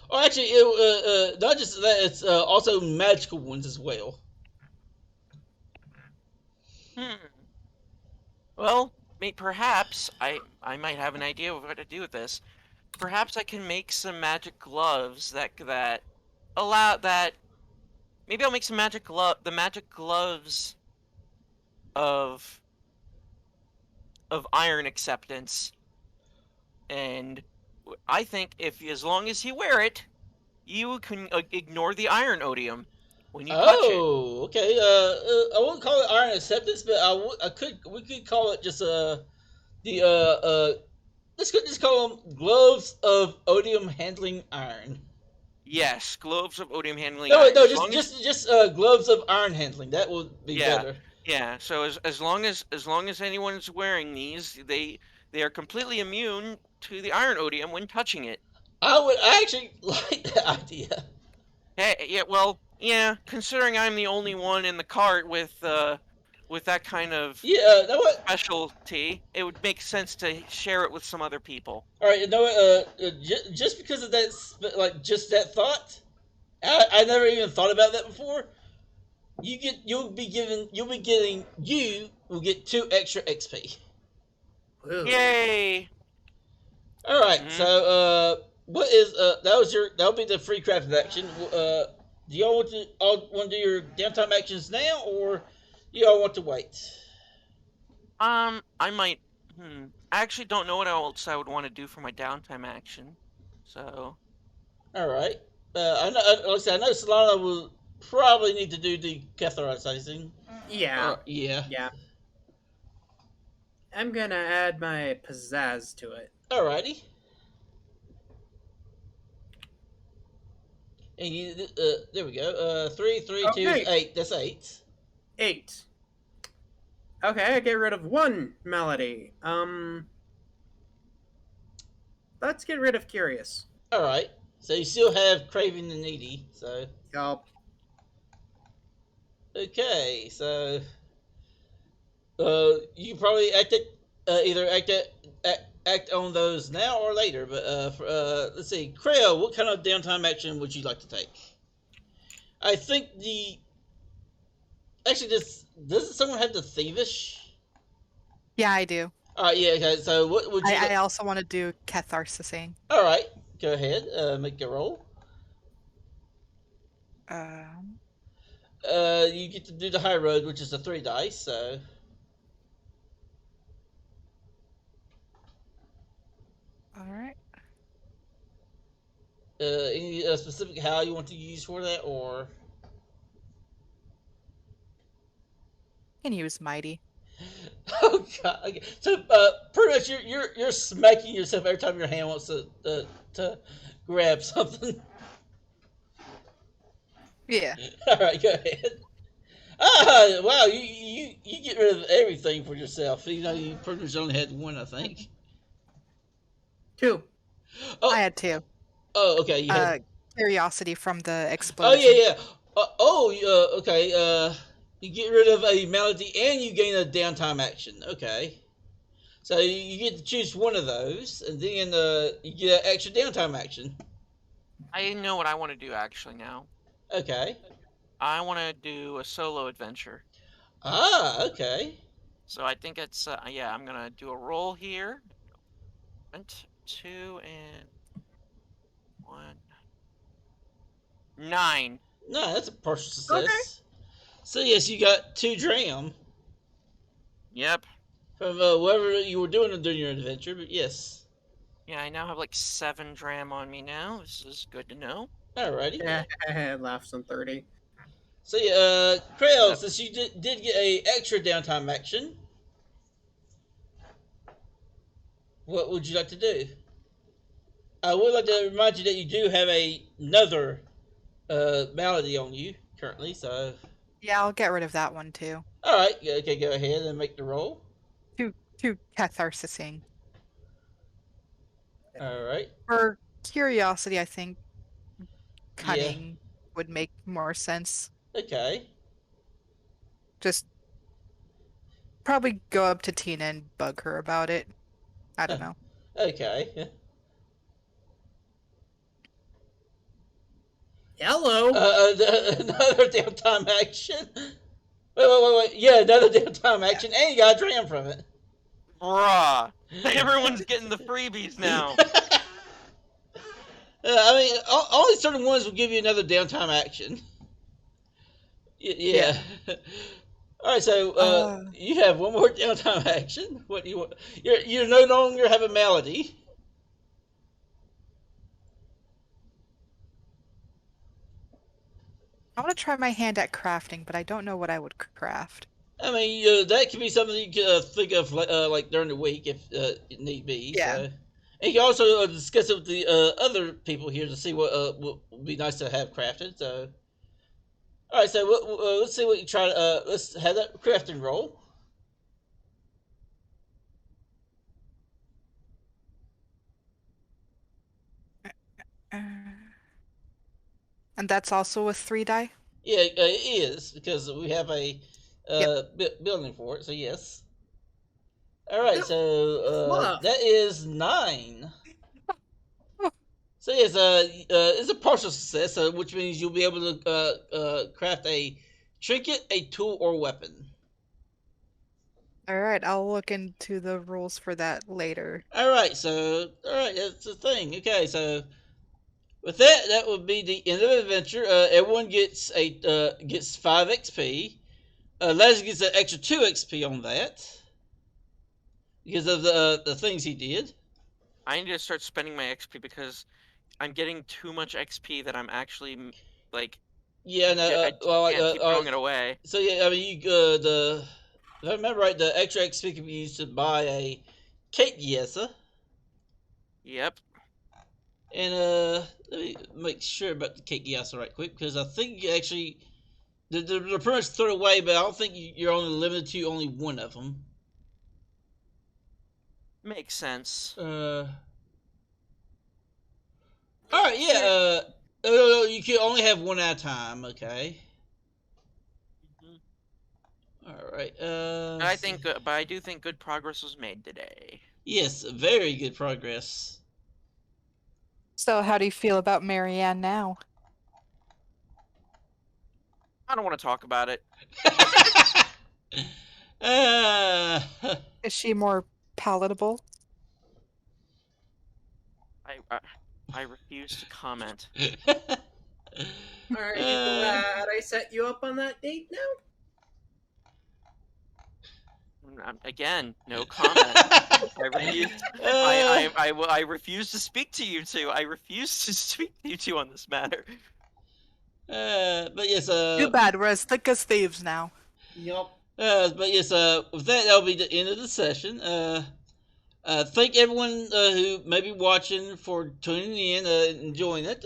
Oh, actually, not just that; it's also magical ones as well. Well, perhaps I might have an idea of what to do with this. Perhaps I can make some magic gloves that allow that. Maybe I'll make some the magic gloves of iron acceptance, and I think as long as you wear it, you can ignore the iron odium when you touch it. Oh, okay. I wouldn't call it iron acceptance, but we could call it just let's just call them gloves of odium handling iron. Yes, gloves of odium handling. No, iron. no, just gloves of iron handling. That would be better. Yeah. So as long as anyone's wearing these, they are completely immune to the iron odium when touching it. I actually like that idea. Hey, yeah, well, yeah. Considering I'm the only one in the cart with that kind of specialty, it would make sense to share it with some other people. All right, you know what? Just because of that, like just that thought, I never even thought about that before. You will get 2 extra XP. Woo. Yay! All right, so what is that'll be the free crafted action. Do y'all want to do your downtime actions now, or do y'all want to wait? I might. I actually don't know what else I would want to do for my downtime action. So. All right. I know Solana will probably need to do the catheterizing. Yeah. Yeah. Yeah. I'm gonna add my pizzazz to it. Alrighty. And you, there we go. 3, 3, 2 is Okay. 8. That's 8. 8. Okay, I get rid of 1 melody. Let's get rid of Curious. All right. So you still have Craving the Needy. So Yup. okay. So you can probably either act on those now or later. But let's see, Creo, what kind of downtime action would you like to take? I think the actually doesn't someone have the Thievish? Yeah, I do. All right, yeah. Okay, so what would you? I also want to do catharsising. All right, go ahead. Make your roll. Um, You get to do the high road, which is a 3 dice. So all right. any specific how you want to use for that, or Can use mighty. oh god. Okay. So pretty much you're smacking yourself every time your hand wants to grab something. Yeah. All right, go ahead. Ah, wow, you get rid of everything for yourself. You know, you pretty much only had 1, I think. 2. Oh, I had 2. okay, you had. Curiosity from the Oh explosion. yeah, yeah. Okay. You get rid of a melody and you gain a downtime action. Okay. So you get to choose one of those, and then you get an extra downtime action. I know what I want to do actually now. Okay. I want to do a solo adventure. Ah, okay. So I think it's yeah. I'm gonna do a roll here. 1, 2, and 1. 9. No, that's a partial success. So yes, you got 2 dram Yep. from whatever you were doing during your adventure. But yes. Yeah, I now have like 7 dram on me now. This is good to know. Alrighty. Yeah, laughs on 30. So yeah, Krail, Yep. since you did get a extra downtime action, what would you like to do? I would like to remind you that you do have another malady on you currently. So Yeah, I'll get rid of that one too. all right, okay, go ahead and make the roll. Two catharsising. All right. For curiosity, I think Yeah. cunning would make more sense. Okay. Just probably go up to Tina and bug her about it. I don't know. Okay. Hello. Another downtime action. Wait. Yeah, another downtime action, and you got a dram from it. Bruh. Everyone's getting the freebies now. I mean, only certain ones will give you another downtime action. Yeah. All right, so you have one more downtime action. What do you want? You no longer have a malady. I want to try my hand at crafting, but I don't know what I would craft. I mean, that could be something you could think of like during the week if it need be. Yeah. So. And you can also discuss it with the other people here to see what would be nice to have crafted. So, all right. So let's see what you try. Let's have that crafting roll. And that's also with 3 die? Yeah, it is because we have a building for it. So yes. All right. So that is 9. So yes, it's a partial success, which means you'll be able to craft a trinket, a tool, or weapon. Alright, I'll look into the rules for that later. Alright, that's the thing. Okay, so with that would be the end of the adventure. Everyone gets gets 5 XP. Leslie gets an extra 2 XP on that because of the things he did. I need to start spending my XP because I'm getting too much XP that I'm actually like. Yeah, no. I can't keep throwing it away. So yeah, I mean, if I remember right, the extra XP can be used to buy a cake Yesa. Yep. And let me make sure about the cake gyasa right quick, because I think you actually they're pretty much thrown away, but I don't think you're only limited to only one of them. Makes sense. All right, yeah. No, you can only have one at a time. Okay. All right. But I do think good progress was made today. Yes, very good progress. So, how do you feel about Marianne now? I don't want to talk about it. uh, Is she more palatable? I refuse to comment. Are you glad I set you up on that date now? Again, no comment. I refuse. I refuse to speak to you two. I refuse to speak to you two on this matter. But yes, Too bad, we're as thick as thieves now. Yup. but yes, with that, that'll be the end of the session. Thank everyone who may be watching for tuning in, enjoying it.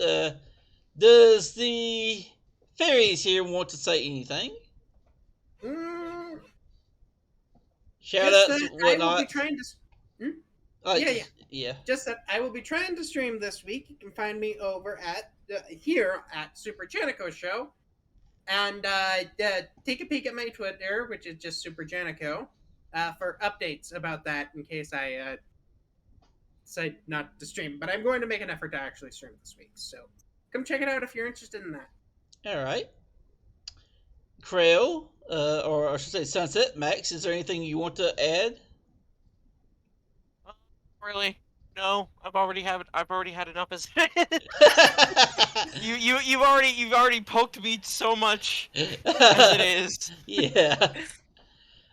Does the fairies here want to say anything? Shout Just outs, that whatnot. I will be trying to. Yeah. Just that I will be trying to stream this week. You can find me over at here at Super Janico Show, and take a peek at my Twitter, which is just Super Janico, for updates about that in case I decide not to stream. But I'm going to make an effort to actually stream this week, so come check it out if you're interested in that. All right. Krail, or I should say Sunset, Max, is there anything you want to add? Really? No, I've already had enough as you've already poked me so much as it is. Yeah.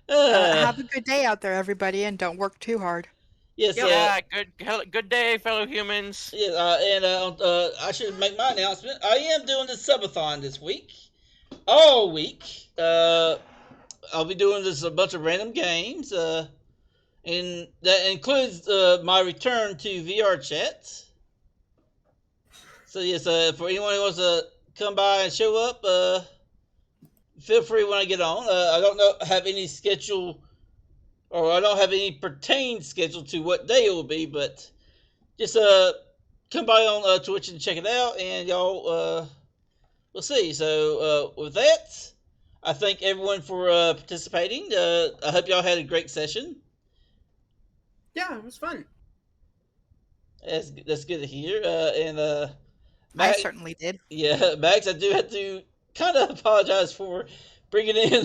Have a good day out there, everybody, and don't work too hard. Yes. Yeah. Good day, fellow humans. Yeah. And I should make my announcement. I am doing the subathon this week, all week. I'll be doing this a bunch of random games. And that includes my return to VR chat. So yes, for anyone who wants to come by and show up, feel free when I get on. I don't have any schedule, or I don't have any pertain schedule to what day it will be, but just come by on Twitch and check it out, and y'all we'll see. So with that, I thank everyone for participating. I hope y'all had a great session. Yeah, it was fun. That's good to hear. And I certainly did. Yeah, Max, I do have to kind of apologize for bringing in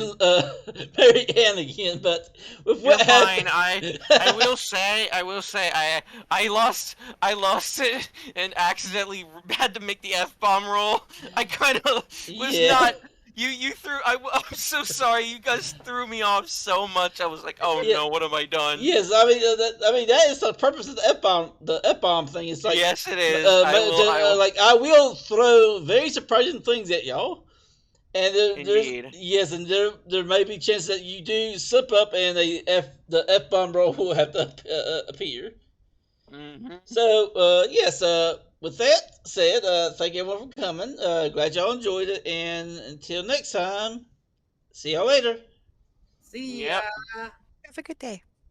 Mary Ann again, but with what You're fine. I will say I lost it and accidentally had to make the F-bomb roll. I kind of was not. You threw. I'm so sorry. You guys threw me off so much. I was like, oh no, what have I done? Yes, I mean that is the purpose of the F-bomb. The F-bomb thing is like, yes, it is. I will throw very surprising things at y'all, and there may be chance that you do slip up and the F-bomb roll will have to appear. Mm-hmm. So yes, with that said, thank everyone for coming. Glad y'all enjoyed it, and until next time, see y'all later. See ya. Have a good day.